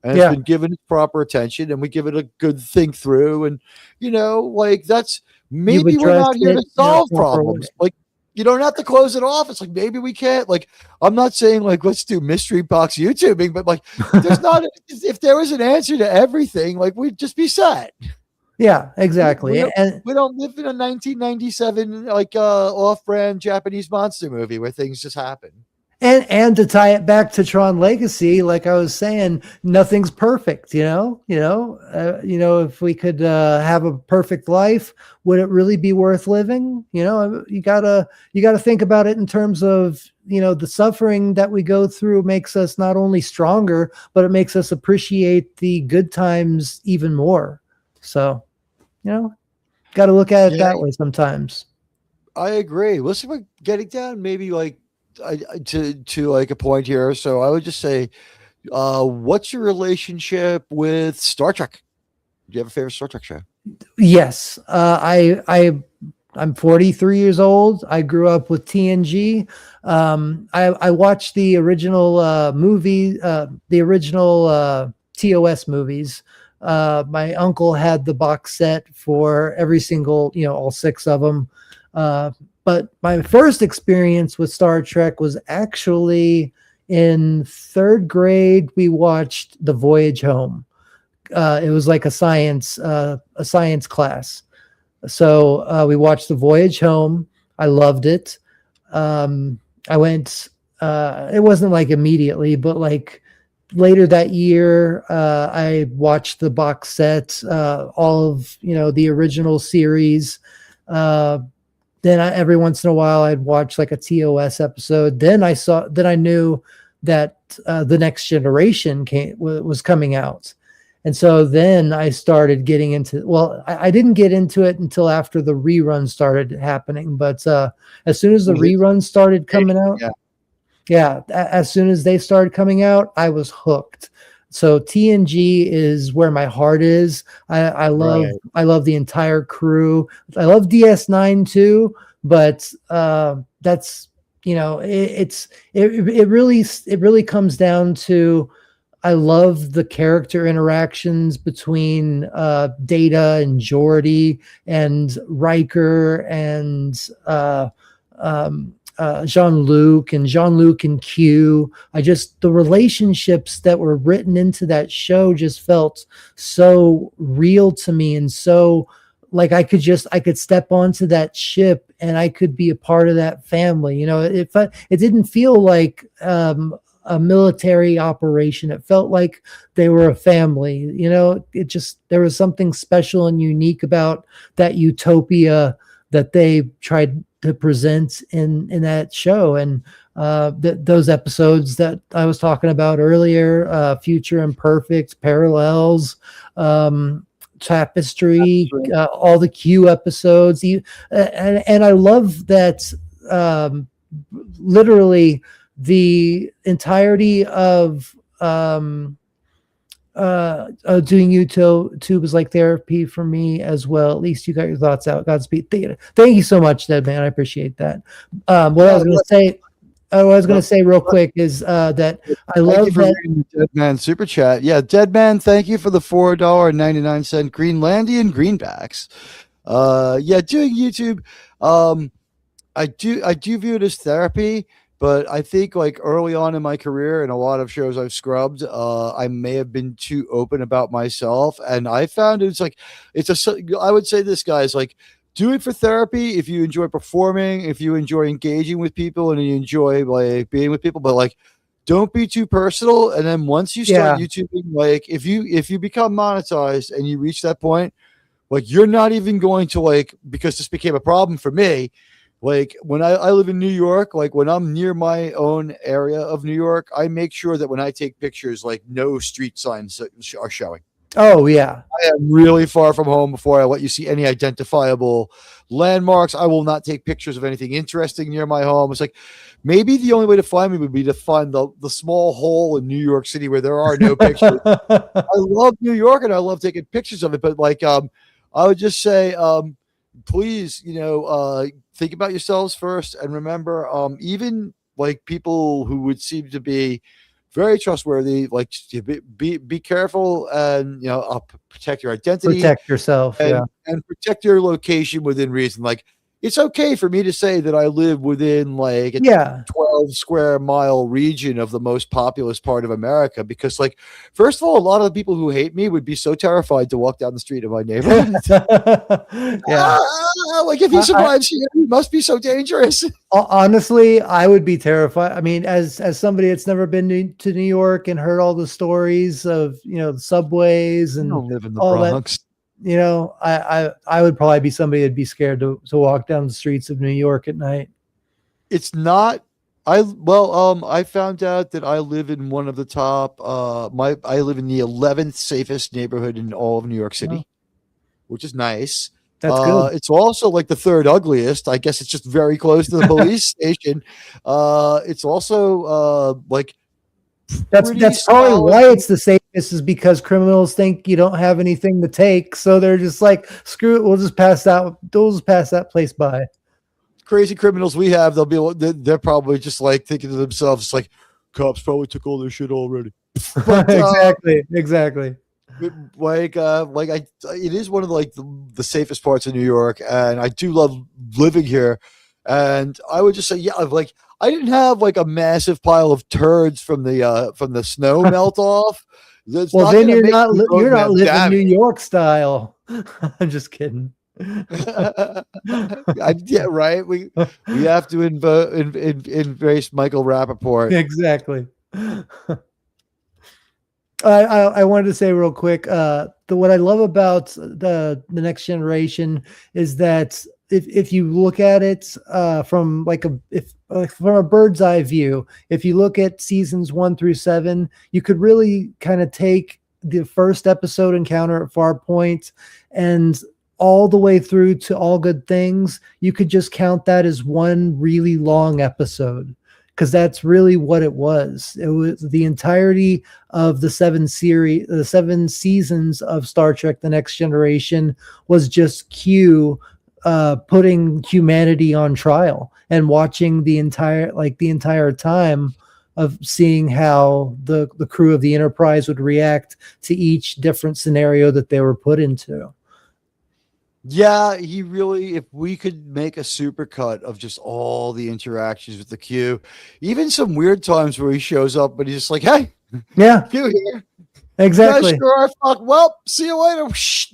And it's been given its proper attention, and we give it a good think through. And, you know, like that's maybe we're not here to solve problems. Like, you don't have to close it off. It's like, maybe we can't. Like, I'm not saying like let's do mystery box YouTubing, but like there's not if there was an answer to everything, like we'd just be set. Yeah, exactly. We don't live in a 1997 like off-brand Japanese monster movie where things just happen. And to tie it back to Tron Legacy, like I was saying, nothing's perfect. If we could have a perfect life, would it really be worth living? You know, you gotta think about it in terms of, you know, the suffering that we go through makes us not only stronger, but it makes us appreciate the good times even more. So, you know, got to look at it that way sometimes. I agree. Listen, we're getting down maybe like to like a point here. So I would just say, what's your relationship with Star Trek? Do you have a favorite Star Trek show? Yes. I'm 43 years old. I grew up with TNG. I watched the original movie, the original TOS movies. My uncle had the box set for every single, you know, all 6 of them. But my first experience with Star Trek was actually in 3rd grade. We watched The Voyage Home. It was like a science class. So we watched The Voyage Home. I loved it. I went. It wasn't like immediately, but like later that year, I watched the box set, all of the original series. Uh, then every once in a while, I'd watch like a TOS episode. Then I knew that the Next Generation was coming out. And so then I started getting into, well, I didn't get into it until after the reruns started happening. But as soon as the reruns started coming out, as soon as they started coming out, I was hooked. So TNG is where my heart is. I love the entire crew. I love DS9 too, but that's it really comes down to, I love the character interactions between Data and Geordi and Riker and Jean-Luc and Q. The relationships that were written into that show just felt so real to me, and so like I could step onto that ship and I could be a part of that family. It didn't feel like a military operation. It felt like they were a family. There was something special and unique about that utopia that they tried to present in that show. And those episodes that I was talking about earlier, Future Imperfect, Parallels, Tapestry, all the Q episodes, and I love that literally the entirety of doing YouTube is like therapy for me as well. At least you got your thoughts out. Godspeed. Thank you so much, Dead Man. I appreciate that. What I was going to say real quick is that I love that. Dead Man super chat. Yeah, Dead Man, thank you for the $4.99 Greenlandian greenbacks. Doing YouTube. I do view it as therapy. But I think like early on in my career and a lot of shows I've scrubbed, I may have been too open about myself. And I found I would say this, guys, like, do it for therapy if you enjoy performing, if you enjoy engaging with people and you enjoy like being with people, but like, don't be too personal. And then once you start YouTubing, like if you become monetized and you reach that point, like you're not even going to like, because this became a problem for me. Like when I live in New York, like when I'm near my own area of New York, I make sure that when I take pictures, like no street signs are showing. Oh yeah. I am really far from home before I let you see any identifiable landmarks. I will not take pictures of anything interesting near my home. It's like maybe the only way to find me would be to find the small hole in New York City where there are no pictures. I love New York and I love taking pictures of it, but like I would just say please, think about yourselves first and remember, even like people who would seem to be very trustworthy, like be careful and protect your identity, protect yourself, and protect your location within reason. Like it's okay for me to say that I live within like a 12 square mile region of the most populous part of America, because like, first of all, a lot of the people who hate me would be so terrified to walk down the street of my neighborhood. Like if he survives here, he must be so dangerous. Honestly, I would be terrified. I mean, as somebody that's never been to New York and heard all the stories of, the subways and live in the all Bronx. That, I would probably be somebody that'd be scared to walk down the streets of New York at night. It's not. I found out that I live in one of the top. I live in the 11th safest neighborhood in all of New York City, which is nice. That's good. It's also like the third ugliest. I guess it's just very close to the police station. It's also like. That's probably why it's the safest, is because criminals think you don't have anything to take, so they're just like, screw it, we'll just pass that place by. Crazy criminals we have, they're probably just like thinking to themselves, it's like, cops probably took all their shit already. But, exactly. It is one of the safest parts of New York, and I do love living here. And I would just say, I didn't have like a massive pile of turds from the snow melt off. Well, then you're not living New York style. I'm just kidding. Yeah, right. We have to embrace Michael Rappaport. Exactly. I wanted to say real quick, what I love about the Next Generation is that if you look at it from from a bird's eye view, if you look at seasons 1 through 7, you could really kind of take the first episode, Encounter at Farpoint, and all the way through to All Good Things. You could just count that as one really long episode, because that's really what it was. It was the entirety of the 7 seasons of Star Trek: The Next Generation was just Q putting humanity on trial and watching the entire time of seeing how the crew of the Enterprise would react to each different scenario that they were put into. Yeah, he really, if we could make a supercut of just all the interactions with the Q, even some weird times where he shows up, but he's just like, hey, Yeah, Q here. exactly. You guys sure are fuck. Well, see you later.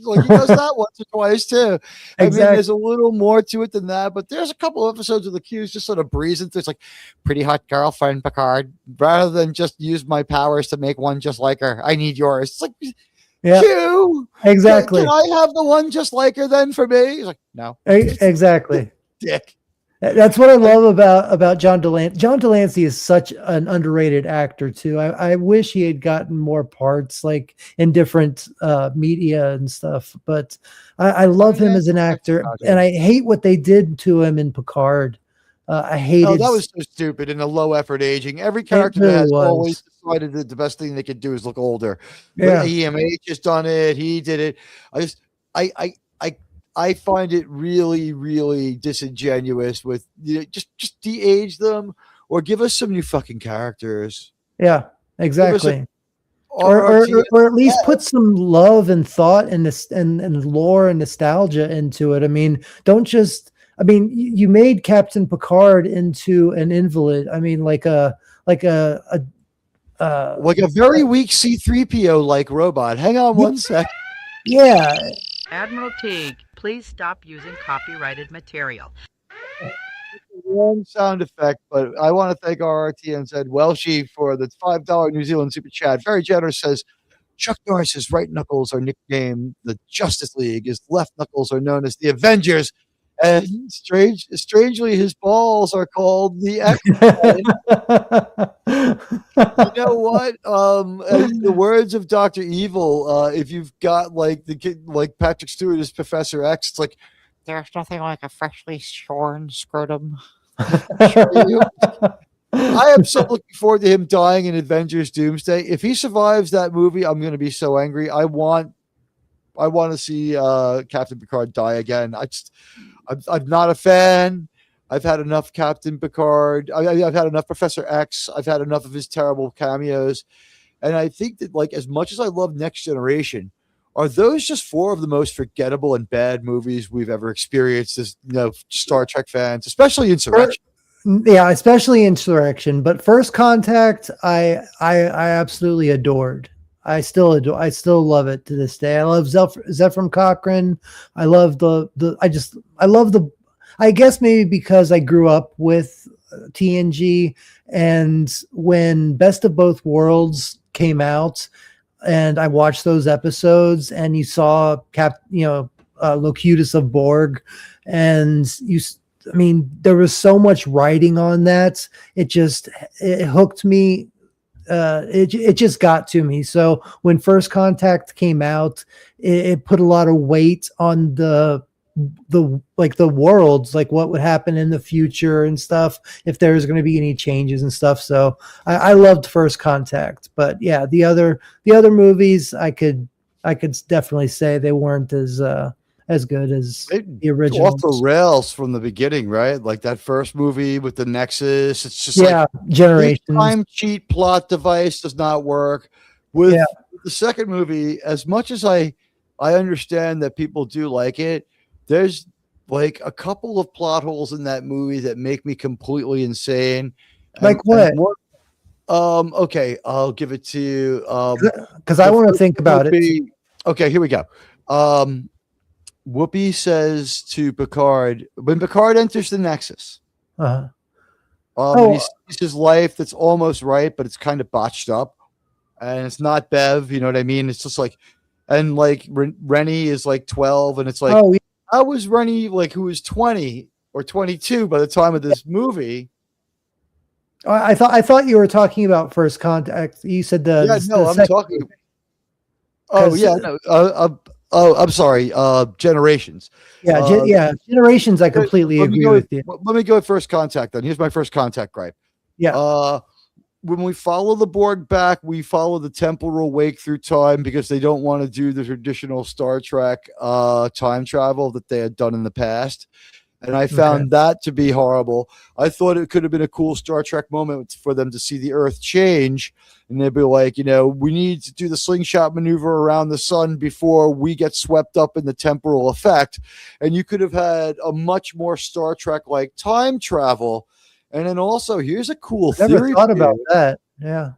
Like he does that once or twice too. I mean, Exactly. there's a little more to it than that, but there's a couple of episodes of the Q's just sort of breezing through. It's like pretty hot girlfriend, Picard, rather than just use my powers to make one just like her. I need yours. It's like, Yeah, Q, exactly. can I have the one just like her then for me? He's like, no, Exactly. dick. That's what I love about John Delancey. John Delancey is such an underrated actor too. I wish he had gotten more parts, like in different media and stuff. But I love him as an actor, and I hate what they did to him in Picard. I hated. Oh, that was so stupid and a low effort aging. Every character really that has was. always decided that the best thing they could do is look older. Yeah. EMH has done it. He did it. I find it really, really disingenuous with just de-age them or give us some new fucking characters. Yeah, exactly. Or Or at least put some love and thought and this and lore and nostalgia into it. I mean, don't just. I mean, you made Captain Picard into an invalid. I mean, like a very weak C-3PO like robot. Hang on one sec. Yeah. Admiral Teag, please stop using copyrighted material. One sound effect, but I want to thank our RTNZ Welshie for the $5 New Zealand super chat. Very generous. Says Chuck Norris's right knuckles are nicknamed the Justice League. His left knuckles are known as the Avengers. And strangely, his balls are called the X-Men. You know what? In the words of Dr. Evil, if you've got like the kid, like Patrick Stewart as Professor X, it's like there's nothing like a freshly shorn scrotum. I am so looking forward to him dying in Avengers Doomsday. If he survives that movie, I'm going to be so angry. I want to see Captain Picard die again. I'm not a fan. I've had enough Captain Picard. I've had enough Professor X. I've had enough of his terrible cameos. And I think that, like, as much as I love Next Generation, are those just 4 of the most forgettable and bad movies we've ever experienced as Star Trek fans, especially Insurrection? Yeah, especially Insurrection. But First Contact, I absolutely adored. I still love it to this day. I love Zephram Cochrane. I love I guess maybe because I grew up with TNG, and when Best of Both Worlds came out and I watched those episodes and you saw Locutus of Borg, and there was so much writing on that. It hooked me. It just got to me. So when First Contact came out, it put a lot of weight on the worlds, like what would happen in the future and stuff, if there's going to be any changes and stuff. So I loved First Contact, but yeah, the other movies I could definitely say they weren't as good as the original. Off the rails from the beginning, right? Like that first movie with the Nexus. It's just Generations. Time cheat plot device does not work. With the second movie, as much as I understand that people do like it, there's like a couple of plot holes in that movie that make me completely insane. Like what? Okay, I'll give it to you. Because I want to think about it. Okay, here we go. Whoopi says to Picard, when Picard enters the Nexus, Uh-huh. and he sees his life that's almost right, but it's kind of botched up, and it's not Bev. You know what I mean? It's just like, and like Rennie is like 12, and it's like, Oh, yeah. I was Rennie, like who was 20 or 22 by the time of this movie. I thought you were talking about First Contact. You said I'm talking. Oh yeah, no, I'm sorry. Generations. Generations. I completely agree with you. Let me go with First Contact then. Here's my First Contact gripe. Yeah. When we follow the Borg back, we follow the temporal wake through time because they don't want to do the traditional Star Trek time travel that they had done in the past. And I found that to be horrible. I thought it could have been a cool Star Trek moment for them to see the Earth change. And they'd be like, we need to do the slingshot maneuver around the sun before we get swept up in the temporal effect. And you could have had a much more Star Trek-like time travel. And then also, here's a cool theory. Never thought about that. Yeah.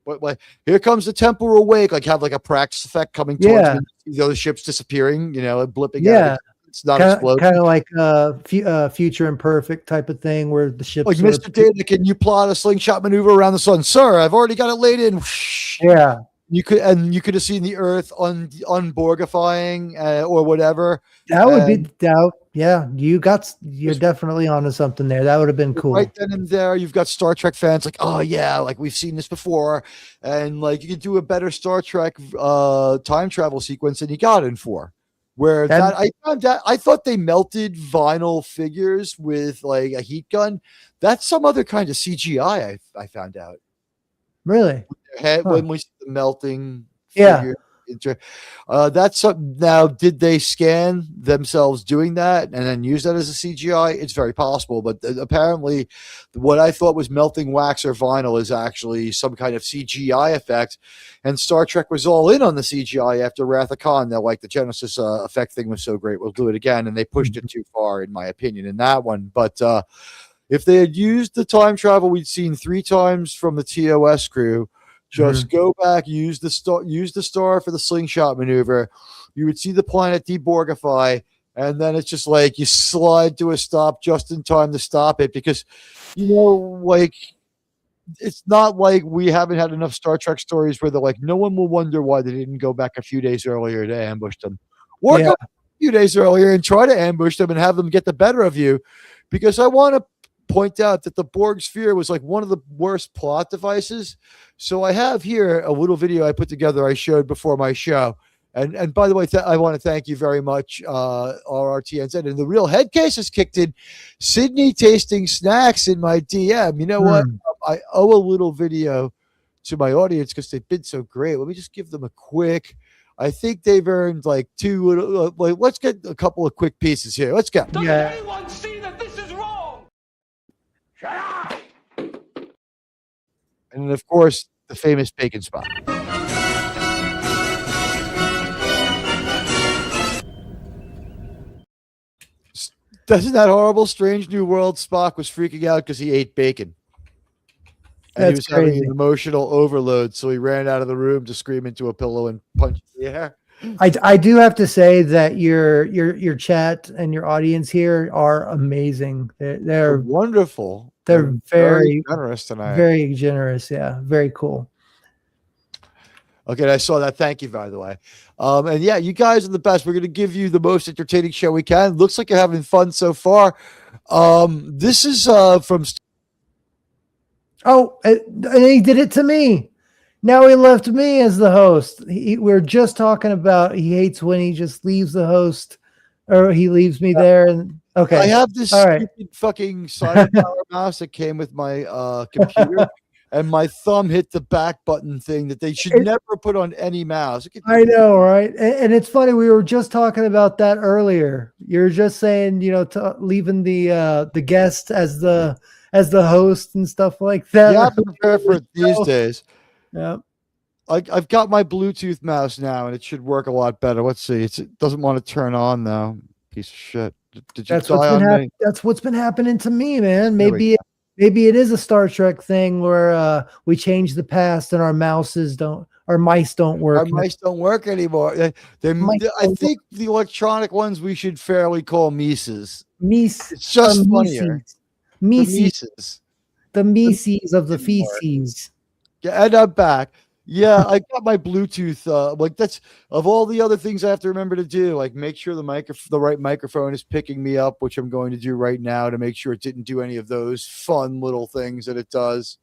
But like, here comes the temporal wake. Like, have like a practice effect coming towards the other ships disappearing. Blipping. Yeah. It's not exploding. Kind of like Future Imperfect type of thing where the ships. Like, Mr. Data, can you plot a slingshot maneuver around the sun, sir? I've already got it laid in. Yeah. You could have seen the Earth unborgifying or whatever. That would be doubt. Yeah, you're definitely onto something there. That would have been cool. Right then and there, you've got Star Trek fans like, oh yeah, like we've seen this before, and like you could do a better Star Trek time travel sequence than you got in 4. Where I thought they melted vinyl figures with like a heat gun. That's some other kind of CGI. I found out. Really? When we see the melting. Yeah. Figure. That's something. Now, did they scan themselves doing that and then use that as a CGI? It's very possible, but apparently, what I thought was melting wax or vinyl is actually some kind of CGI effect. And Star Trek was all in on the CGI after Wrath of Khan. They're like, the Genesis effect thing was so great, we'll do it again, and they pushed it too far, in my opinion, in that one. But if they had used the time travel we'd seen 3 times from the TOS crew. Just go back, use the star for the slingshot maneuver. You would see the planet deborgify, and then it's just like you slide to a stop just in time to stop it because, like it's not like we haven't had enough Star Trek stories where they're like, no one will wonder why they didn't go back a few days earlier to ambush them. Or go a few days earlier and try to ambush them and have them get the better of you, because I want to point out that the Borg sphere was like one of the worst plot devices. So I have here a little video I put together I showed before my show. And by the way, I want to thank you very much, RRTNZ. And the real head case has kicked in. Sydney tasting snacks in my DM. You know what? I owe a little video to my audience because they've been so great. Let me just give them a quick. I think they've earned like 2 little. Like, let's get a couple of quick pieces here. Let's go. Does anyone see that this is wrong? Shut up! And then, of course, the famous bacon spot. Isn't that horrible? Strange New World Spock was freaking out because he ate bacon. And he was having an emotional overload, so he ran out of the room to scream into a pillow and punch the air. I do have to say that your chat and your audience here are amazing. They're wonderful. They're very generous tonight. Very generous. Yeah, very cool. Okay, I saw that. Thank you, by the way. And yeah, you guys are the best. We're going to give you the most entertaining show we can. Looks like you're having fun so far. This is from. Oh, and he did it to me. Now he left me as the host. We're just talking about he hates when he just leaves the host, or he leaves me there. And okay, I have this stupid fucking silent power mouse that came with my computer. And my thumb hit the back button thing that they should never put on any mouse. I know, right? And it's funny. We were just talking about that earlier. You're just saying, leaving the guest as the host and stuff like that. Yeah, I'm prepared for it these days. Yeah. I've got my Bluetooth mouse now, and it should work a lot better. Let's see. It doesn't want to turn on though. Piece of shit. Did you die on me? That's what's been happening to me, man. Maybe it is a Star Trek thing where we change the past and our mouses don't, our mice don't work. Our mice don't work anymore. I think the electronic ones we should fairly call Mises. Mice, It's just funnier. Mises, the Mises of the didn't work. feces. Yeah, and I'm back. Yeah, I got my Bluetooth. Like that's of all the other things I have to remember to do. Like make sure the right microphone is picking me up, which I'm going to do right now to make sure it didn't do any of those fun little things that it does.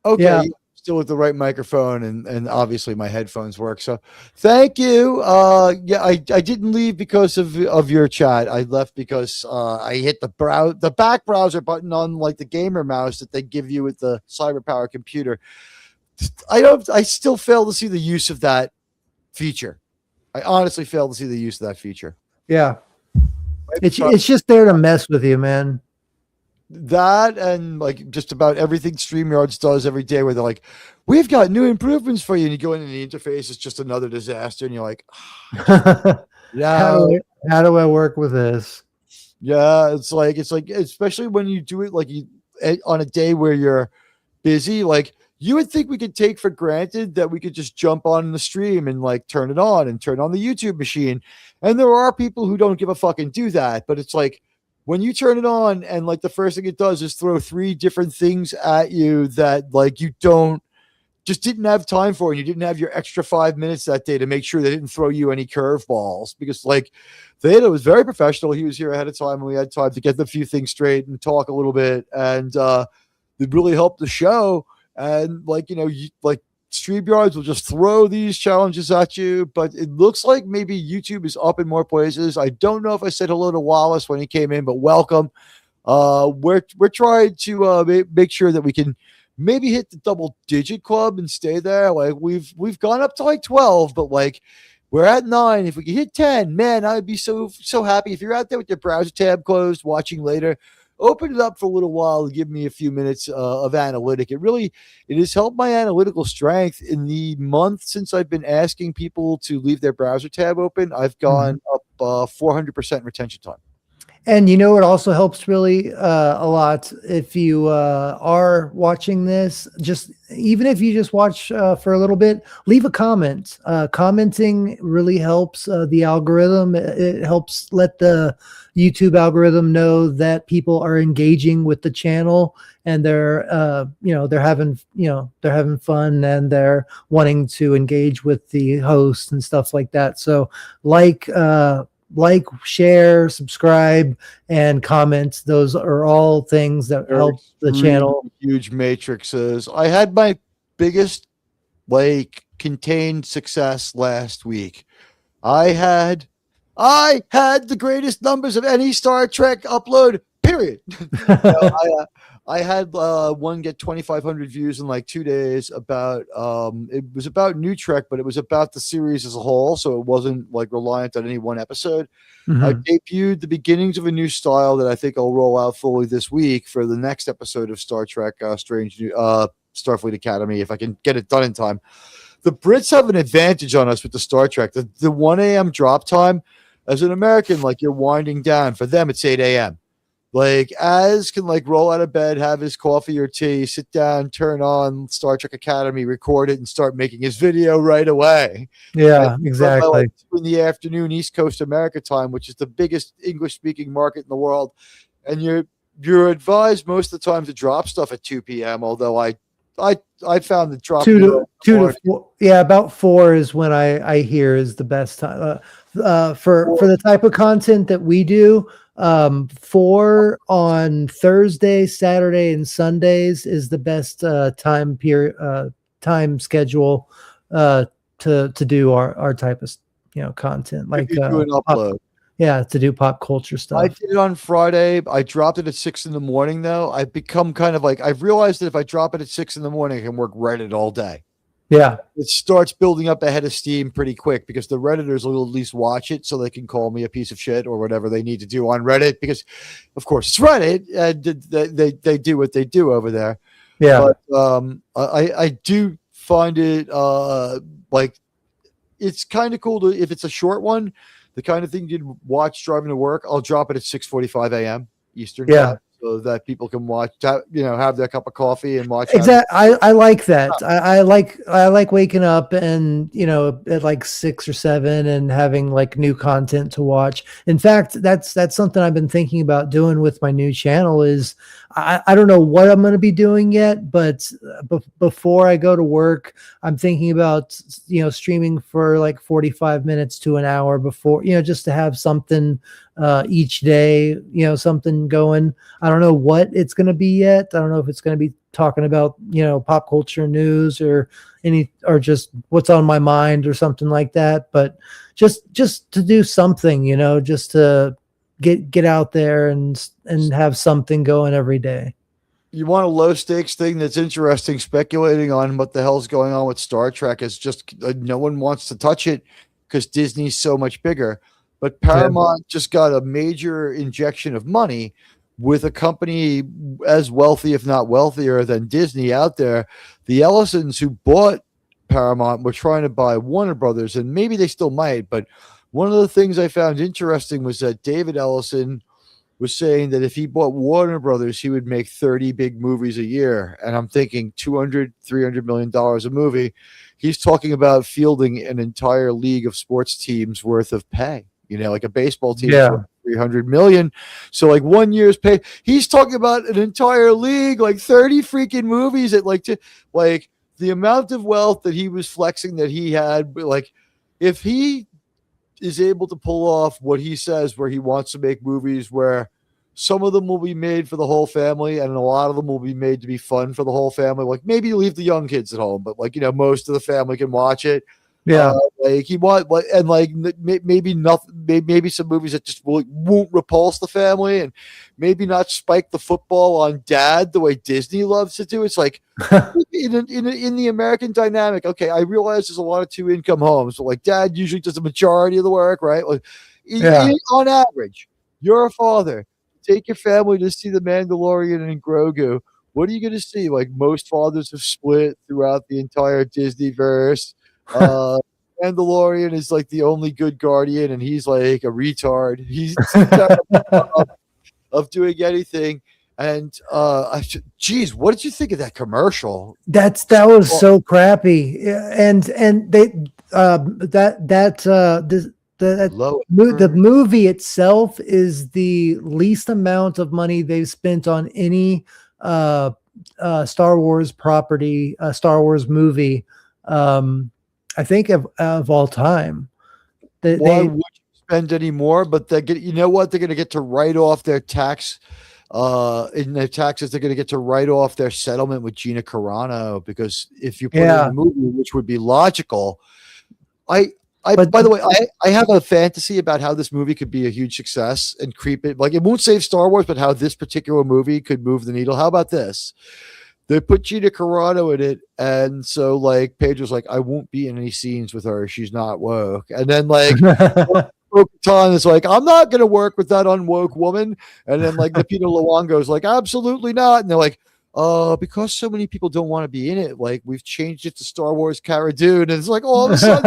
Okay, Yeah. still with the right microphone, and obviously my headphones work. So thank you. Yeah, I didn't leave because of your chat. I left because I hit the back browser button on like the gamer mouse that they give you with the CyberPower computer. I still fail to see the use of that feature. I honestly fail to see the use of that feature. Yeah. It's just there to mess with you, man. That and like just about everything StreamYards does every day where they're like, we've got new improvements for you. And you go in and the interface is just another disaster. And you're like, how do I work with this? Yeah, it's like, especially when you do it like on a day where you're busy, like you would think we could take for granted that we could just jump on the stream and like turn it on and turn on the YouTube machine. And there are people who don't give a fuck and do that. But it's like, when you turn it on and like the first thing it does is throw 3 different things at you that like you didn't have time for, and you didn't have your extra 5 minutes that day to make sure they didn't throw you any curveballs, because like Theta was very professional. He was here ahead of time and we had time to get the few things straight and talk a little bit, and it really helped the show. And like, like StreamYards will just throw these challenges at you, but it looks like maybe YouTube is up in more places. I don't know if I said hello to Wallace when he came in, but welcome. We're trying to make sure that we can maybe hit the double-digit club and stay there. Like we've gone up to like 12, but like we're at 9. If we can hit 10, man, I'd be so happy. If you're out there with your browser tab closed, watching later, open it up for a little while to give me a few minutes of analytic. It has helped my analytical strength in the month since I've been asking people to leave their browser tab open. I've gone up 400% retention time. And it also helps really a lot if you are watching this. Even if you just watch for a little bit, leave a comment. Commenting really helps the algorithm. It helps let the YouTube algorithm know that people are engaging with the channel, and they're having fun, and they're wanting to engage with the host and stuff like that. So like, share, subscribe, and comment. Those are all things that help the channel. Huge matrices. I had my biggest contained success last week. I had the greatest numbers of any Star Trek upload, period. I had one get 2,500 views in like 2 days about it was about New Trek, but it was about the series as a whole, so it wasn't like reliant on any one episode. I debuted the beginnings of a new style that I think I'll roll out fully this week for the next episode of Star Trek Starfleet Academy, if I can get it done in time. The Brits have an advantage on us with the Star Trek. The 1 a.m. drop time, as an American, like you're winding down. For them, it's 8 a.m. Like Az can like roll out of bed, have his coffee or tea, sit down, turn on Star Trek Academy, record it, and start making his video right away. Yeah, exactly. Like 2 in the afternoon, East Coast America time, which is the biggest English-speaking market in the world, and you're advised most of the time to drop stuff at 2 p.m. Although I found the drop 2 to 4. Yeah, about 4 is when I hear is the best time for the type of content that we do. 4 on Thursday, Saturday, and Sundays is the best time schedule to do our type of content, like do an upload. To do pop culture stuff. I did it on Friday. I dropped it at 6 in the morning, though. I've become kind of like, I've realized that if I drop it at 6 in the morning, I can work Reddit all day. Yeah. It starts building up ahead of steam pretty quick, because the Redditors will at least watch it so they can call me a piece of shit or whatever they need to do on Reddit, because, of course, it's Reddit. And they do what they do over there. Yeah. But I do find it like it's kind of cool to, if it's a short one, the kind of thing you'd watch driving to work, I'll drop it at 6:45 a.m. Eastern. Yeah. so that people can watch, have their cup of coffee and watch. Exactly. I like that. I like waking up and at like 6 or 7 and having like new content to watch. In fact, that's something I've been thinking about doing with my new channel. Is I don't know what I'm going to be doing yet, but before I go to work, I'm thinking about streaming for like 45 minutes to an hour before, just to have something each day, something going. I don't know what it's going to be yet. I don't know if it's going to be talking about, pop culture news or just what's on my mind or something like that. But just to do something, just to get out there and have something going every day. You want a low stakes thing that's interesting. Speculating on what the hell's going on with Star Trek is just no one wants to touch it because Disney's so much bigger. But Paramount just got a major injection of money with a company as wealthy, if not wealthier than Disney out there. The Ellisons who bought Paramount were trying to buy Warner Brothers, and maybe they still might. But one of the things I found interesting was that David Ellison was saying that if he bought Warner Brothers, he would make 30 big movies a year. And I'm thinking $200-300 million a movie. He's talking about fielding an entire league of sports teams worth of pay, like a baseball team. Yeah. 300 million. So like 1 year's pay. He's talking about an entire league, like 30 freaking movies at like the amount of wealth that he was flexing that he had. Like if he is able to pull off what he says, where he wants to make movies where some of them will be made for the whole family and a lot of them will be made to be fun for the whole family. Like maybe leave the young kids at home, but most of the family can watch it. Yeah, he want and maybe nothing, maybe some movies that just won't repulse the family, and maybe not spike the football on dad the way Disney loves to do. It's like in the American dynamic. Okay, I realize there's a lot of 2-income homes, but like dad usually does the majority of the work, right? Like, on average, you're a father. Take your family to see The Mandalorian and Grogu. What are you going to see? Like most fathers have split throughout the entire Disney verse. Mandalorian is like the only good guardian, and he's like a retard. He's of doing anything. And geez, what did you think of that commercial? That was so crappy. And they the movie itself is the least amount of money they've spent on any Star Wars property, Star Wars movie. I think of all time. Why would you spend any more? But they get, what? They're going to get to write off their tax in their taxes. They're going to get to write off their settlement with Gina Carano, because if you put it in the movie, which would be logical. By the way, I have a fantasy about how this movie could be a huge success and creep it. Like it won't save Star Wars, but how this particular movie could move the needle. How about this? They put Gina Carano in it, and so like Pedro's like, I won't be in any scenes with her. She's not woke. And then like Bo-Katan is like, I'm not going to work with that unwoke woman. And then like Lupita Nyong'o's like, absolutely not. And they're like, because so many people don't want to be in it, like we've changed it to Star Wars Cara Dune, and it's like all of a sudden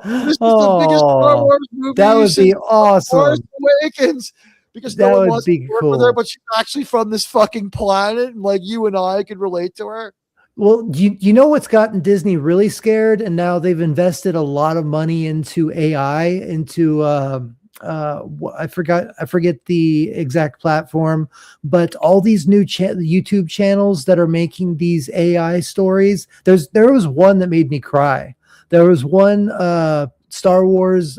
this is the biggest Star Wars movie. That would be awesome. Force Awakens. Because no one wants to work with her, but she's actually from this fucking planet, and like you and I could relate to her. Well, you know what's gotten Disney really scared, and now they've invested a lot of money into AI, into I forget the exact platform, but all these new YouTube channels that are making these AI stories. There was one that made me cry. There was one Star Wars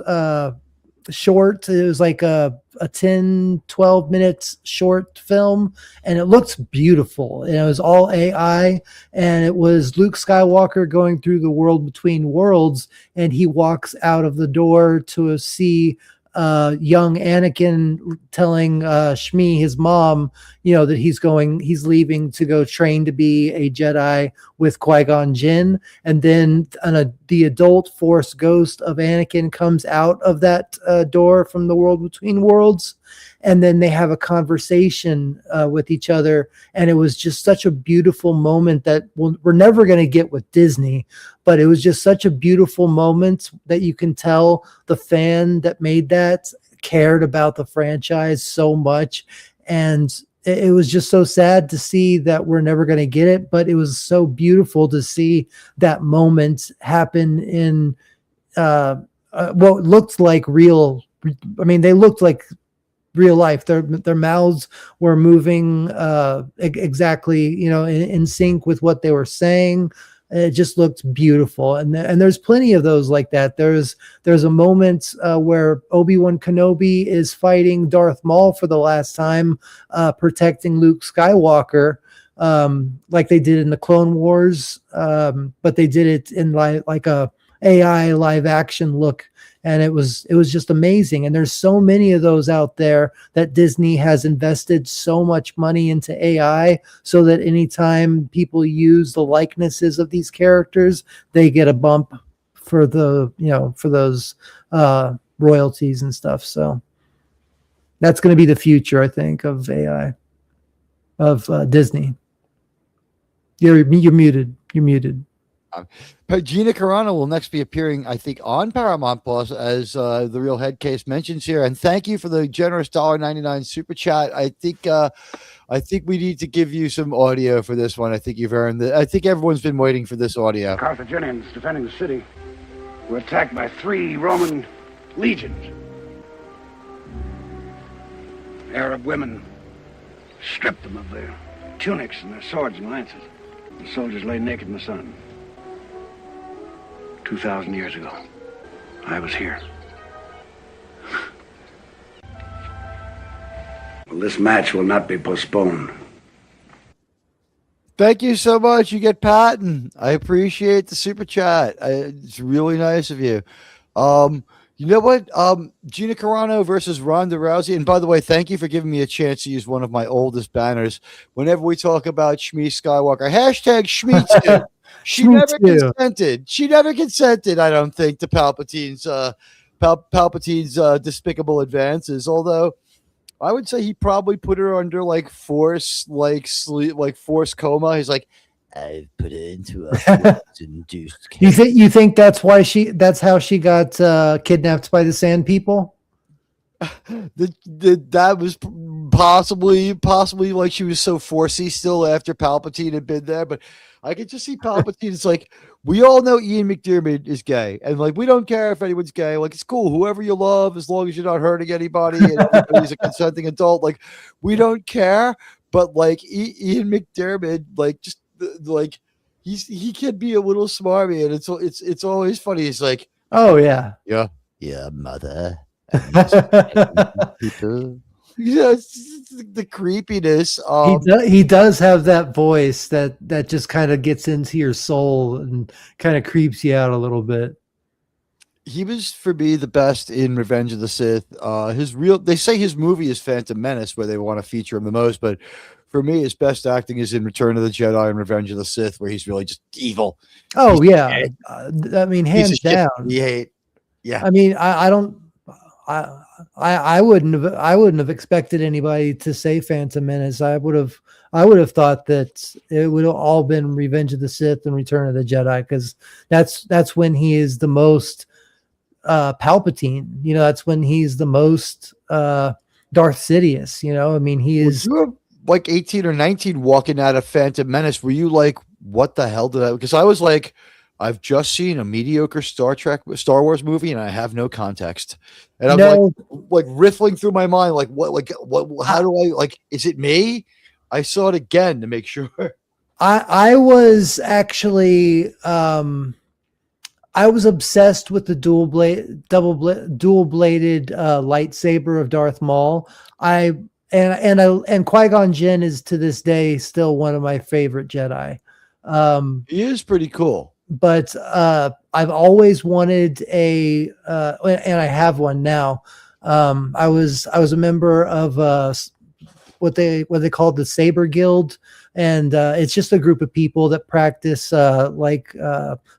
short. It was like a 10-12 minutes short film, and it looks beautiful, and it was all AI, and it was Luke Skywalker going through the world between worlds, and he walks out of the door to see young Anakin telling Shmi, his mom, that he's leaving to go train to be a Jedi with Qui-Gon Jinn. And then the adult Force ghost of Anakin comes out of that door from the world between worlds. And then they have a conversation with each other. And it was just such a beautiful moment that we're never going to get with Disney. But it was just such a beautiful moment that you can tell the fan that made that cared about the franchise so much. And it was just so sad to see that we're never going to get it, but it was so beautiful to see that moment happen in what looked like real. I mean, they looked like real life. Their mouths were moving exactly, in sync with what they were saying. It just looked beautiful, and there's plenty of those like that. There's a moment where Obi-Wan Kenobi is fighting Darth Maul for the last time, protecting Luke Skywalker, like they did in the Clone Wars, but they did it in like a AI live action look, and it was just amazing. And there's so many of those out there that Disney has invested so much money into AI, so that anytime people use the likenesses of these characters, they get a bump for for those royalties and stuff. So that's going to be the future, I think, of AI, of Disney. You're muted. You're muted. Gina Carano will next be appearing, I think, on Paramount Plus, as the Real Head Case mentions here. And thank you for the generous $1.99 super chat. I think we need to give you some audio for this one. I think you've earned it. I think everyone's been waiting for this audio. Carthaginians defending the city were attacked by 3 Roman legions. Arab women stripped them of their tunics and their swords and lances. The soldiers lay naked in the sun. 2,000 years ago, I was here. Well, this match will not be postponed. Thank you so much. You get Patton. I appreciate the super chat. It's really nice of you. You know what? Gina Carano versus Ronda Rousey. And by the way, thank you for giving me a chance to use one of my oldest banners. Whenever we talk about Shmi Skywalker, hashtag Shmi too. She never consented. She never consented, I don't think, to Palpatine's despicable advances. Although I would say he probably put her under force coma. He's like, I put it into a induced. You think that's how she got kidnapped by the Sand People? That was possibly like she was so forcey still after Palpatine had been there, but I could just see Palpatine. It's like, we all know Ian McDiarmid is gay, and we don't care if anyone's gay. It's cool, whoever you love, as long as you're not hurting anybody and everybody's a consenting adult. We don't care. But Ian McDiarmid, he can be a little smarmy, and it's always funny. He's like, oh yeah, mother. Yeah, it's the creepiness. He does have that voice that just kind of gets into your soul and kind of creeps you out a little bit. He was, for me, the best in Revenge of the Sith. They say his movie is Phantom Menace, where they want to feature him the most, but for me, his best acting is in Return of the Jedi and Revenge of the Sith, where he's really just evil. Oh, yeah. I mean, hands down. Yeah. I mean, I wouldn't have expected anybody to say Phantom Menace. I would have thought that it would have all been Revenge of the Sith and Return of the Jedi, because that's when he is the most Palpatine. That's when he's the most Darth Sidious. I mean, he is. You were 18 or 19 walking out of Phantom Menace. Were you like, what the hell did I? Because I was like, I've just seen a mediocre Star Wars movie, and I have no context. And I'm like riffling through my mind, what, how do I, is it me? I saw it again to make sure. I was actually, I was obsessed with the dual bladed lightsaber of Darth Maul. And Qui-Gon Jinn is to this day still one of my favorite Jedi. He is pretty cool. But I've always wanted and I have one now. I was a member of what they called the Saber Guild, and it's just a group of people that practice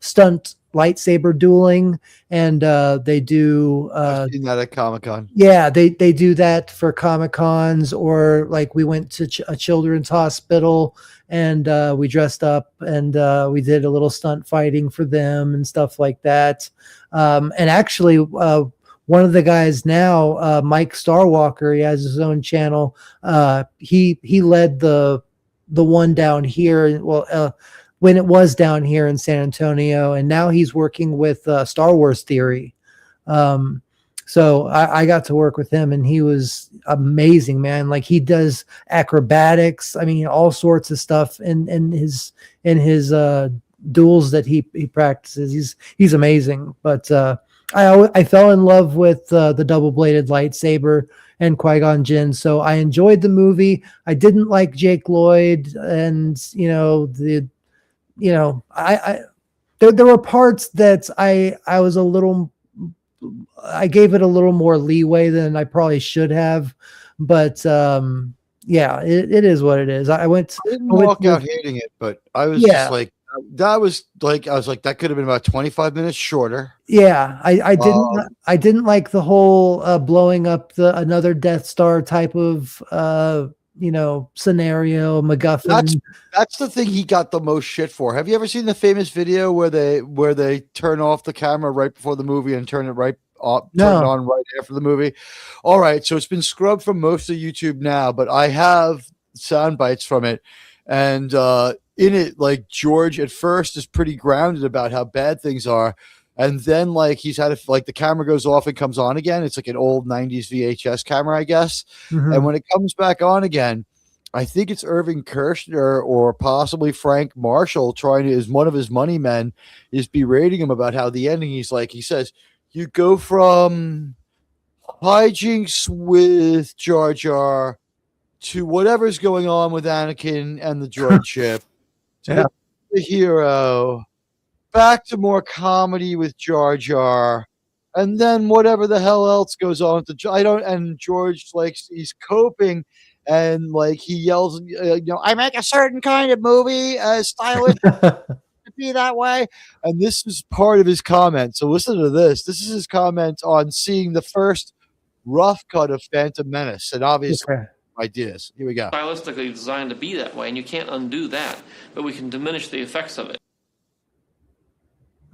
stunt lightsaber dueling, and they do I've seen that at Comic-Con. Yeah, they do that for Comic-Cons, or we went to a children's hospital and we dressed up and we did a little stunt fighting for them and stuff like that. And actually, one of the guys now, Mike Starwalker, he has his own channel. He led the one down here. Well, when it was down here in San Antonio, and now he's working with Star Wars Theory. So I got to work with him, and he was amazing, man. Like, he does acrobatics. I mean, all sorts of stuff in his duels that he practices. He's amazing. But I fell in love with the double-bladed lightsaber and Qui-Gon Jinn. So I enjoyed the movie. I didn't like Jake Lloyd, and there were parts that I was a little. I gave it a little more leeway than I probably should have, but yeah, it is what it is. I didn't walk out hating it, but I was just like, I was like, that could have been about 25 minutes shorter. Yeah, I didn't like the whole blowing up another Death Star type of scenario, MacGuffin. That's the thing he got the most shit for. Have you ever seen the famous video where they turn off the camera right before the movie and turn it right off, turn it on right after the movie? All right, so it's been scrubbed from most of YouTube now, but I have sound bites from it, and in it, like, George at first is pretty grounded about how bad things are. And then, like, he's had the camera goes off and comes on again. It's like an old 90s VHS camera, I guess. Mm-hmm. And when it comes back on again, I think it's Irving Kershner or possibly Frank Marshall as one of his money men, is berating him about how the ending, he says, you go from hijinks with Jar Jar to whatever's going on with Anakin and the droid ship to the hero, back to more comedy with Jar Jar, and then whatever the hell else goes on with and George, like, he's coping, and like he yells, I make a certain kind of movie, stylish to be that way. And this is part of his comment. So listen to this. This is his comment on seeing the first rough cut of Phantom Menace, and obviously ideas. Here we go. Stylistically designed to be that way, and you can't undo that, but we can diminish the effects of it.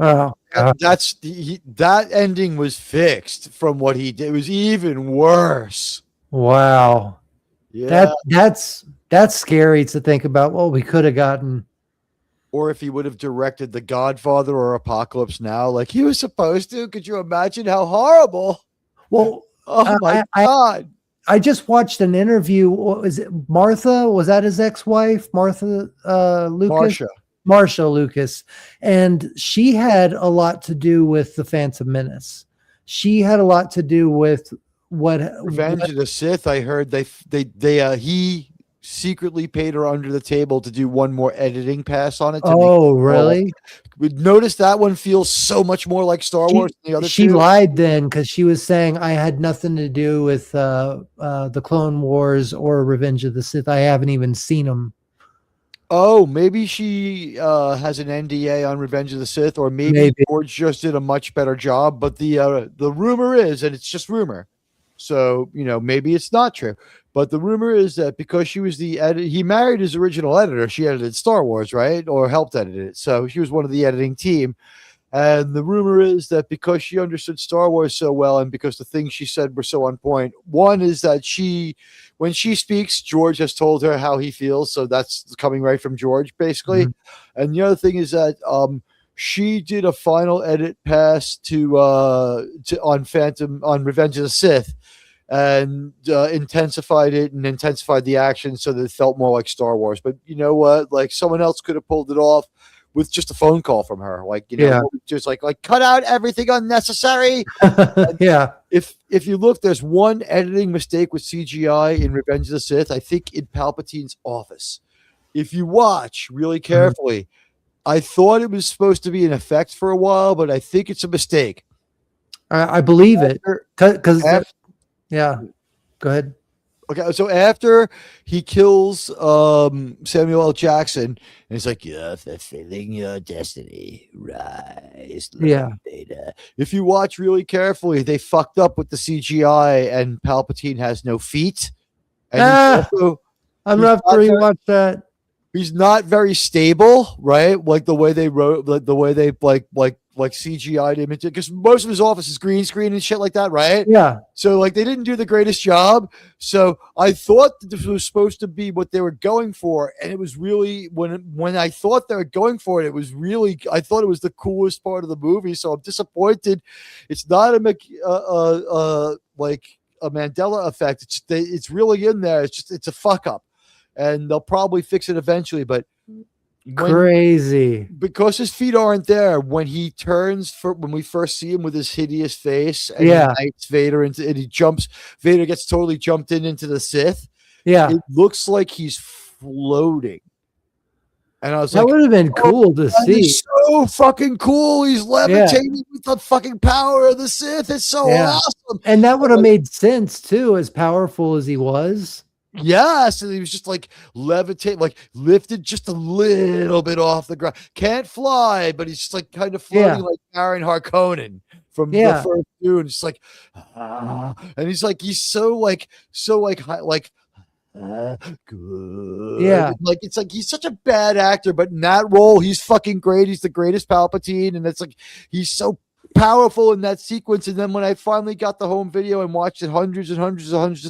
Oh, that ending was fixed from what he did. It was even worse. Wow. Yeah. That's scary to think about what we could have gotten. Or if he would have directed The Godfather or Apocalypse Now like he was supposed to. Could you imagine how horrible? Well, oh my God. I just watched an interview. What was it? Martha? Was that his ex-wife? Martha Lucas? Marsha Lucas. And she had a lot to do with the Phantom Menace. She had a lot to do with Revenge of the Sith. I heard he secretly paid her under the table to do one more editing pass on it. Really? Notice that one feels so much more like Star Wars than the other two. She lied then, because she was saying I had nothing to do with the Clone Wars or Revenge of the Sith. I haven't even seen them. Oh, maybe she has an NDA on Revenge of the Sith, or maybe George just did a much better job. But the rumor is, and it's just rumor, so maybe it's not true. But the rumor is that because she was he married his original editor. She edited Star Wars, right, or helped edit it. So she was one of the editing team. And the rumor is that because she understood Star Wars so well, and because the things she said were so on point, one is that when she speaks, George has told her how he feels. So that's coming right from George, basically. Mm-hmm. And the other thing is that she did a final edit pass on Revenge of the Sith, and intensified the action so that it felt more like Star Wars. But you know what? Like, someone else could have pulled it off with just a phone call from her, just like cut out everything unnecessary. Yeah. If you look, there's one editing mistake with CGI in Revenge of the Sith, I think in Palpatine's office. If you watch really carefully, I thought it was supposed to be an effect for a while, but I think it's a mistake. I believe it. Because yeah, go ahead. Okay, so after he kills Samuel L. Jackson, and he's like, "You're fulfilling your destiny, rise." Yeah. Beta. If you watch really carefully, they fucked up with the CGI, and Palpatine has no feet. And I'm gonna have to rewatch that. He's not very stable, right? Like the way they wrote, the way they like CGI'd him into, because most of his office is green screen and shit like that, right? Yeah. So like they didn't do the greatest job. So I thought that this was supposed to be what they were going for, and it was really when I thought they were going for it, it was really, I thought it was the coolest part of the movie. So I'm disappointed. It's not like a Mandela effect. It's really in there. It's a fuck up, and they'll probably fix it eventually. But crazy, because his feet aren't there when he turns when we first see him with his hideous face, and Yeah. he knights Vader and he jumps. Vader gets totally jumped into the Sith. Yeah. It looks like he's floating. And I was that like, would have been cool to that see. is so fucking cool. He's levitating with the fucking power of the Sith. It's so awesome. And that would have made sense too, as powerful as he was. Yes, and he was just like levitate, like lifted just a little bit off the ground. Can't fly, but he's just like kind of floating like Baron Harkonnen from the first Dune. Just like, and he's good. Yeah. Like it's like he's such a bad actor, but in that role, he's fucking great. He's the greatest Palpatine, and it's like he's so powerful in that sequence. And then when I finally got the home video and watched it hundreds of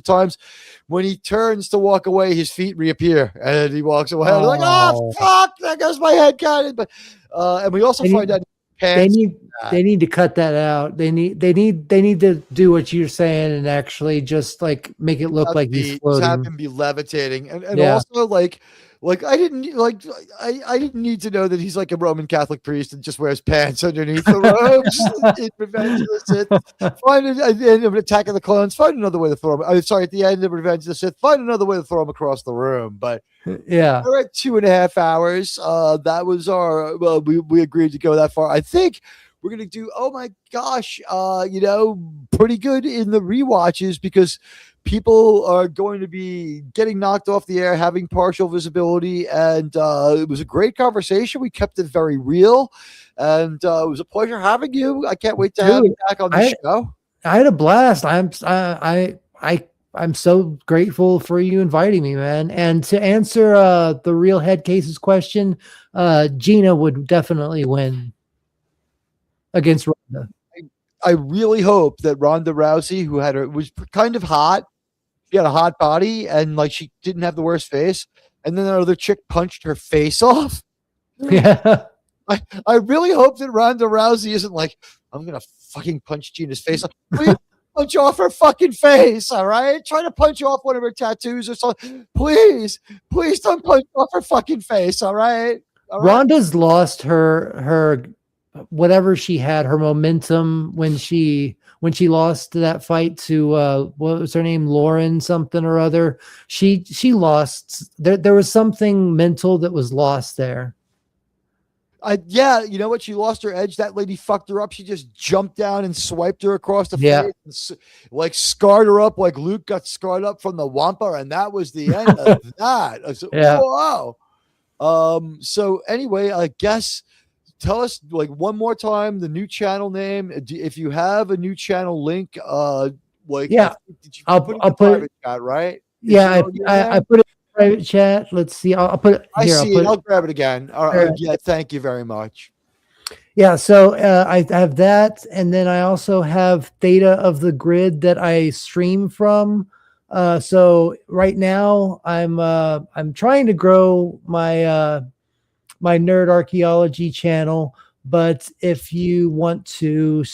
times, when he turns to walk away, his feet reappear and he walks away. I'm like, oh fuck, there goes my head cannon. But and we also find out they need to cut that out. They need to do what you're saying and actually just like make it look like he's floating. Have him be levitating, and also like I didn't need to know that he's like a Roman Catholic priest and just wears pants underneath the robes in Revenge of the Sith. Find it at the end of Attack of the Clones. Find another way to throw him. I'm sorry, at the end of Revenge of the Sith. Find another way to throw him across the room. But yeah, we're at 2.5 hours. That was our. Well, we agreed to go that far. I think we're gonna do. Oh my gosh, pretty good in the rewatches because people are going to be getting knocked off the air, having partial visibility, and it was a great conversation. We kept it very real, and it was a pleasure having you. I can't wait to have you back on the show. I had a blast. I'm so grateful for you inviting me, man. And to answer the real head cases question, Gina would definitely win against Ronda. I really hope that Ronda Rousey, who was kind of hot, she had a hot body and like she didn't have the worst face, and then another chick punched her face off. Yeah. I really hope that Ronda Rousey isn't like, I'm gonna fucking punch Gina's face off. Please punch off her fucking face, all right? Try to punch off one of her tattoos or something. Please don't punch off her fucking face, all right? Ronda's lost her whatever she had, her momentum when she lost that fight to what was her name, Lauren something or other. She lost. There was something mental that was lost there. Yeah, you know what? She lost her edge. That lady fucked her up. She just jumped down and swiped her across the face, and, like scarred her up, like Luke got scarred up from the Wampa, and that was the end of that. I said, wow. So anyway, I guess. Tell us like one more time the new channel name. If you have a new channel link, did you I'll put it in put private chat, right? I put it in private chat. Let's see. I'll put it here. I see it. I'll grab it again. All right. Yeah, thank you very much. Yeah, so I have that, and then I also have Theta of the Grid that I stream from. So right now I'm trying to grow my my nerd archaeology channel, but if you want to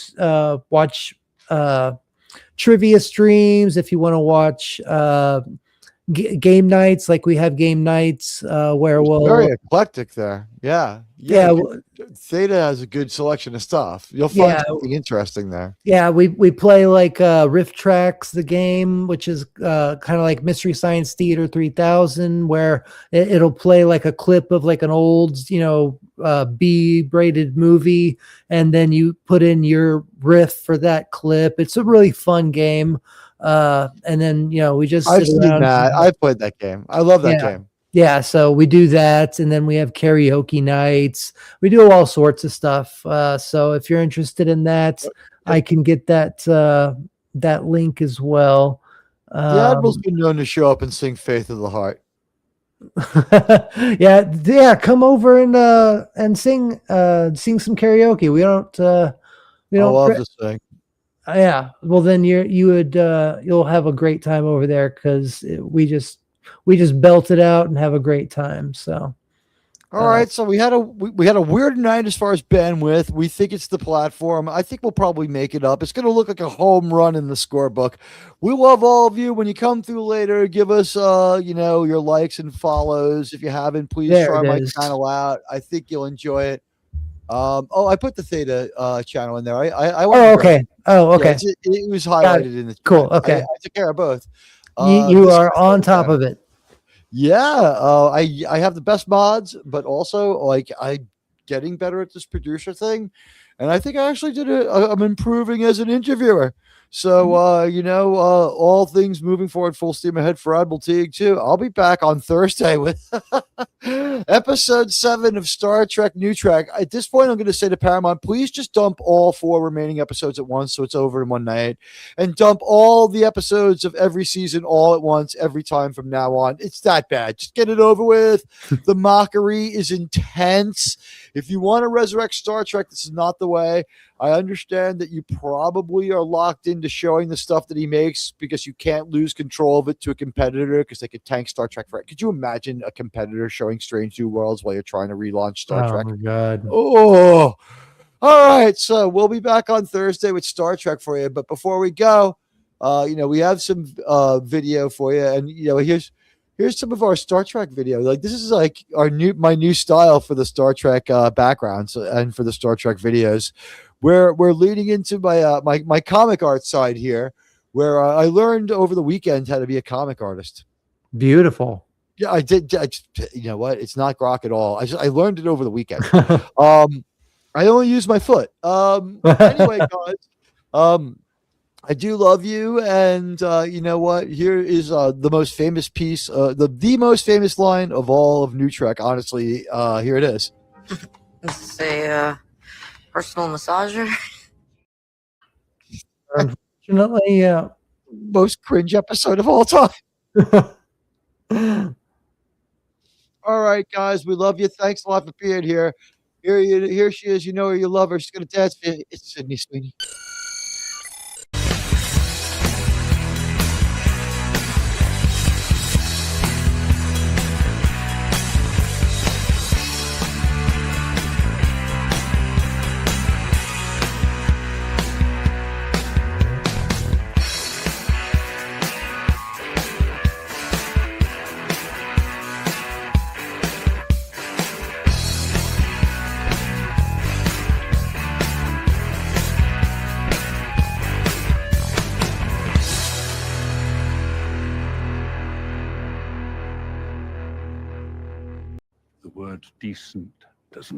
watch trivia streams, if you want to watch game nights, like we have game nights where we'll very eclectic there. Yeah. Theta has a good selection of stuff. You'll find something interesting there. Yeah, we play like Rift Tracks, the game, which is kind of like Mystery Science Theater 3000, where it'll play like a clip of like an old, B-rated movie, and then you put in your riff for that clip. It's a really fun game. And then we just I've seen that. I've played that game. I love that game. Yeah, so we do that, and then we have karaoke nights. We do all sorts of stuff. So if you're interested in that, I can get that that link as well. The Admiral's been known to show up and sing "Faith of the Heart." Yeah. Come over and sing some karaoke. We I don't. love this thing. Yeah. Well, then you'll have a great time over there because we just belt it out and have a great time. So. All right, so we had a weird night as far as bandwidth. We think it's the platform. I think we'll probably make it up. It's going to look like a home run in the scorebook. We love all of you. When you come through later, give us your likes and follows. If you haven't, please There try it my is. channel out. I think you'll enjoy it. I put the Theta channel in there. I Oh, okay. Oh, Yeah, okay. it was Got it. highlighted in the Cool. chat. Okay. I took care of both. You This are on top channel. of it. Yeah, I have the best mods, but also like I'm getting better at this producer thing, and I think I actually I'm improving as an interviewer. So all things moving forward, full steam ahead for Admiral Teague too. I'll be back on Thursday with episode 7 of Star Trek New Track. At this point, I'm going to say to Paramount, please just dump all 4 remaining episodes at once, so it's over in one night, and dump all the episodes of every season all at once every time from now on. It's that bad. Just get it over with. The mockery is intense. If you want to resurrect Star Trek, this is not the way. I understand that you probably are locked into showing the stuff that he makes because you can't lose control of it to a competitor because they could tank Star Trek. Could you imagine a competitor showing Strange New Worlds while you're trying to relaunch Star Trek? My God. Oh, all right. So we'll be back on Thursday with Star Trek for you. But before we go, we have some video for you, and here's some of our Star Trek video. Like this is like my new style for the Star Trek backgrounds and for the Star Trek videos. We're leading into my comic art side here, where I learned over the weekend how to be a comic artist. Beautiful. Yeah, I did. You know what? It's not grok at all. I learned it over the weekend. I only use my foot. Anyway, guys, I do love you, and you know what? Here is the most famous piece, the most famous line of all of New Trek. Honestly, here it is. This is a personal massager. Unfortunately, yeah. Most cringe episode of all time. All right, guys, we love you. Thanks a lot for being here. Here she is. You know her. You love her. She's gonna dance for you. It's Sydney Sweeney. The word decent